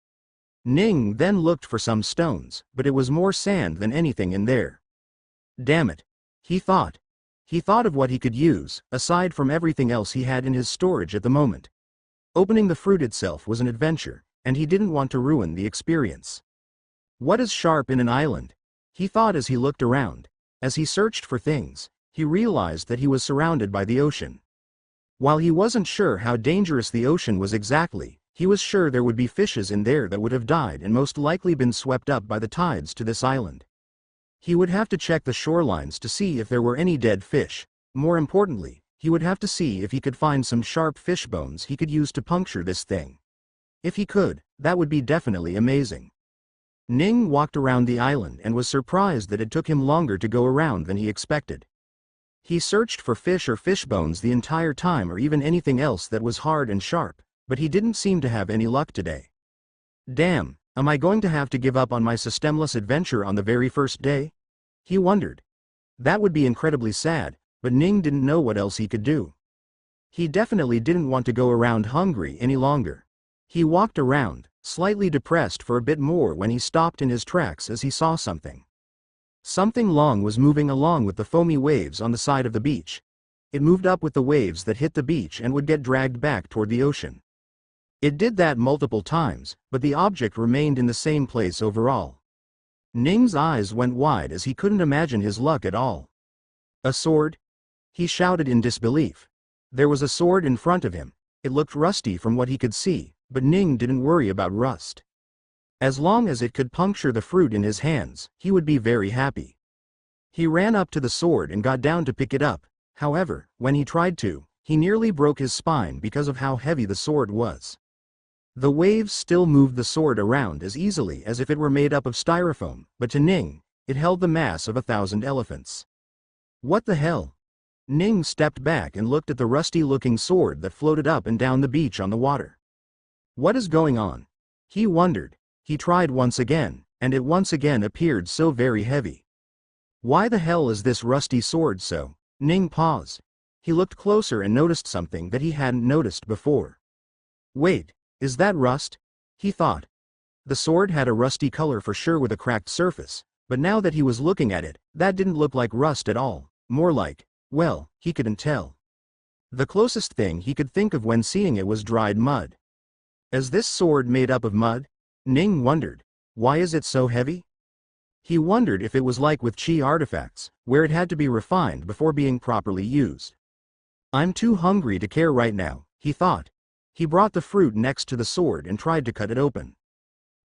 Ning then looked for some stones, but it was more sand than anything in there. Damn it, he thought. He thought of what he could use, aside from everything else he had in his storage at the moment. Opening the fruit itself was an adventure, and he didn't want to ruin the experience. What is sharp in an island? He thought as he looked around. As he searched for things, he realized that he was surrounded by the ocean. While he wasn't sure how dangerous the ocean was exactly, he was sure there would be fishes in there that would have died and most likely been swept up by the tides to this island. He would have to check the shorelines to see if there were any dead fish. More importantly, he would have to see if he could find some sharp fish bones he could use to puncture this thing. If he could, that would be definitely amazing. Ning walked around the island and was surprised that it took him longer to go around than he expected. He searched for fish or fish bones the entire time or even anything else that was hard and sharp, but he didn't seem to have any luck today. Damn, am I going to have to give up on my systemless adventure on the very first day? He wondered. That would be incredibly sad, but Ning didn't know what else he could do. He definitely didn't want to go around hungry any longer. He walked around, slightly depressed for a bit more when he stopped in his tracks as he saw something. Something long was moving along with the foamy waves on the side of the beach. It moved up with the waves that hit the beach and would get dragged back toward the ocean. It did that multiple times, but the object remained in the same place overall. Ning's eyes went wide as he couldn't imagine his luck at all. A sword? He shouted in disbelief. There was a sword in front of him. It looked rusty from what he could see, but Ning didn't worry about rust. As long as it could puncture the fruit in his hands, he would be very happy. He ran up to the sword and got down to pick it up. However, when he tried to, he nearly broke his spine because of how heavy the sword was. The waves still moved the sword around as easily as if it were made up of styrofoam, but to Ning, it held the mass of 1,000 elephants. What the hell? Ning stepped back and looked at the rusty-looking sword that floated up and down the beach on the water. What is going on? He wondered. He tried once again, and it once again appeared so very heavy. Why the hell is this rusty sword so? Ning paused. He looked closer and noticed something that he hadn't noticed before. Wait, is that rust? He thought. The sword had a rusty color for sure with a cracked surface, but now that he was looking at it, that didn't look like rust at all, more like, well, he couldn't tell. The closest thing he could think of when seeing it was dried mud. Is this sword made up of mud? Ning wondered. Why is it so heavy? He wondered if it was like with chi artifacts, where it had to be refined before being properly used. I'm too hungry to care right now, he thought. He brought the fruit next to the sword and tried to cut it open.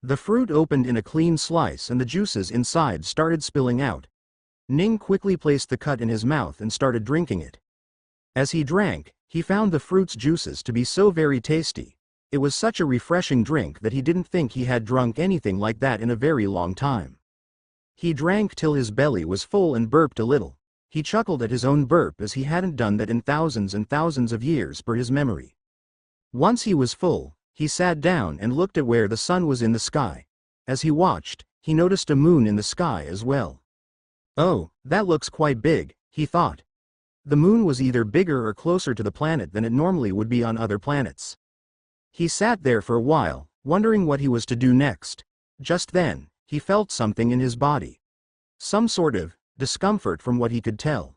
The fruit opened in a clean slice and the juices inside started spilling out. Ning quickly placed the cut in his mouth and started drinking it. As he drank, he found the fruit's juices to be so very tasty. It was such a refreshing drink that he didn't think he had drunk anything like that in a very long time. He drank till his belly was full and burped a little. He chuckled at his own burp as he hadn't done that in thousands and thousands of years per his memory. Once he was full, he sat down and looked at where the sun was in the sky. As he watched, he noticed a moon in the sky as well. Oh, that looks quite big, he thought. The moon was either bigger or closer to the planet than it normally would be on other planets. He sat there for a while, wondering what he was to do next. Just then, he felt something in his body. Some sort of discomfort from what he could tell.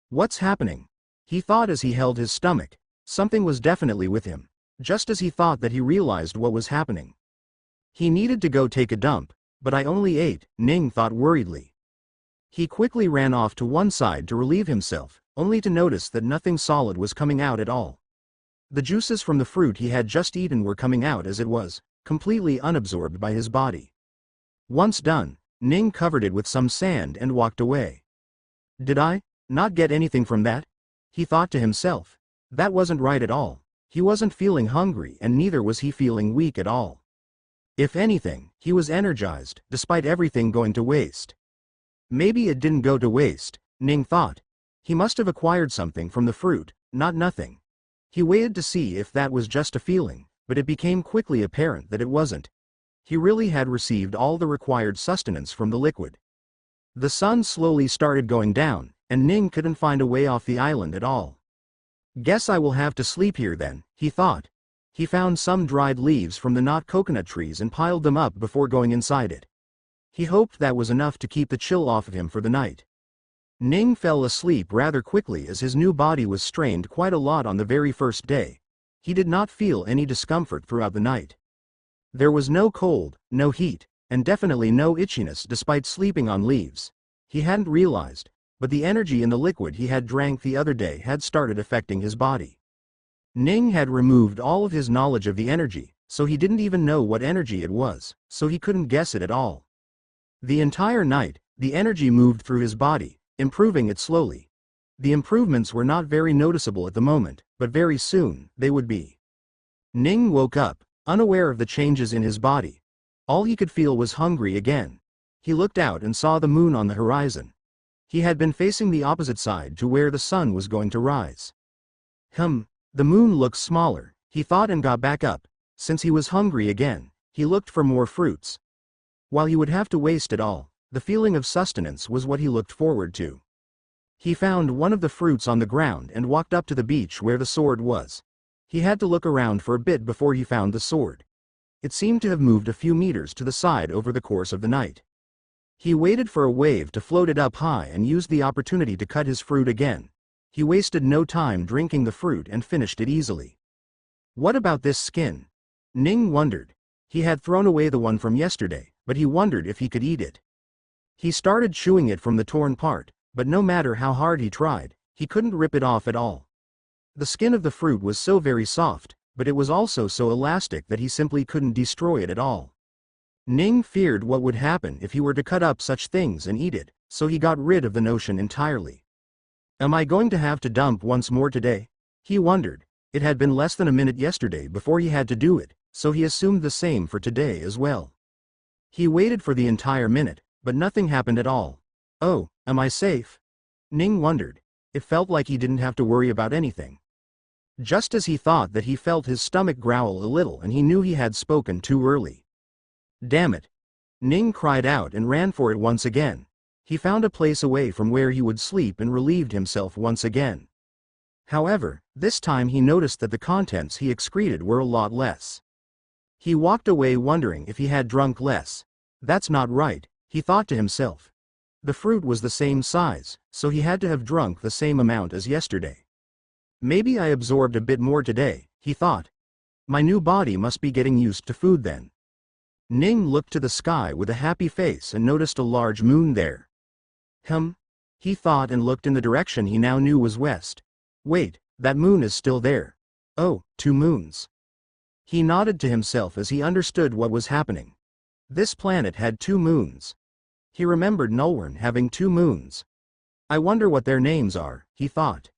What's happening? He thought as he held his stomach. Something was definitely with him. Just as he thought that he realized what was happening. He needed to go take a dump, but I only ate, Ning thought worriedly. He quickly ran off to one side to relieve himself, only to notice that nothing solid was coming out at all. The juices from the fruit he had just eaten were coming out as it was, completely unabsorbed by his body. Once done, Ning covered it with some sand and walked away. Did I not get anything from that? He thought to himself. That wasn't right at all. He wasn't feeling hungry and neither was he feeling weak at all. If anything, he was energized, despite everything going to waste. Maybe it didn't go to waste, Ning thought. He must have acquired something from the fruit, not nothing. He waited to see if that was just a feeling, but it became quickly apparent that it wasn't. He really had received all the required sustenance from the liquid. The sun slowly started going down, and Ning couldn't find a way off the island at all. Guess I will have to sleep here then, he thought. He found some dried leaves from the knot coconut trees and piled them up before going inside it. He hoped that was enough to keep the chill off of him for the night. Ning fell asleep rather quickly as his new body was strained quite a lot on the very first day. He did not feel any discomfort throughout the night. There was no cold, no heat, and definitely no itchiness despite sleeping on leaves. He hadn't realized, but the energy in the liquid he had drank the other day had started affecting his body. Ning had removed all of his knowledge of the energy, so he didn't even know what energy it was, so he couldn't guess it at all. The entire night, the energy moved through his body, improving it slowly. The improvements were not very noticeable at the moment, but very soon, they would be. Ning woke up, unaware of the changes in his body. All he could feel was hungry again. He looked out and saw the moon on the horizon. He had been facing the opposite side to where the sun was going to rise. The moon looks smaller, he thought and got back up. Since he was hungry again, he looked for more fruits. While he would have to waste it all, the feeling of sustenance was what he looked forward to. He found one of the fruits on the ground and walked up to the beach where the sword was. He had to look around for a bit before he found the sword. It seemed to have moved a few meters to the side over the course of the night. He waited for a wave to float it up high and used the opportunity to cut his fruit again. He wasted no time drinking the fruit and finished it easily. What about this skin? Ning wondered. He had thrown away the one from yesterday, but he wondered if he could eat it. He started chewing it from the torn part, but no matter how hard he tried, he couldn't rip it off at all. The skin of the fruit was so very soft, but it was also so elastic that he simply couldn't destroy it at all. Ning feared what would happen if he were to cut up such things and eat it, so he got rid of the notion entirely. Am I going to have to dump once more today? He wondered. It had been less than a minute yesterday before he had to do it, so he assumed the same for today as well. He waited for the entire minute, but nothing happened at all. Oh, am I safe? Ning wondered. It felt like he didn't have to worry about anything. Just as he thought that, he felt his stomach growl a little and he knew he had spoken too early. Damn it! Ning cried out and ran for it once again. He found a place away from where he would sleep and relieved himself once again. However, this time he noticed that the contents he excreted were a lot less. He walked away wondering if he had drunk less. That's not right, he thought to himself. The fruit was the same size, so he had to have drunk the same amount as yesterday. Maybe I absorbed a bit more today, he thought. My new body must be getting used to food then. Ning looked to the sky with a happy face and noticed a large moon there. He thought and looked in the direction he now knew was west. Wait, that moon is still there. Oh, 2 moons. He nodded to himself as he understood what was happening. This planet had 2 moons. He remembered Nulwarn having 2 moons. I wonder what their names are, he thought.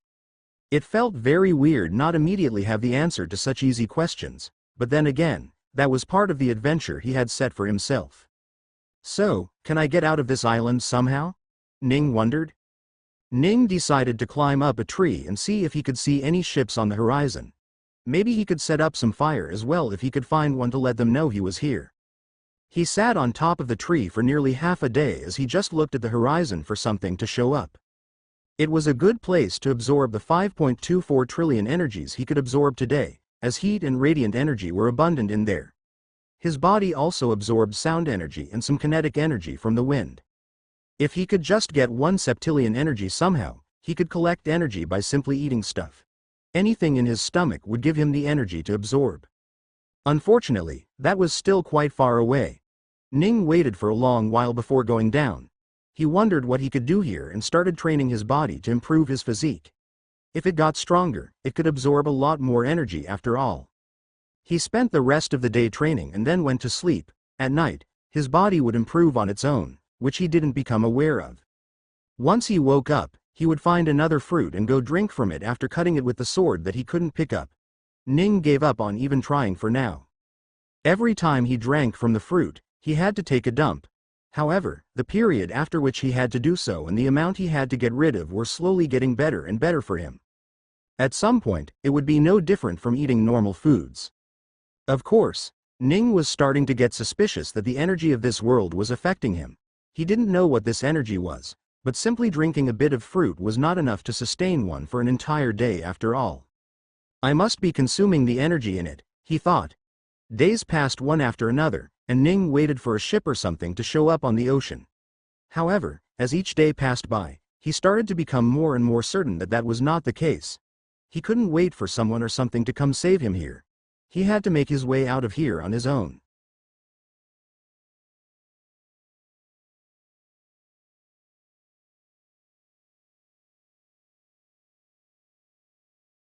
It felt very weird not immediately have the answer to such easy questions, but then again, that was part of the adventure he had set for himself. So, can I get out of this island somehow? Ning wondered. Ning decided to climb up a tree and see if he could see any ships on the horizon. Maybe he could set up some fire as well if he could find one to let them know he was here. He sat on top of the tree for nearly half a day as he just looked at the horizon for something to show up. It was a good place to absorb the 5.24 trillion energies he could absorb today, as heat and radiant energy were abundant in there. His body also absorbed sound energy and some kinetic energy from the wind. If he could just get 1 septillion energy somehow, he could collect energy by simply eating stuff. Anything in his stomach would give him the energy to absorb. Unfortunately, that was still quite far away. Ning waited for a long while before going down. He wondered what he could do here and started training his body to improve his physique. If it got stronger, it could absorb a lot more energy after all. He spent the rest of the day training and then went to sleep. At night, his body would improve on its own, which he didn't become aware of. Once he woke up, he would find another fruit and go drink from it after cutting it with the sword that he couldn't pick up. Ning gave up on even trying for now. Every time he drank from the fruit, he had to take a dump. However, the period after which he had to do so and the amount he had to get rid of were slowly getting better and better for him. At some point, it would be no different from eating normal foods. Of course, Ning was starting to get suspicious that the energy of this world was affecting him. He didn't know what this energy was, but simply drinking a bit of fruit was not enough to sustain one for an entire day after all. I must be consuming the energy in it, he thought. Days passed one after another, and Ning waited for a ship or something to show up on the ocean. However, as each day passed by, he started to become more and more certain that that was not the case. He couldn't wait for someone or something to come save him here. He had to make his way out of here on his own.